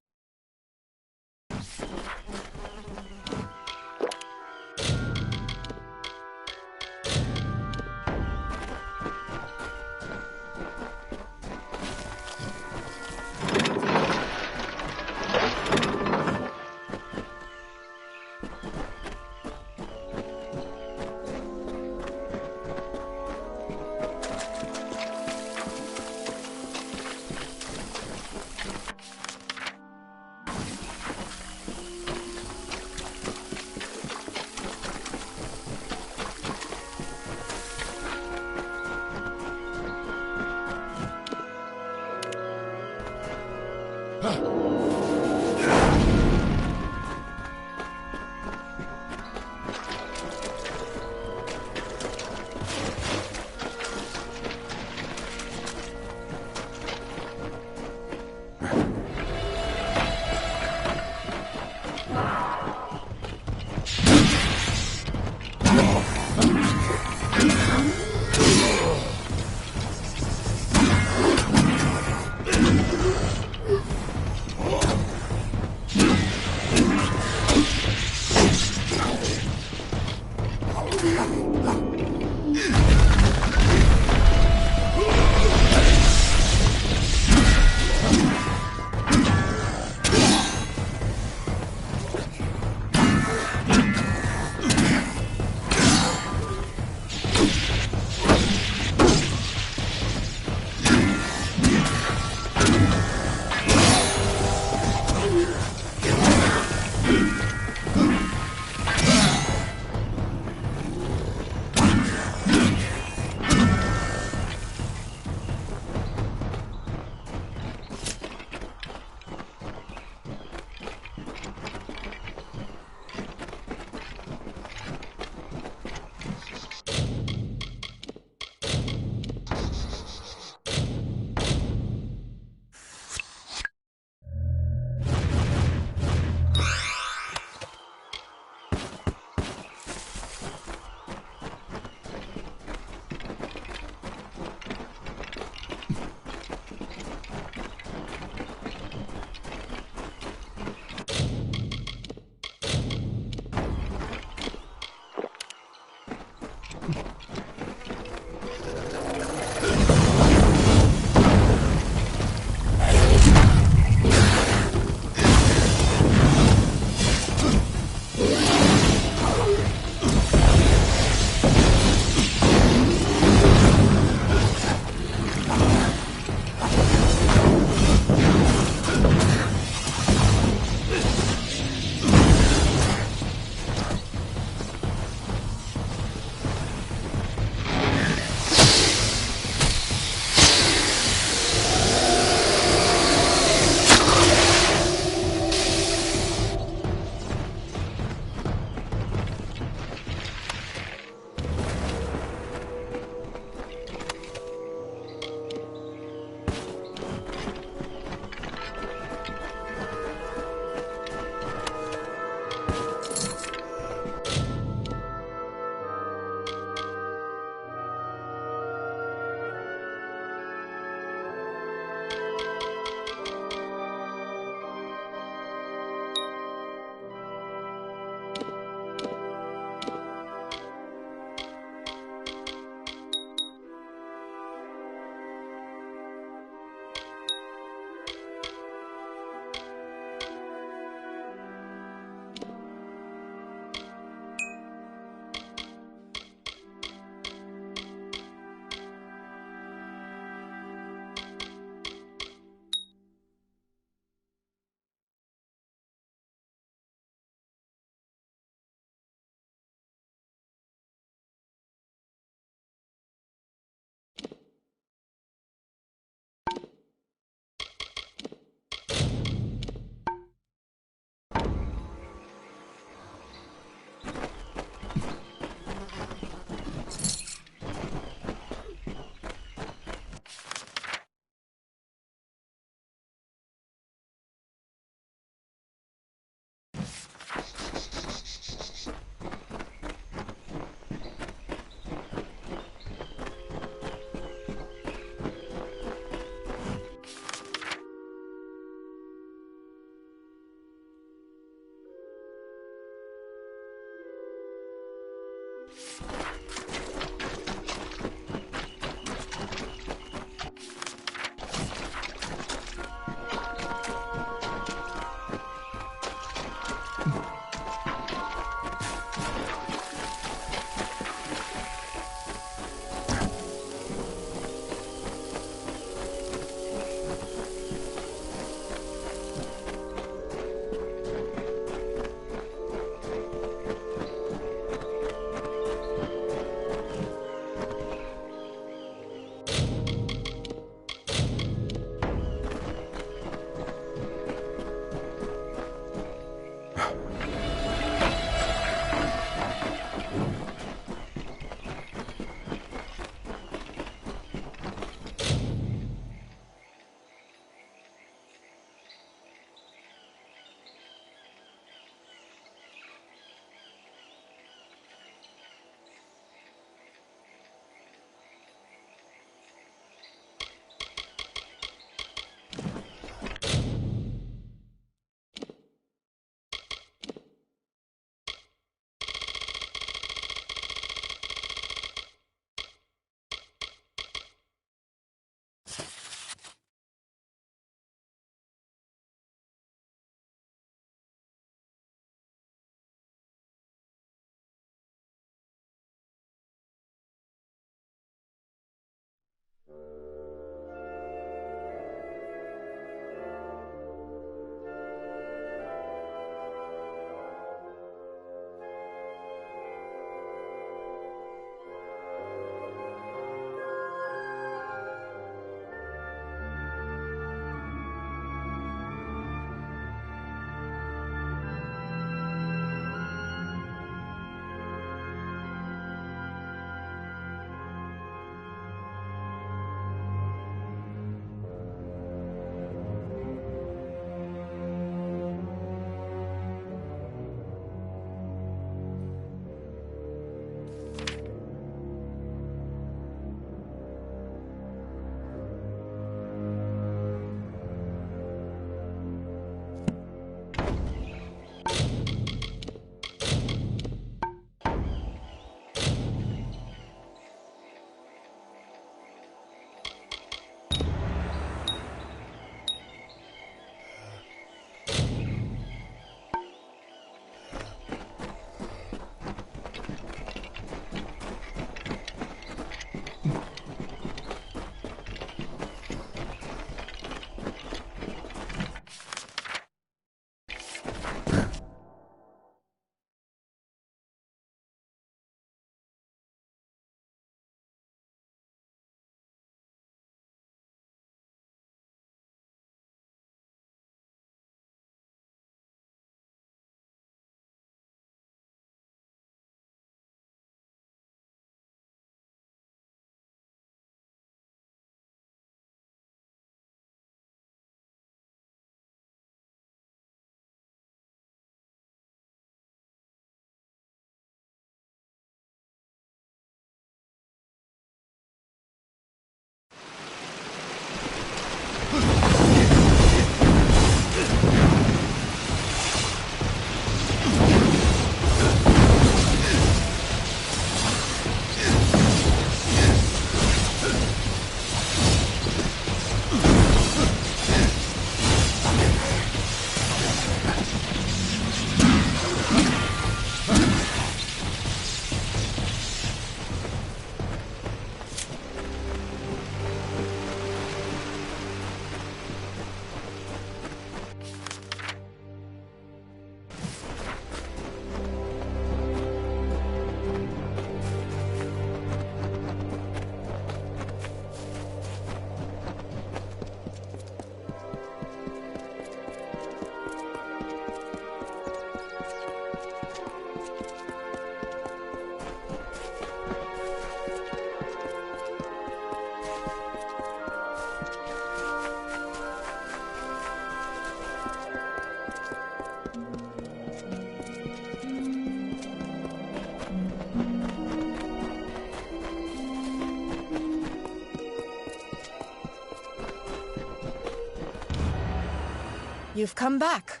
You've come back.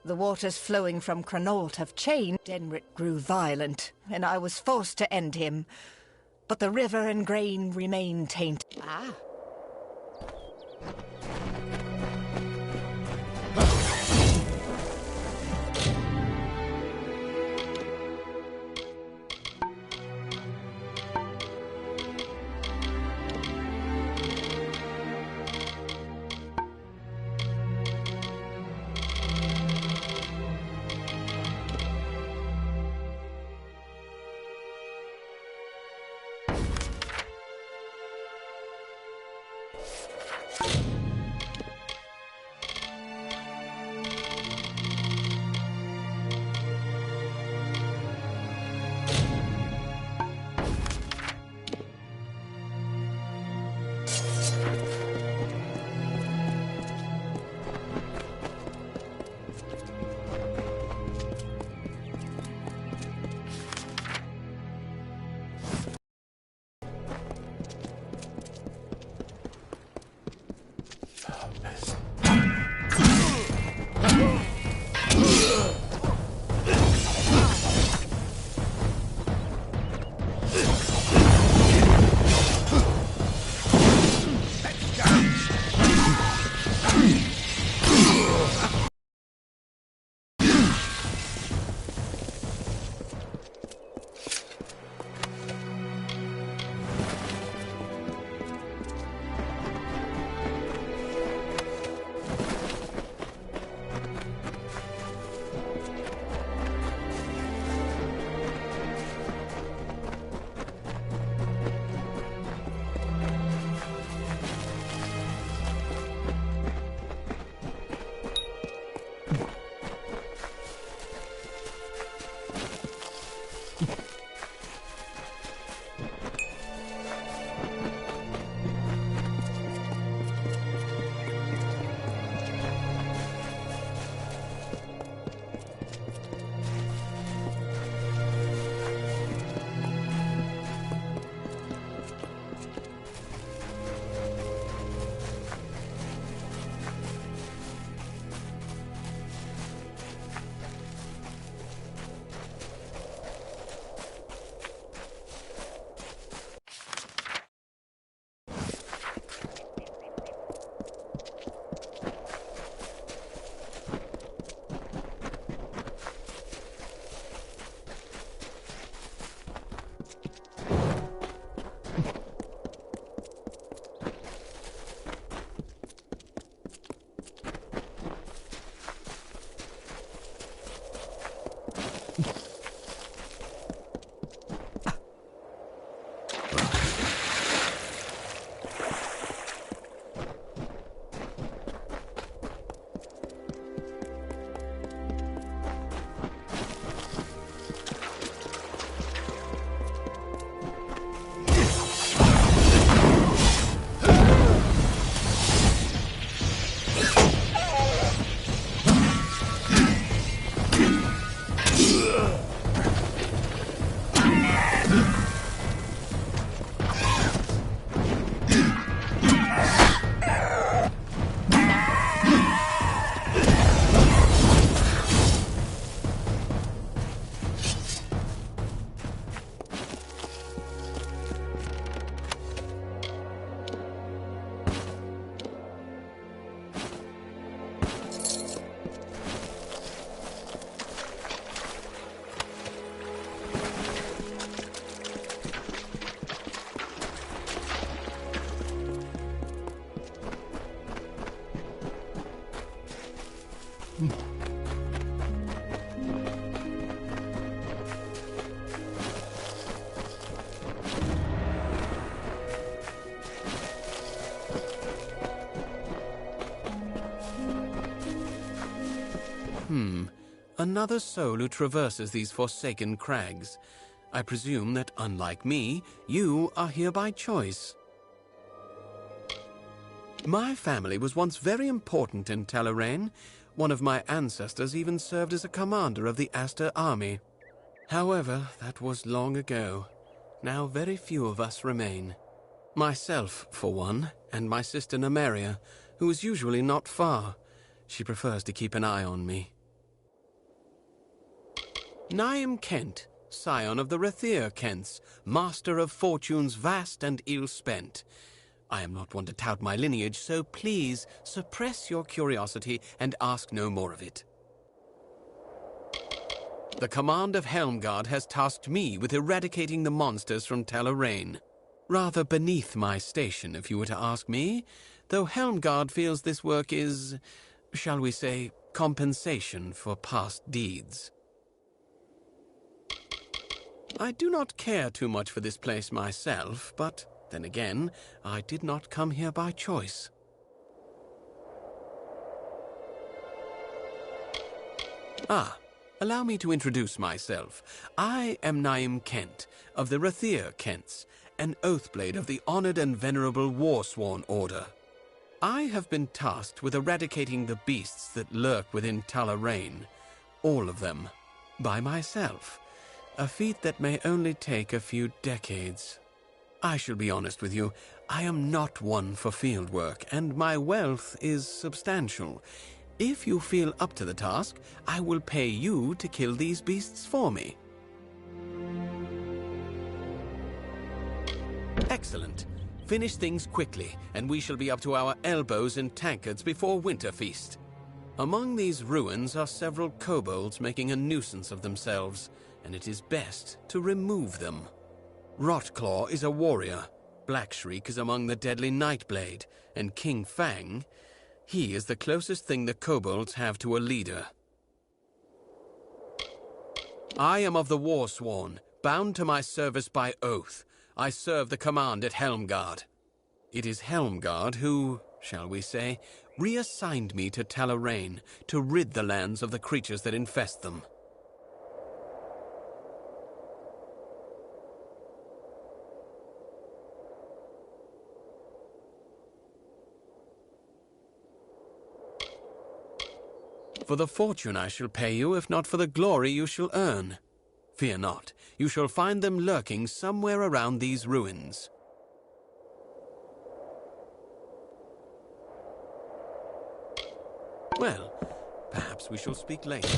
The waters flowing from Cranalt have changed. Denric grew violent, and I was forced to end him. But the river and grain remain tainted. Ah. another soul who traverses these forsaken crags. I presume that, unlike me, you are here by choice. My family was once very important in Talarain. One of my ancestors even served as a commander of the Aster army. However, that was long ago. Now very few of us remain. Myself, for one, and my sister Nymeria, who is usually not far. She prefers to keep an eye on me. Naim Kent, scion of the Rathir Kents, master of fortunes vast and ill-spent. I am not one to tout my lineage, so please suppress your curiosity and ask no more of it. The command of Helmgard has tasked me with eradicating the monsters from Talarain. Rather beneath my station, if you were to ask me, though Helmgard feels this work is, shall we say, compensation for past deeds. I do not care too much for this place myself, but then again, I did not come here by choice. Allow me to introduce myself. I am Naim Kent, of the Rathir Kents, an Oathblade of the honored and venerable Warsworn Order. I have been tasked with eradicating the beasts that lurk within Talarain, all of them, by myself, a feat that may only take a few decades. I shall be honest with you, I am not one for field work, and my wealth is substantial. If you feel up to the task, I will pay you to kill these beasts for me. Excellent. Finish things quickly, and we shall be up to our elbows in tankards before Winterfeast. Among these ruins are several kobolds making a nuisance of themselves, and it is best to remove them. Rotclaw is a warrior, Blackshriek is among the deadly Nightblade, and King Fang, he is the closest thing the kobolds have to a leader. I am of the Warsworn, bound to my service by oath. I serve the command at Helmgard. It is Helmgard who, shall we say, reassigned me to Talarain to rid the lands of the creatures that infest them. For the fortune I shall pay you, if not for the glory you shall earn. Fear not, you shall find them lurking somewhere around these ruins. Well, perhaps we shall speak later.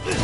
Ugh!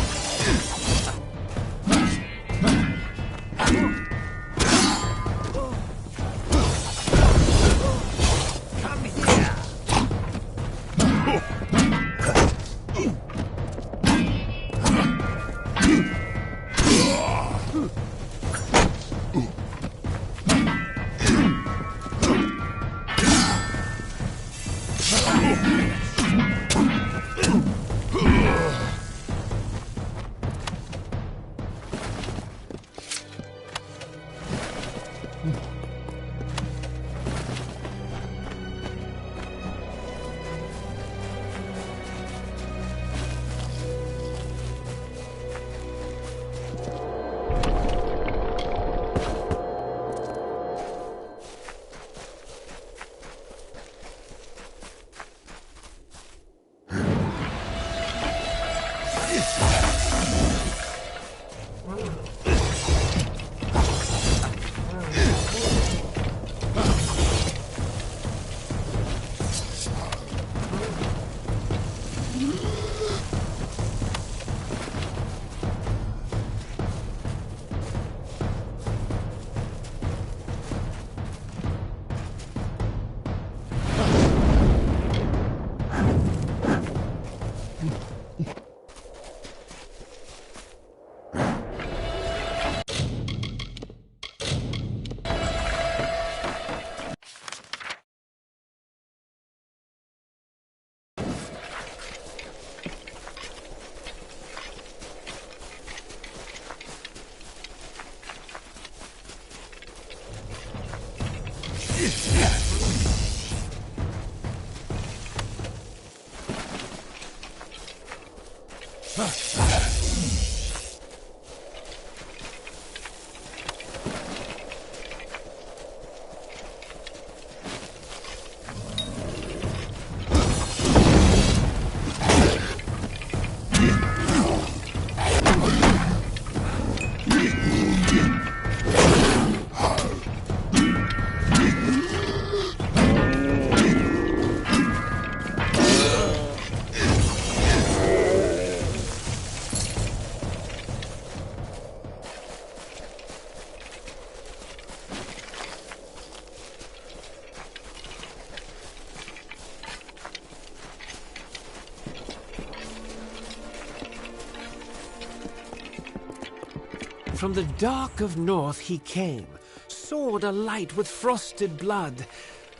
From the dark of north he came, sword alight with frosted blood,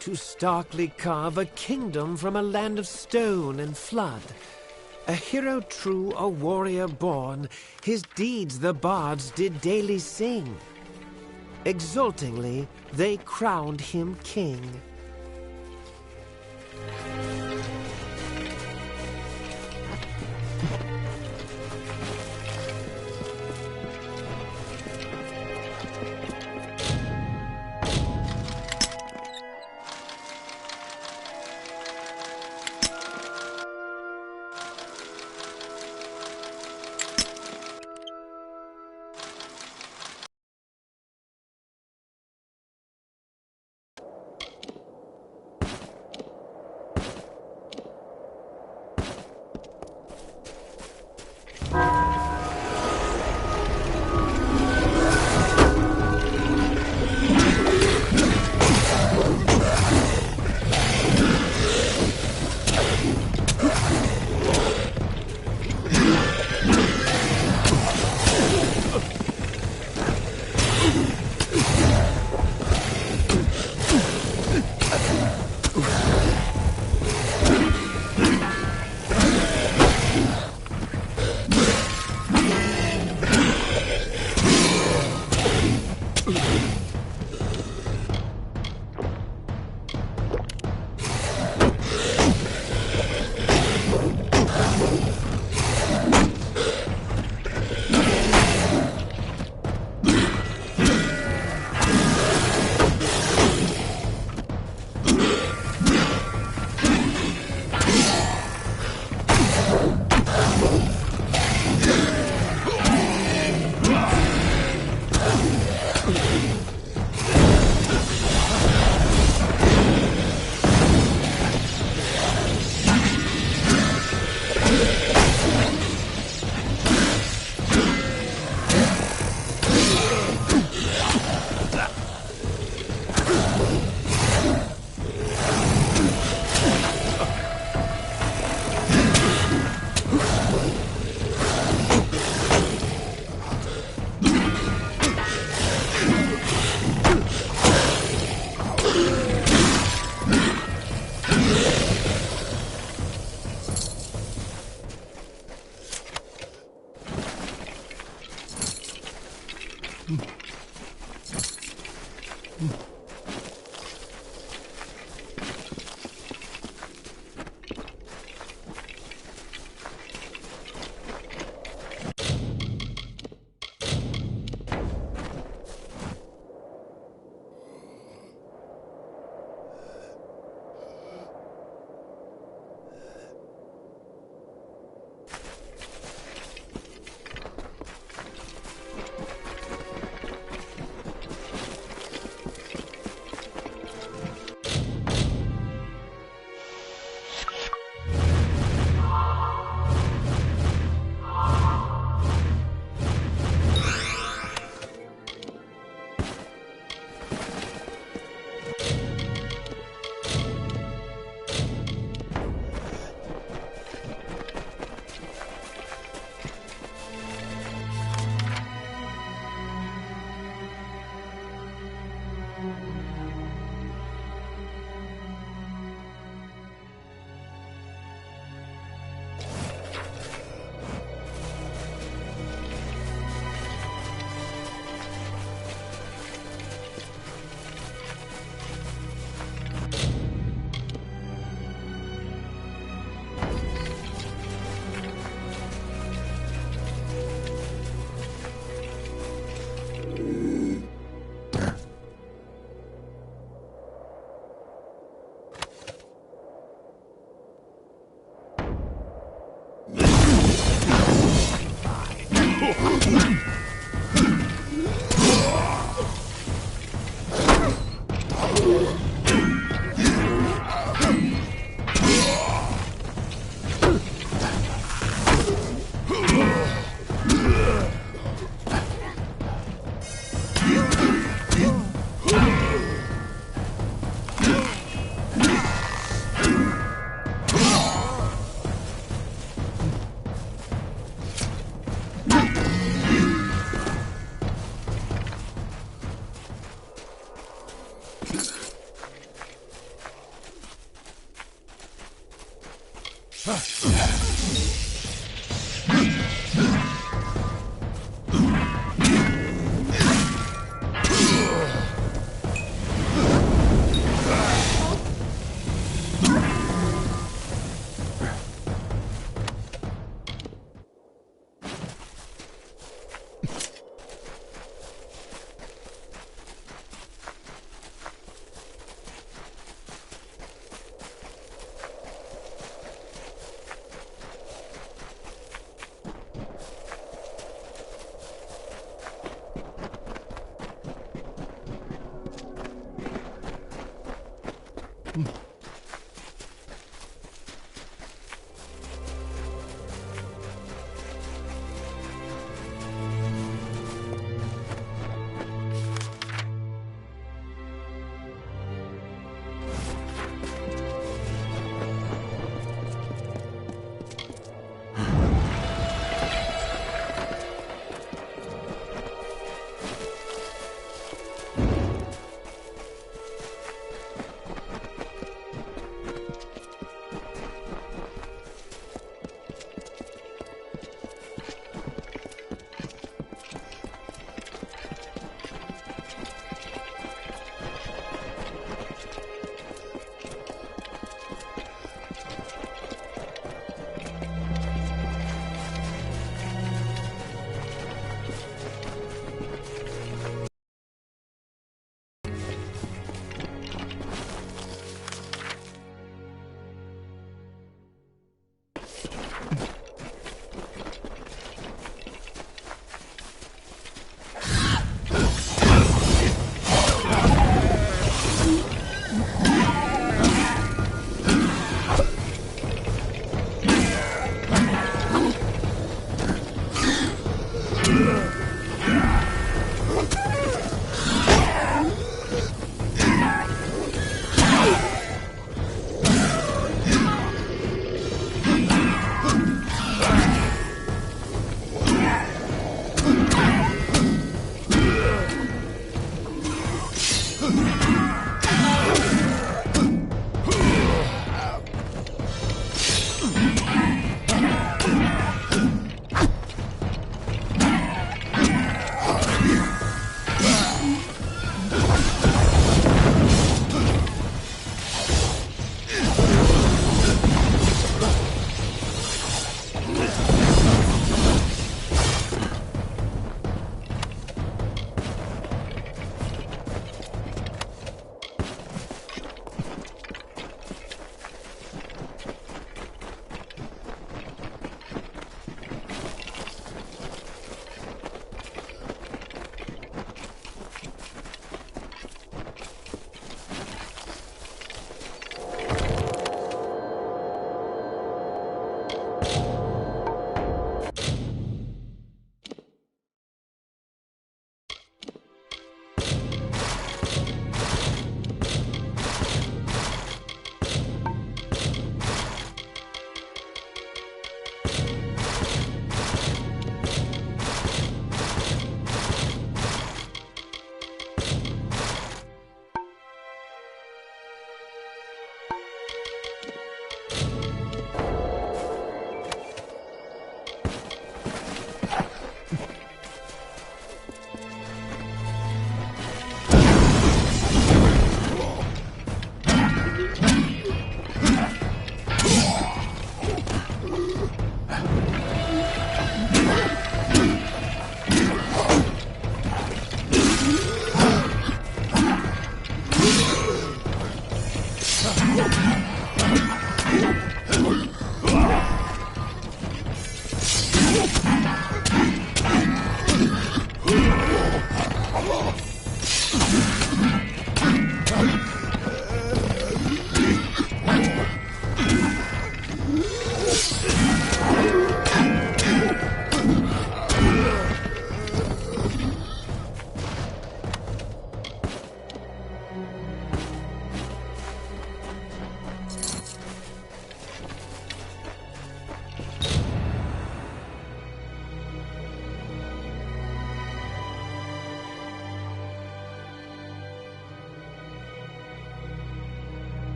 to starkly carve a kingdom from a land of stone and flood. A hero true, a warrior born, his deeds the bards did daily sing. Exultingly they crowned him king.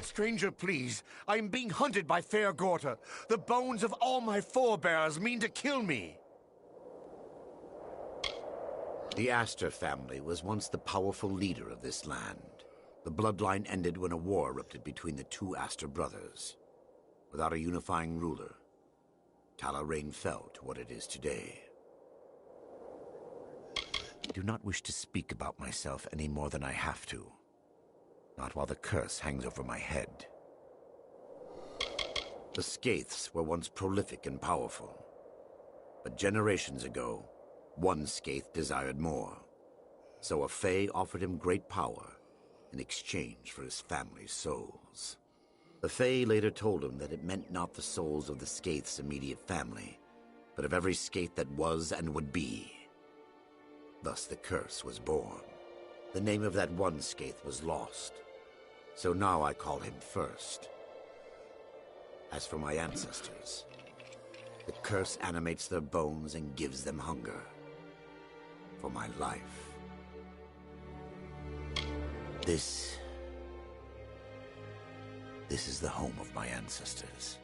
Stranger, please. I am being hunted by Fair Gorta. The bones of all my forebears mean to kill me. The Astor family was once the powerful leader of this land. The bloodline ended when a war erupted between the two Astor brothers. Without a unifying ruler, Talarain fell to what it is today. I do not wish to speak about myself any more than I have to. Not while the curse hangs over my head. The Skaiths were once prolific and powerful. But generations ago, one Skaith desired more. So a Fae offered him great power in exchange for his family's souls. The Fae later told him that it meant not the souls of the Skaith's immediate family, but of every Skaith that was and would be. Thus the curse was born. The name of that one Skaith was lost. So now I call him first. As for my ancestors, the curse animates their bones and gives them hunger for my life. This is the home of my ancestors.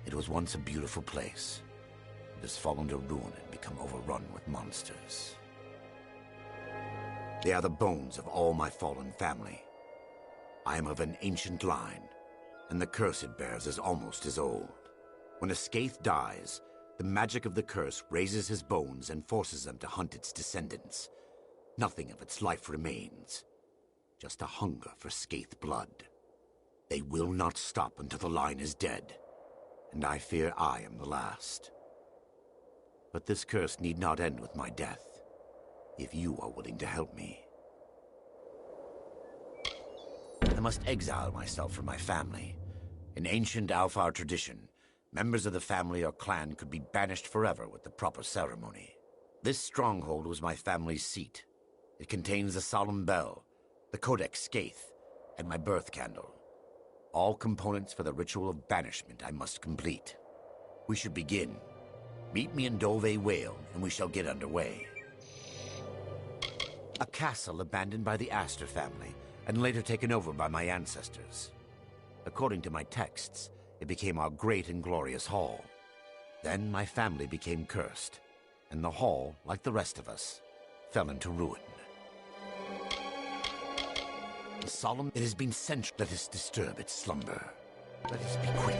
It was once a beautiful place. It has fallen to ruin and become overrun with monsters. They are the bones of all my fallen family. I am of an ancient line, and the curse it bears is almost as old. When a Skaith dies, the magic of the curse raises his bones and forces them to hunt its descendants. Nothing of its life remains, just a hunger for Skaith blood. They will not stop until the line is dead, and I fear I am the last. But this curse need not end with my death, if you are willing to help me. I must exile myself from my family. In ancient Alfar tradition, members of the family or clan could be banished forever with the proper ceremony. This stronghold was my family's seat. It contains the solemn bell, the Codex Skaith, and my birth candle. All components for the ritual of banishment I must complete. We should begin. Meet me in Dove Whale, and we shall get underway. A castle abandoned by the Astor family, and later taken over by my ancestors. According to my texts, it became our great and glorious hall. Then my family became cursed, and the hall, like the rest of us, fell into ruin. The solemn, it has been centuries. Let us disturb its slumber. Let us be quick.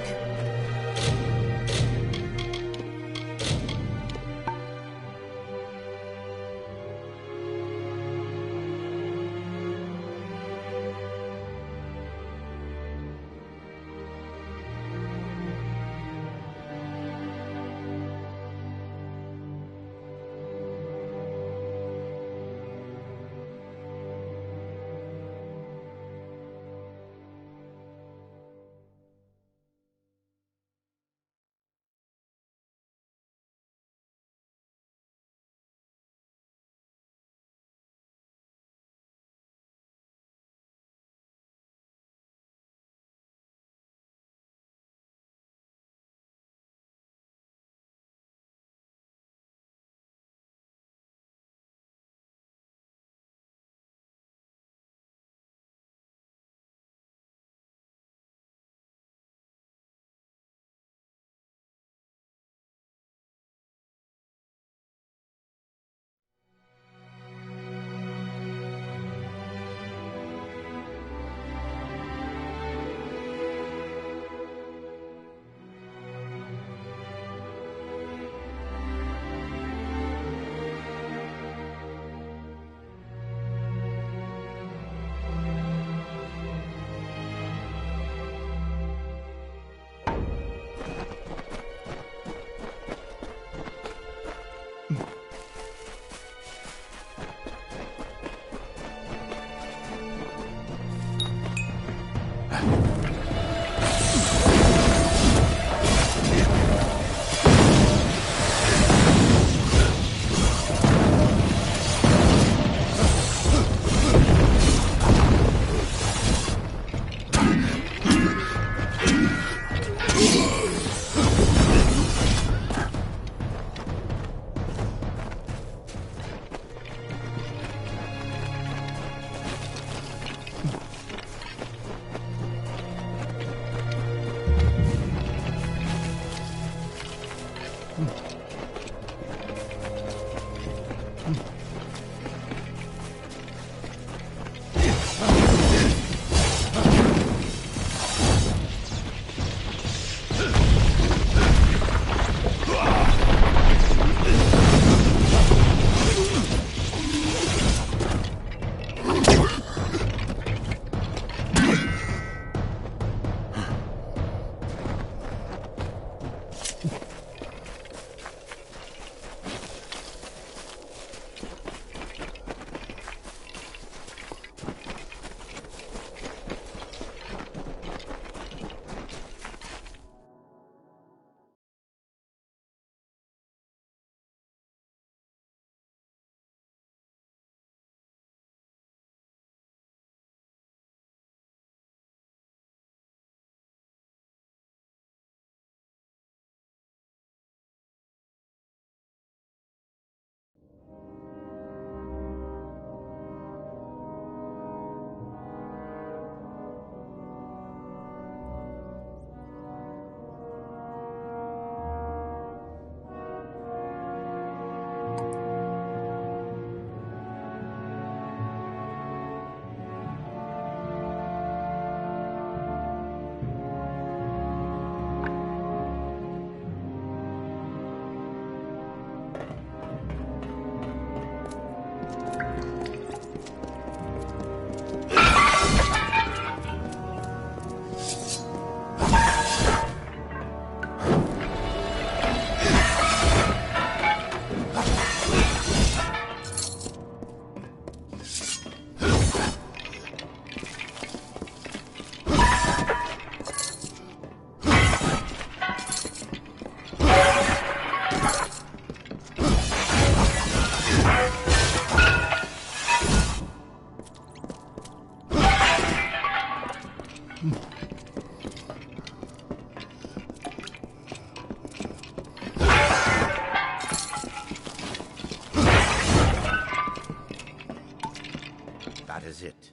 That is it.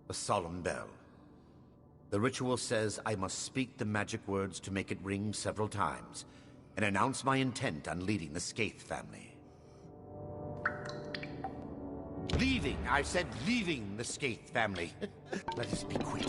A solemn bell. The ritual says I must speak the magic words to make it ring several times, and announce my intent on leading the Skaith family. Leaving! I said leaving the Skaith family. Let us be quick.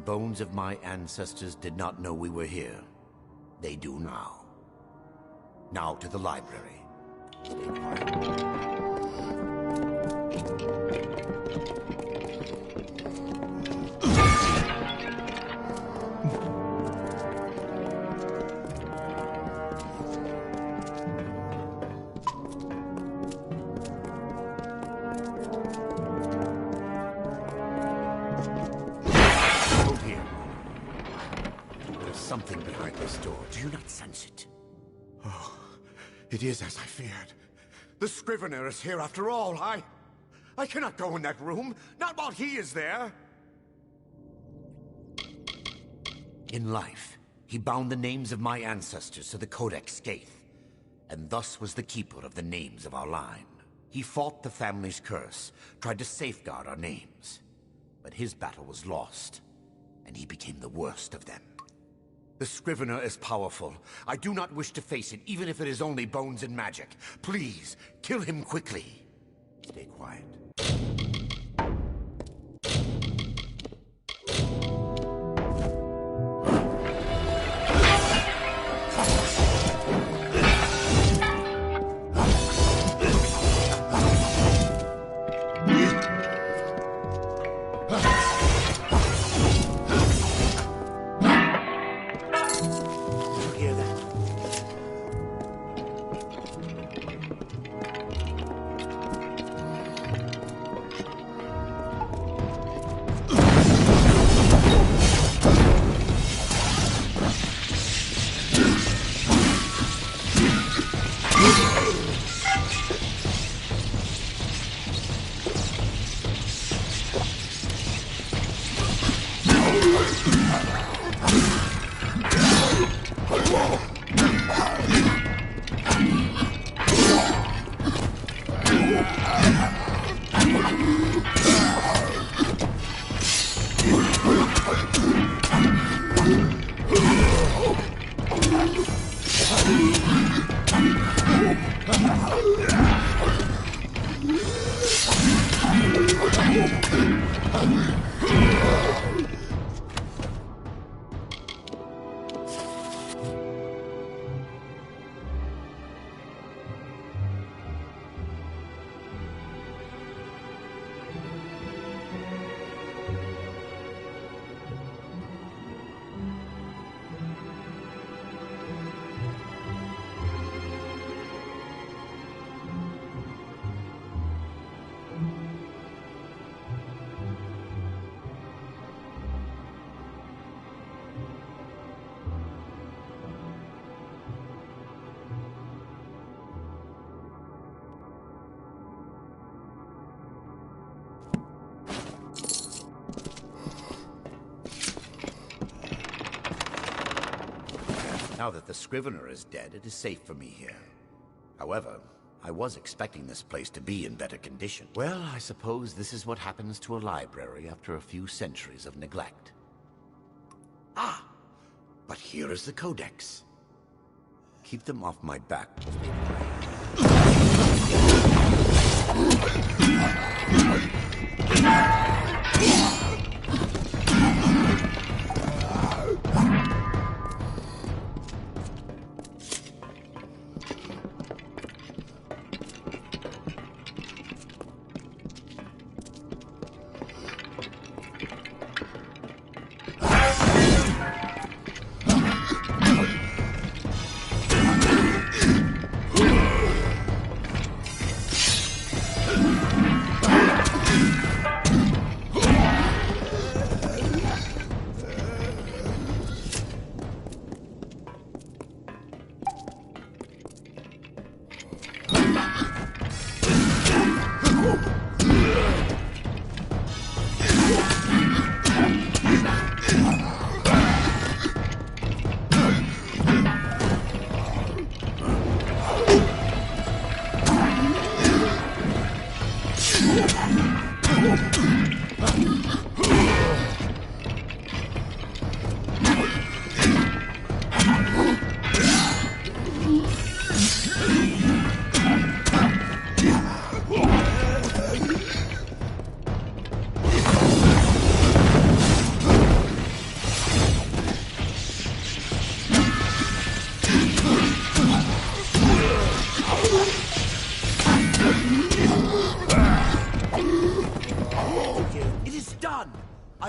Bones of my ancestors did not know we were here. They do now. Now to the library. Stay quiet. Something behind this door. Do you not sense it? Oh, it is as I feared. The Scrivener is here after all. I cannot go in that room, not while he is there. In life, he bound the names of my ancestors to the Codex Skaith, and thus was the keeper of the names of our line. He fought the family's curse, tried to safeguard our names. But his battle was lost, and he became the worst of them. The Scrivener is powerful. I do not wish to face it, even if it is only bones and magic. Please, kill him quickly. Stay quiet. Now that the Scrivener is dead, it is safe for me here. However, I was expecting this place to be in better condition. Well, I suppose this is what happens to a library after a few centuries of neglect. Ah! But here is the Codex. Keep them off my back.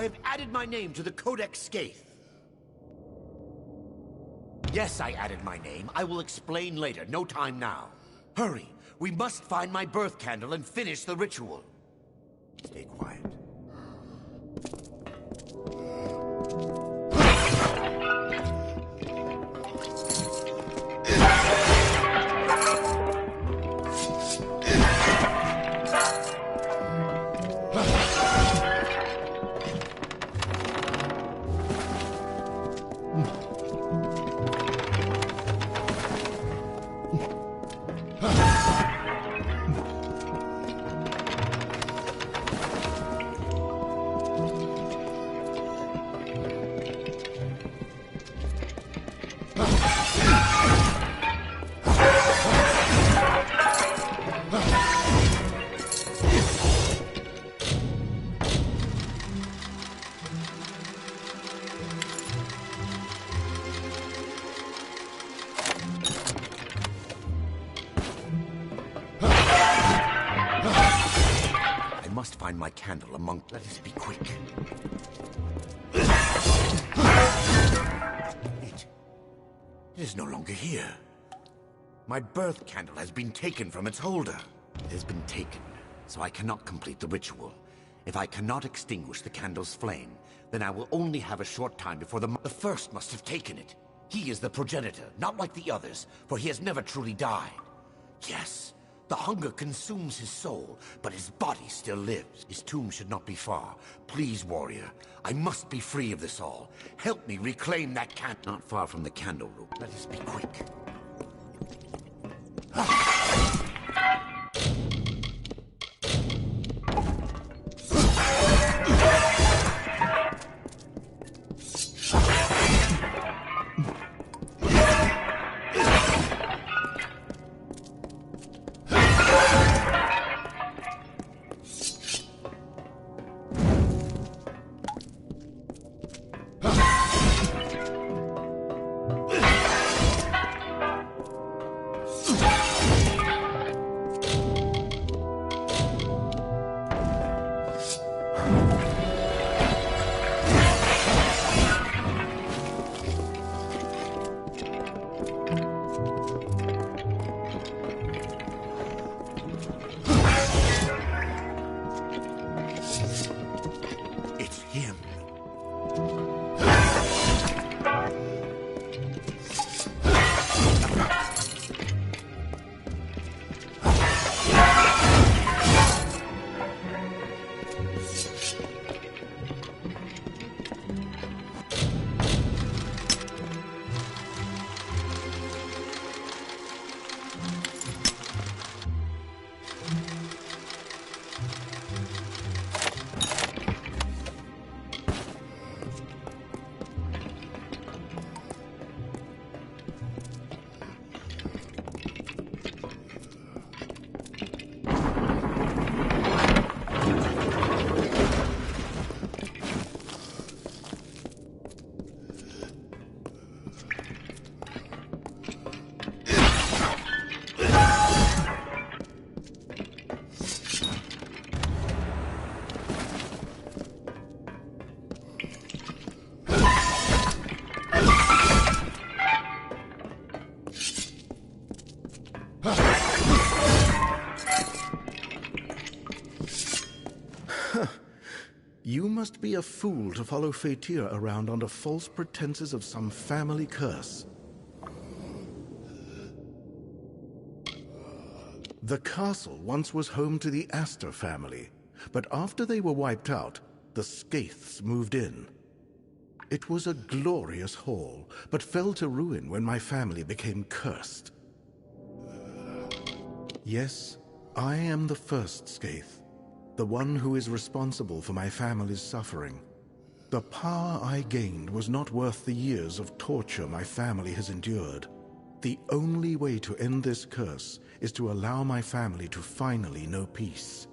I have added my name to the Codex Skaith. Yes, I added my name. I will explain later. No time now. Hurry. We must find my birth candle and finish the ritual. Stay quiet. Find my candle among... Let us be quick. It is no longer here. My birth candle has been taken from its holder. It has been taken, so I cannot complete the ritual. If I cannot extinguish the candle's flame, then I will only have a short time before the first must have taken it. He is the progenitor, not like the others, for he has never truly died. Yes. The hunger consumes his soul, but his body still lives. His tomb should not be far. Please, warrior, I must be free of this all. Help me reclaim that candle. Not far from the candle room. Let us be quick. You must be a fool to follow Fatir around under false pretenses of some family curse. The castle once was home to the Astor family, but after they were wiped out, the Skaiths moved in. It was a glorious hall, but fell to ruin when my family became cursed. Yes, I am the first Skaith, the one who is responsible for my family's suffering. The power I gained was not worth the years of torture my family has endured. The only way to end this curse is to allow my family to finally know peace.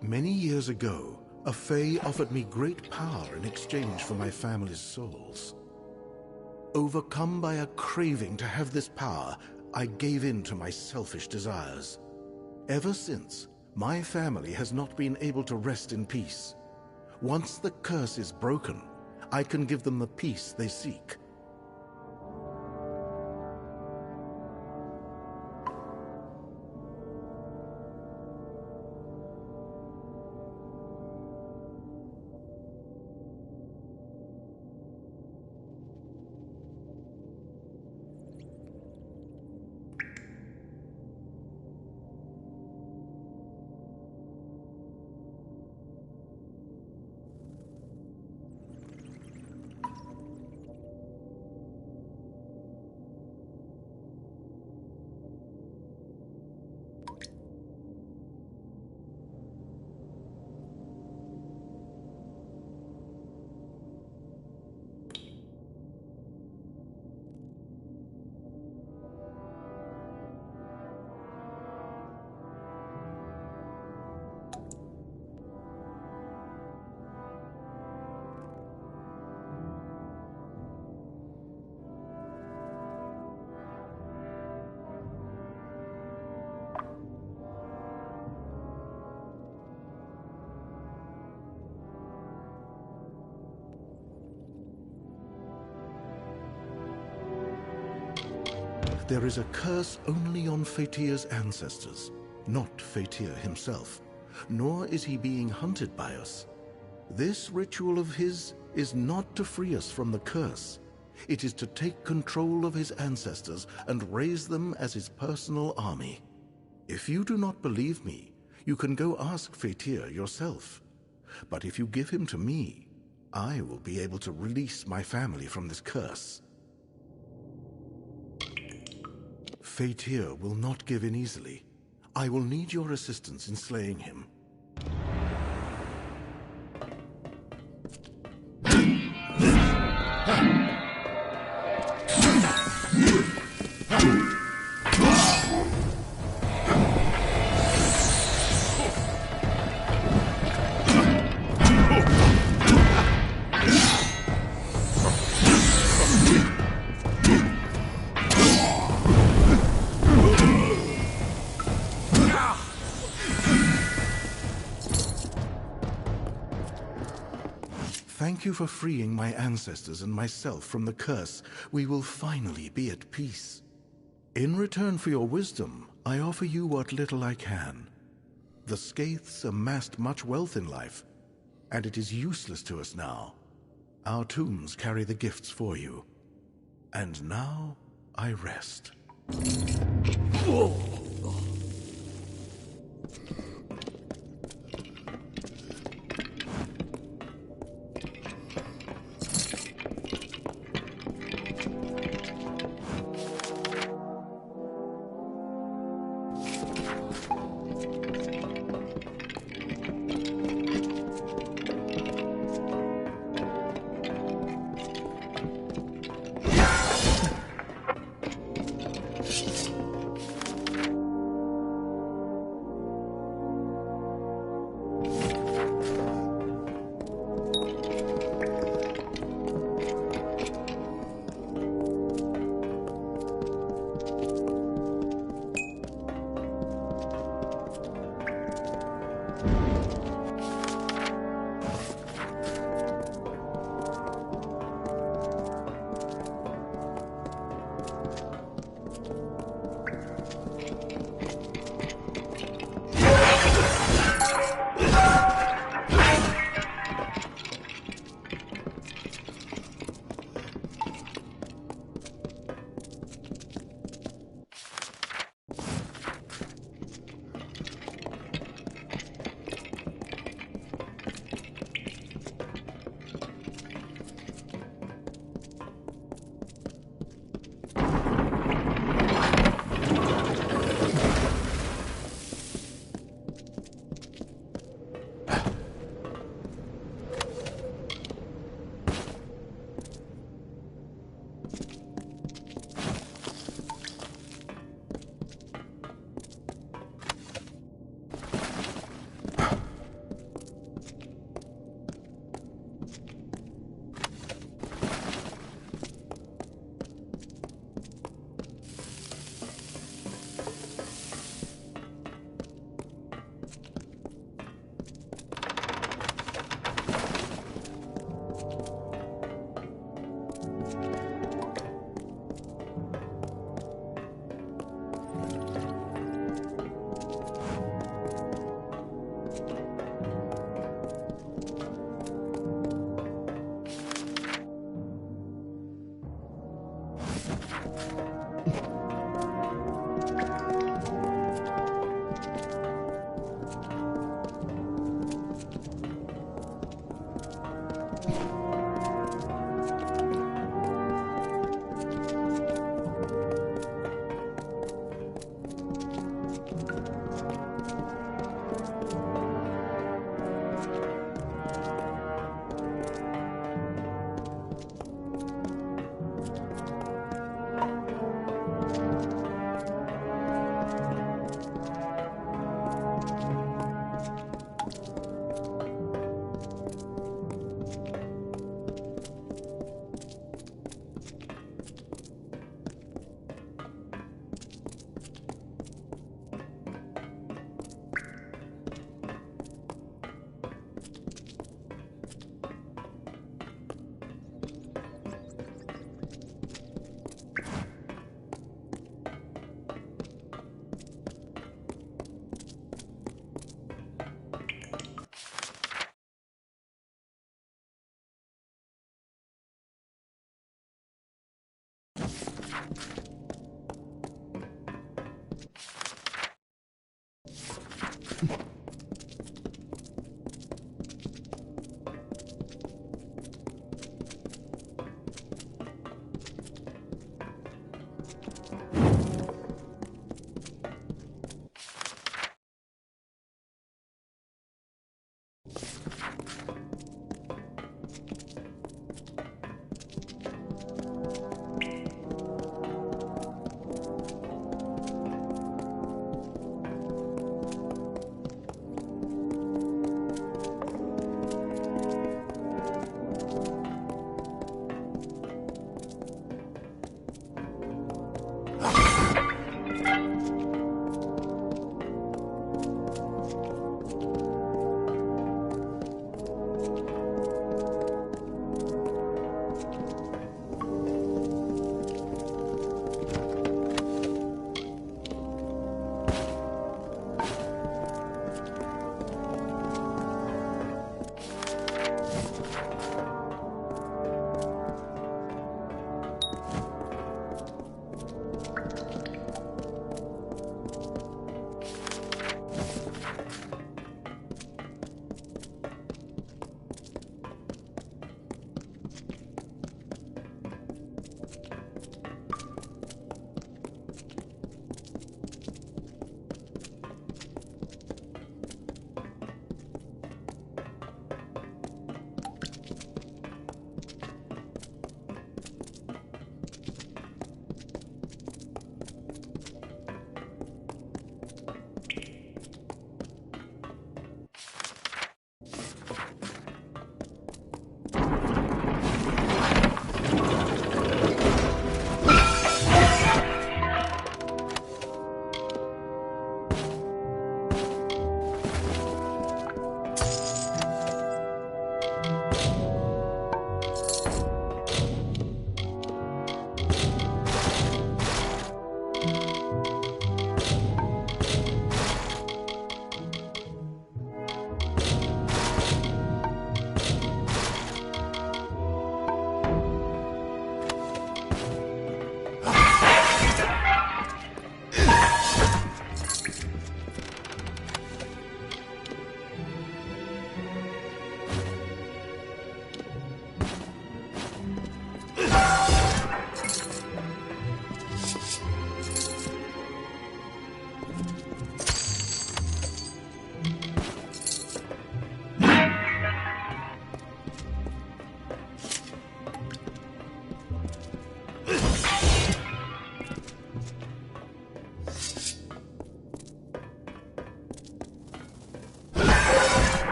Many years ago, a Fae offered me great power in exchange for my family's souls. Overcome by a craving to have this power, I gave in to my selfish desires. Ever since, my family has not been able to rest in peace. Once the curse is broken, I can give them the peace they seek. There is a curse only on Fatir's ancestors, not Fatir himself, nor is he being hunted by us. This ritual of his is not to free us from the curse. It is to take control of his ancestors and raise them as his personal army. If you do not believe me, you can go ask Fatir yourself. But if you give him to me, I will be able to release my family from this curse. Fatir will not give in easily. I will need your assistance in slaying him. Thank you for freeing my ancestors and myself from the curse. We will finally be at peace. In return for your wisdom, I offer you what little I can. The Skaiths amassed much wealth in life, and it is useless to us now. Our tombs carry the gifts for you. And now, I rest. Whoa.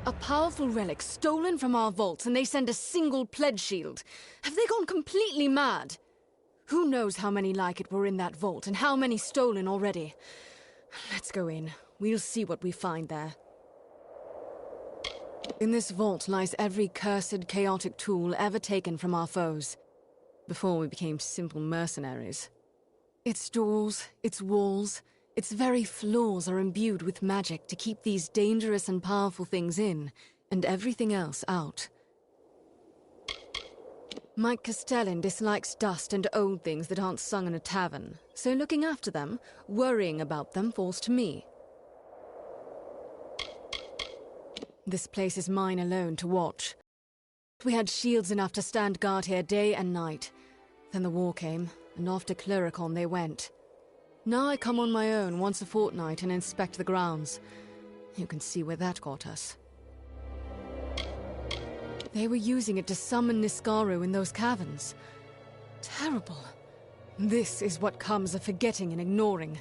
A powerful relic stolen from our vaults, and they send a single pledge shield. Have they gone completely mad? Who knows how many like it were in that vault, and how many stolen already? Let's go in. We'll see what we find there. In this vault lies every cursed, chaotic tool ever taken from our foes, before we became simple mercenaries. Its doors, its walls, its very floors are imbued with magic to keep these dangerous and powerful things in, and everything else out. Mike Castellan dislikes dust and old things that aren't sung in a tavern, so looking after them, worrying about them, falls to me. This place is mine alone to watch. We had shields enough to stand guard here day and night. Then the war came, and off to Cluricon they went. Now I come on my own once a fortnight and inspect the grounds. You can see where that got us. They were using it to summon Niskaru in those caverns. Terrible. This is what comes of forgetting and ignoring.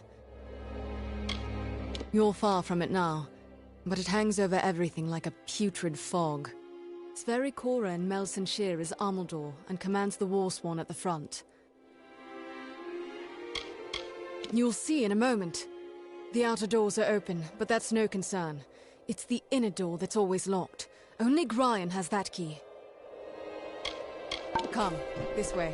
You're far from it now, but it hangs over everything like a putrid fog. Sverikora in Melsenshire is Amalur and commands the Warsworn at the front. You'll see in a moment. The outer doors are open, but that's no concern. It's the inner door that's always locked. Only Gryan has that key. Come, this way.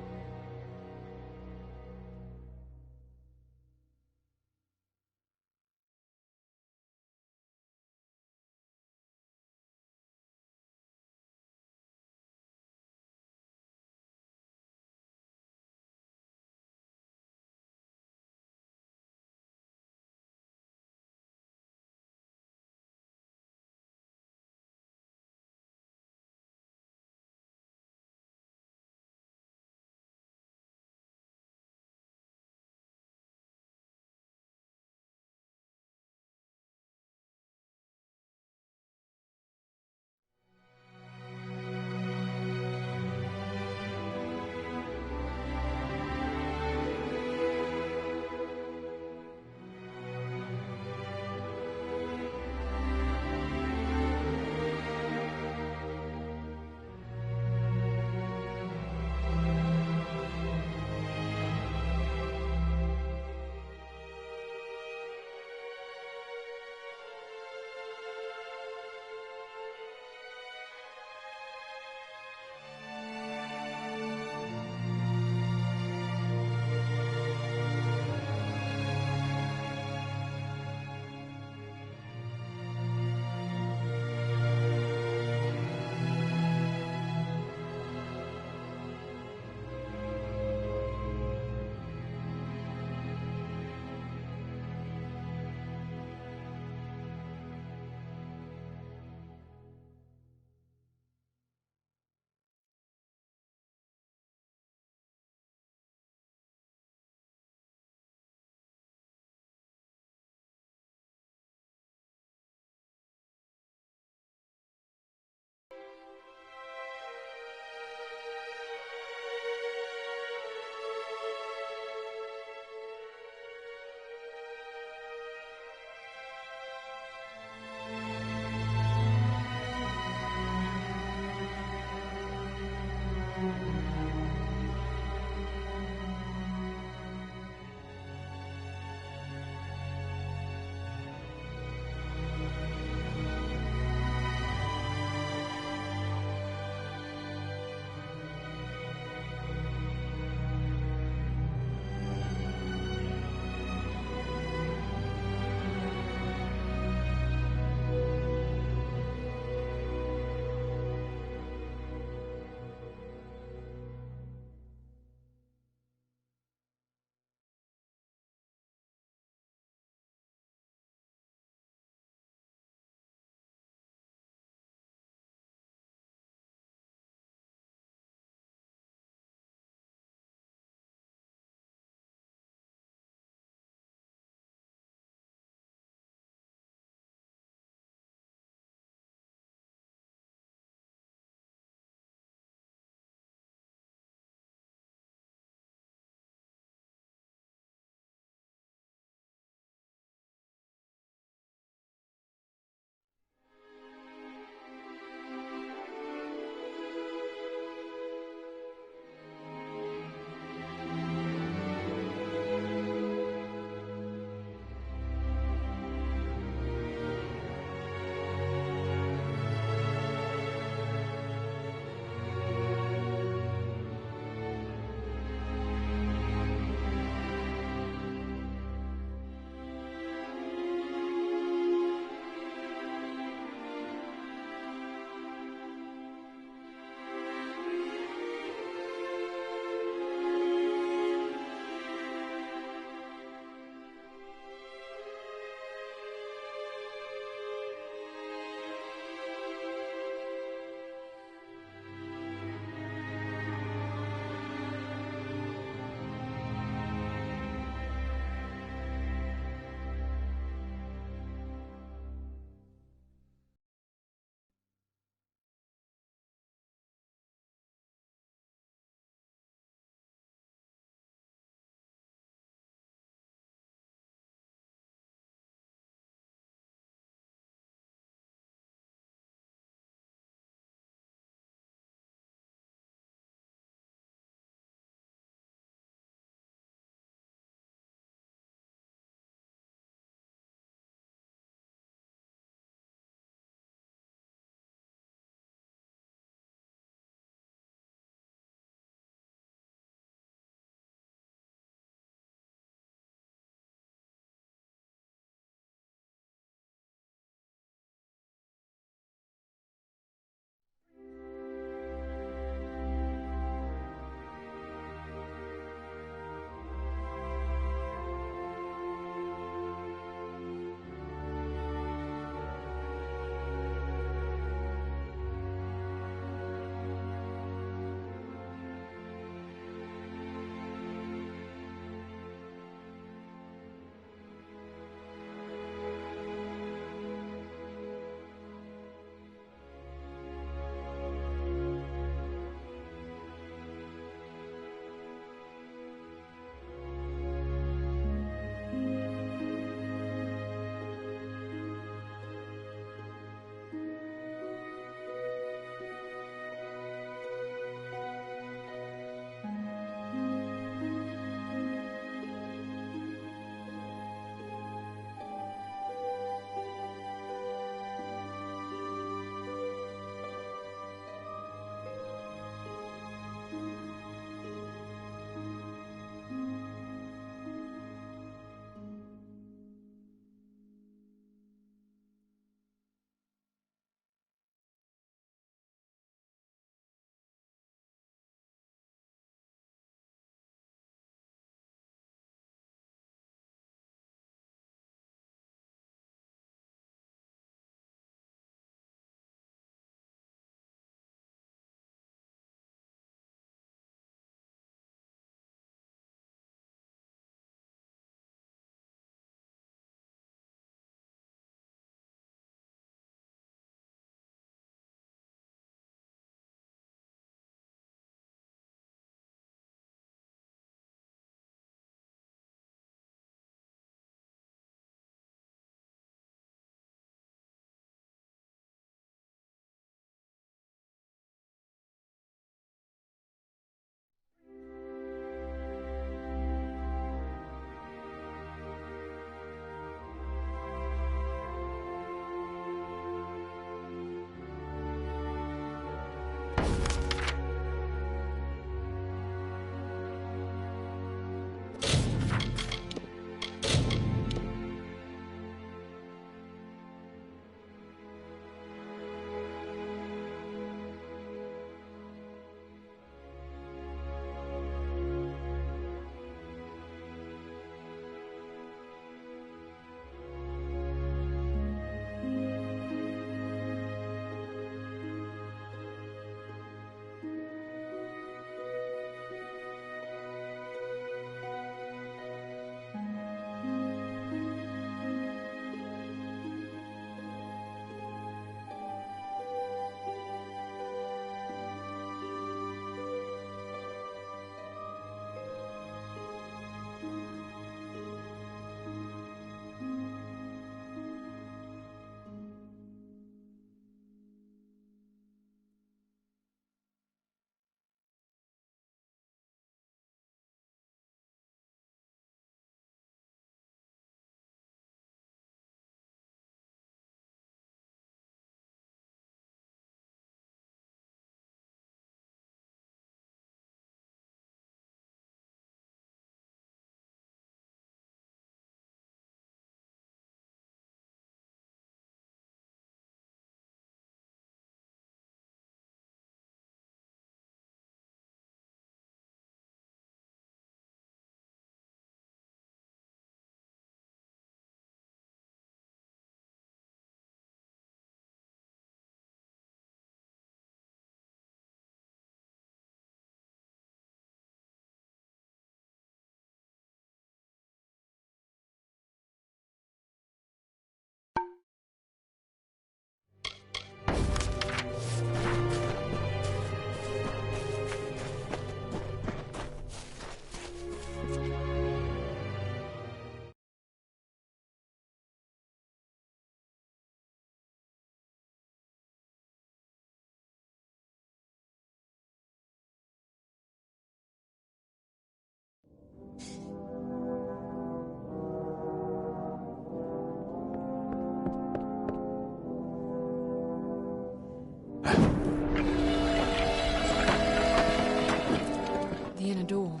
The inner door.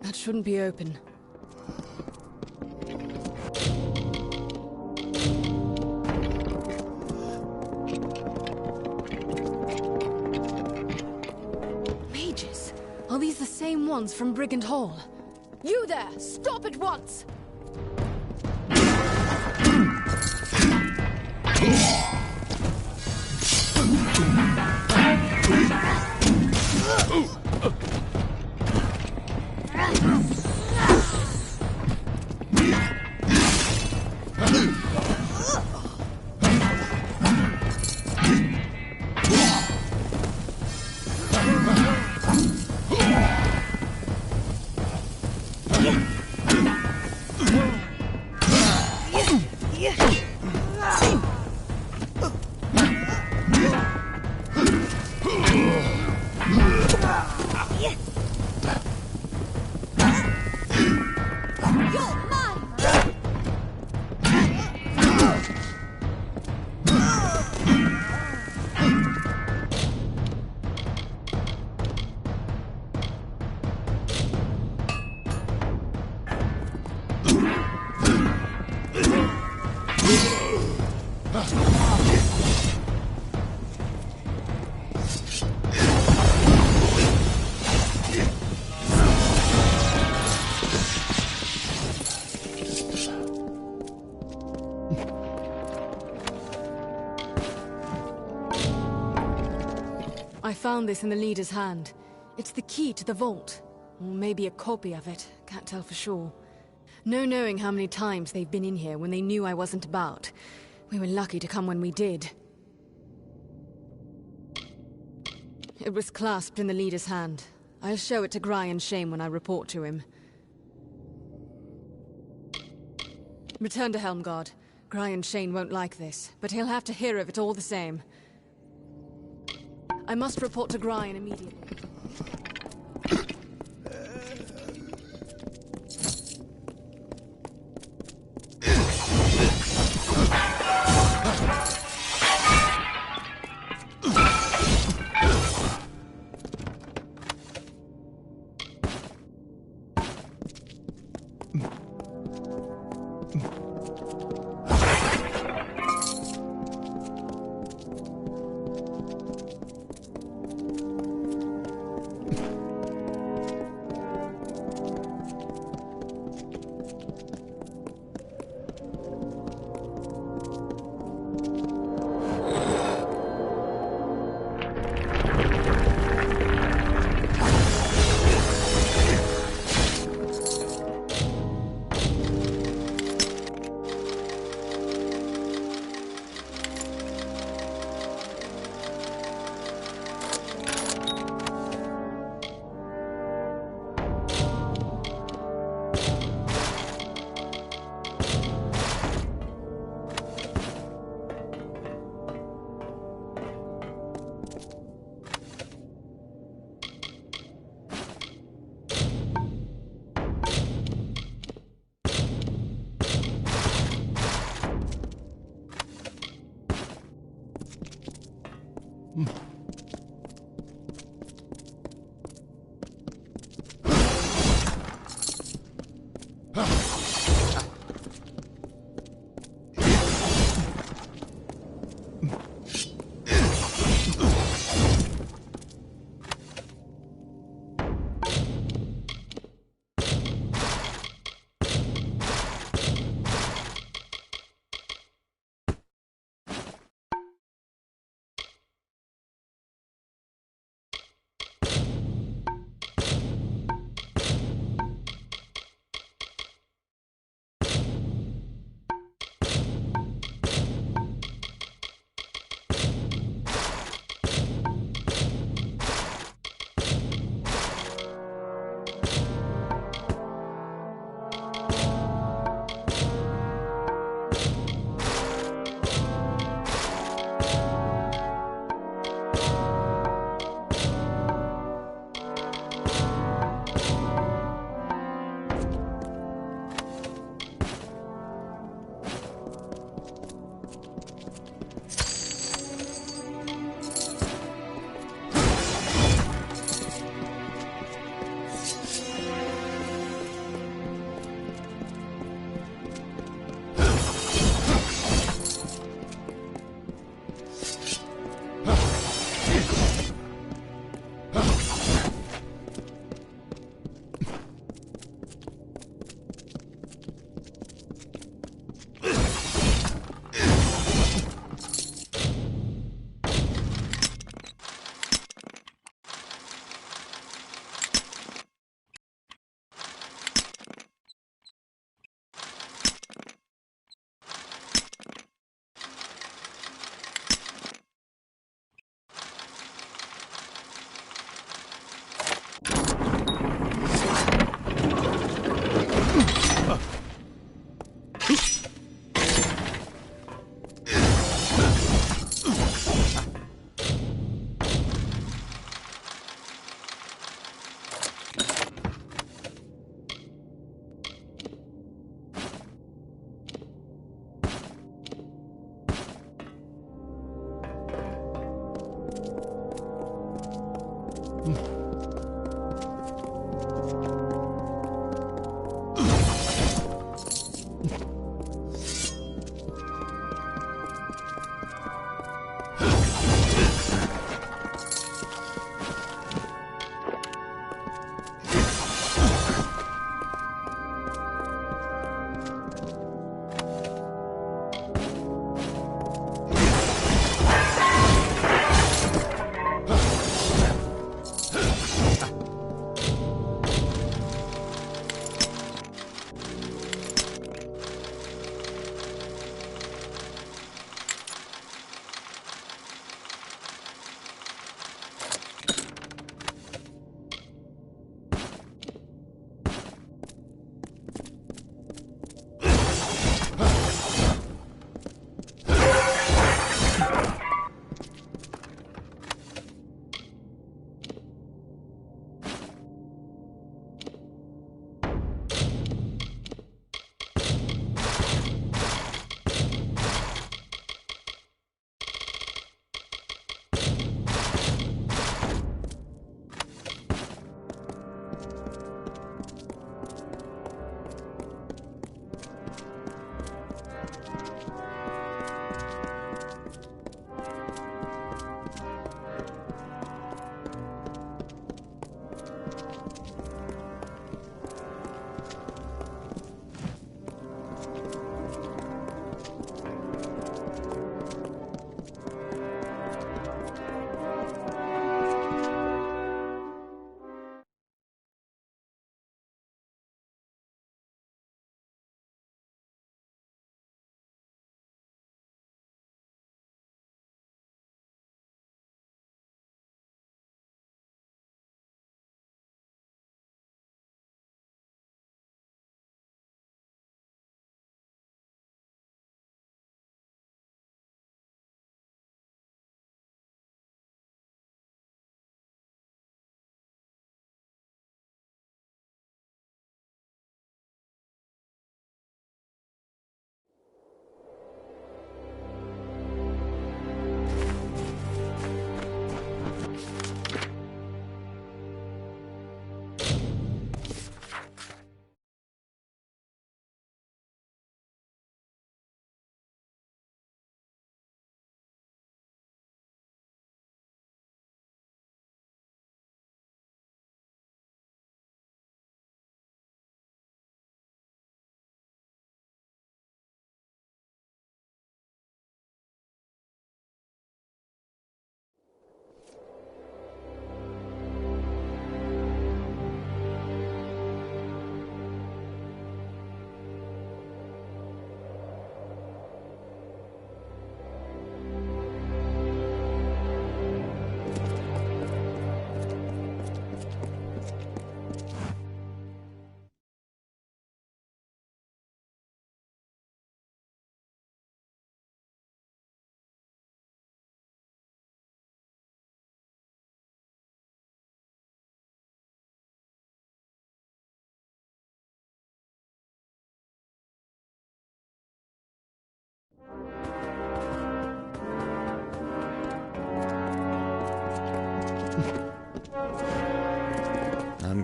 That shouldn't be open. Mages? Are these the same ones from Brigand Hall? You there! Stop at once! I found this in the leader's hand. It's the key to the vault. Or maybe a copy of it. Can't tell for sure. No knowing how many times they've been in here when they knew I wasn't about. We were lucky to come when we did. It was clasped in the leader's hand. I'll show it to Gry and Shame when I report to him. Return to Helmgard. Gry and Shane won't like this, but he'll have to hear of it all the same. I must report to Gryan immediately.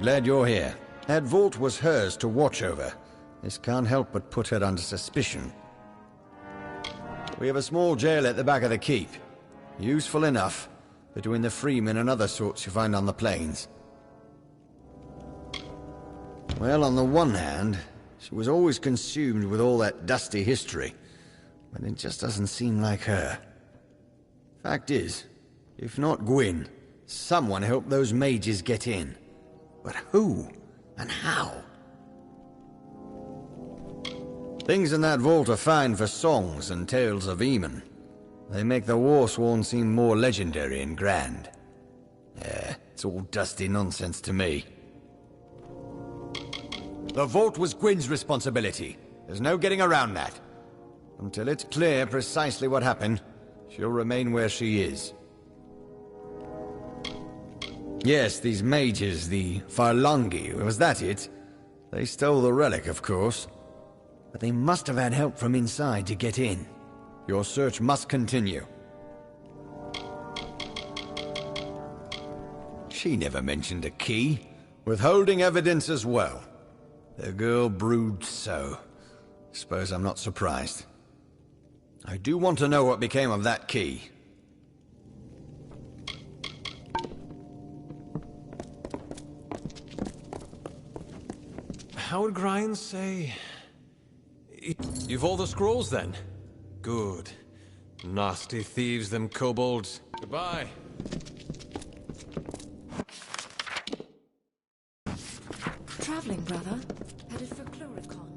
glad you're here. That vault was hers to watch over. This can't help but put her under suspicion. We have a small jail at the back of the keep. Useful enough, between the freemen and other sorts you find on the plains. Well, on the one hand, she was always consumed with all that dusty history, but it just doesn't seem like her. Fact is, if not Gwyn, someone helped those mages get in. But who? And how? Things in that vault are fine for songs and tales of Eamon. They make the Warsworn seem more legendary and grand. It's all dusty nonsense to me. The vault was Gwyn's responsibility. There's no getting around that. Until it's clear precisely what happened, she'll remain where she is. Yes, these mages, the Farlangi, was that it? They stole the relic, of course. But they must have had help from inside to get in. Your search must continue. She never mentioned a key. Withholding evidence as well. The girl broods so. Suppose I'm not surprised. I do want to know what became of that key. How would Grian say? You've all the scrolls, then? Good. Nasty thieves, them kobolds. Goodbye. Traveling, brother. Headed for Chloricon.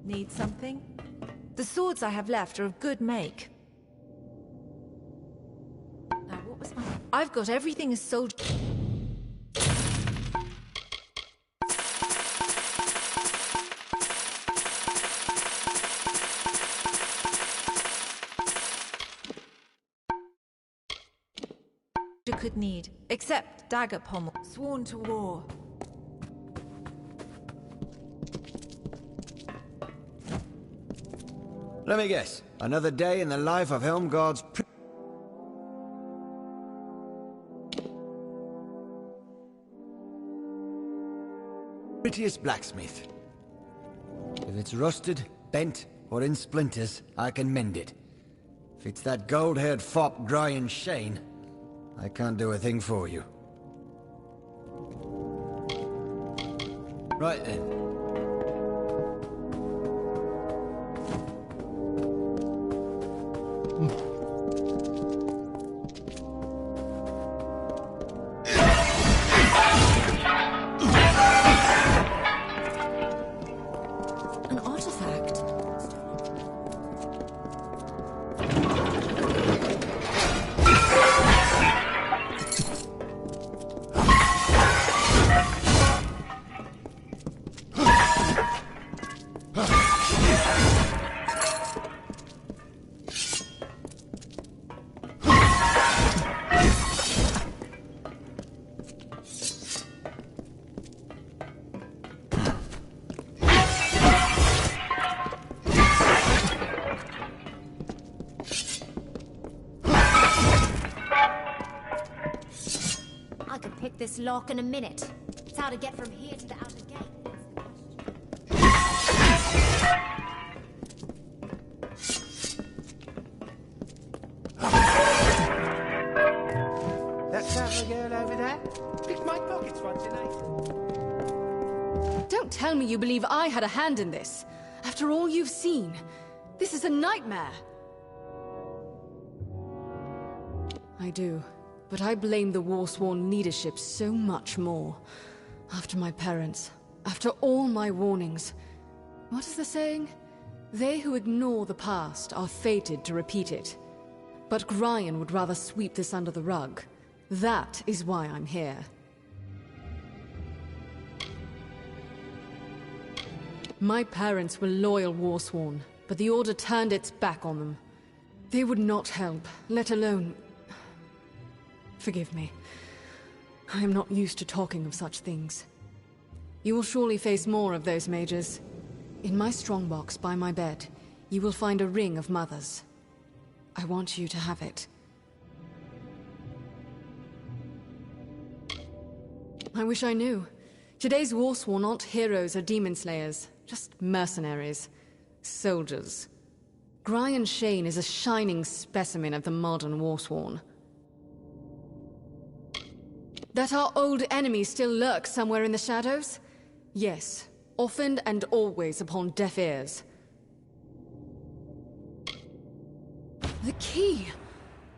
Need something? The swords I have left are of good make. Now, what was my... I've got everything a soldier... could need, except dagger pommel, sworn to war. Let me guess. Another day in the life of Helmgard's... prettiest blacksmith. If it's rusted, bent, or in splinters, I can mend it. If it's that gold-haired fop Grian Shane, I can't do a thing for you. Right then. An artifact. This lock in a minute. It's how to get from here to the outer gate. That traveler girl over there picked my pockets once tonight. Don't tell me you believe I had a hand in this. After all you've seen, this is a nightmare. I do. But I blame the Warsworn leadership so much more. After my parents, after all my warnings. What is the saying? They who ignore the past are fated to repeat it. But Grian would rather sweep this under the rug. That is why I'm here. My parents were loyal Warsworn, but the Order turned its back on them. They would not help, let alone... Forgive me. I am not used to talking of such things. You will surely face more of those mages. In my strongbox by my bed, you will find a ring of Mother's. I want you to have it. I wish I knew. Today's Warsworn aren't heroes or demon slayers, just mercenaries. Soldiers. Brian Shane is a shining specimen of the modern Warsworn. That our old enemy still lurks somewhere in the shadows? Yes, often and always upon deaf ears. The key!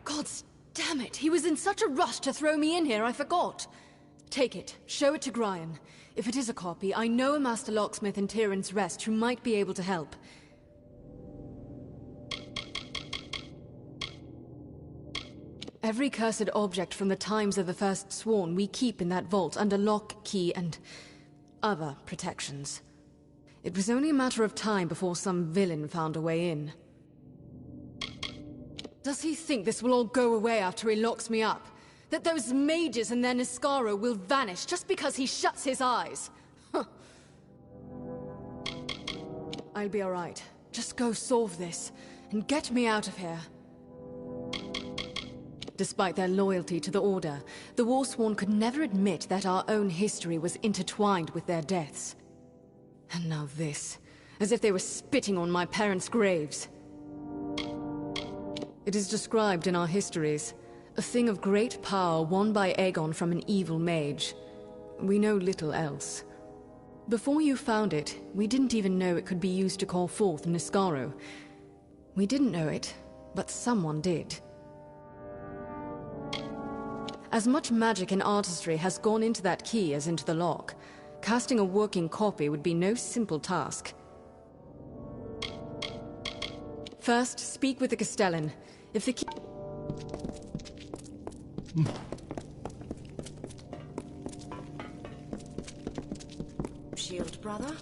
Gods damn it, he was in such a rush to throw me in here, I forgot. Take it, show it to Brian. If it is a copy, I know a master locksmith in Tyrann's Rest who might be able to help. Every cursed object from the times of the First Sworn we keep in that vault under lock, key, and other protections. It was only a matter of time before some villain found a way in. Does he think this will all go away after he locks me up? That those mages and their Niscaro will vanish just because he shuts his eyes? Huh. I'll be alright. Just go solve this, and get me out of here. Despite their loyalty to the Order, the Warsworn could never admit that our own history was intertwined with their deaths. And now this, as if they were spitting on my parents' graves. It is described in our histories, a thing of great power won by Aegon from an evil mage. We know little else. Before you found it, we didn't even know it could be used to call forth Niscaro. We didn't know it, but someone did. As much magic and artistry has gone into that key as into the lock, casting a working copy would be no simple task. First, speak with the Castellan. If the key... Shield, brother?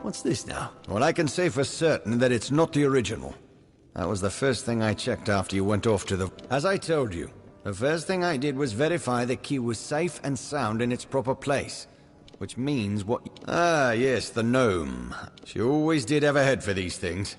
What's this now? Well, I can say for certain that it's not the original. That was the first thing I checked after you went off to the... As I told you, the first thing I did was verify the key was safe and sound in its proper place. Which means what... Ah, yes, the gnome. She always did have a head for these things.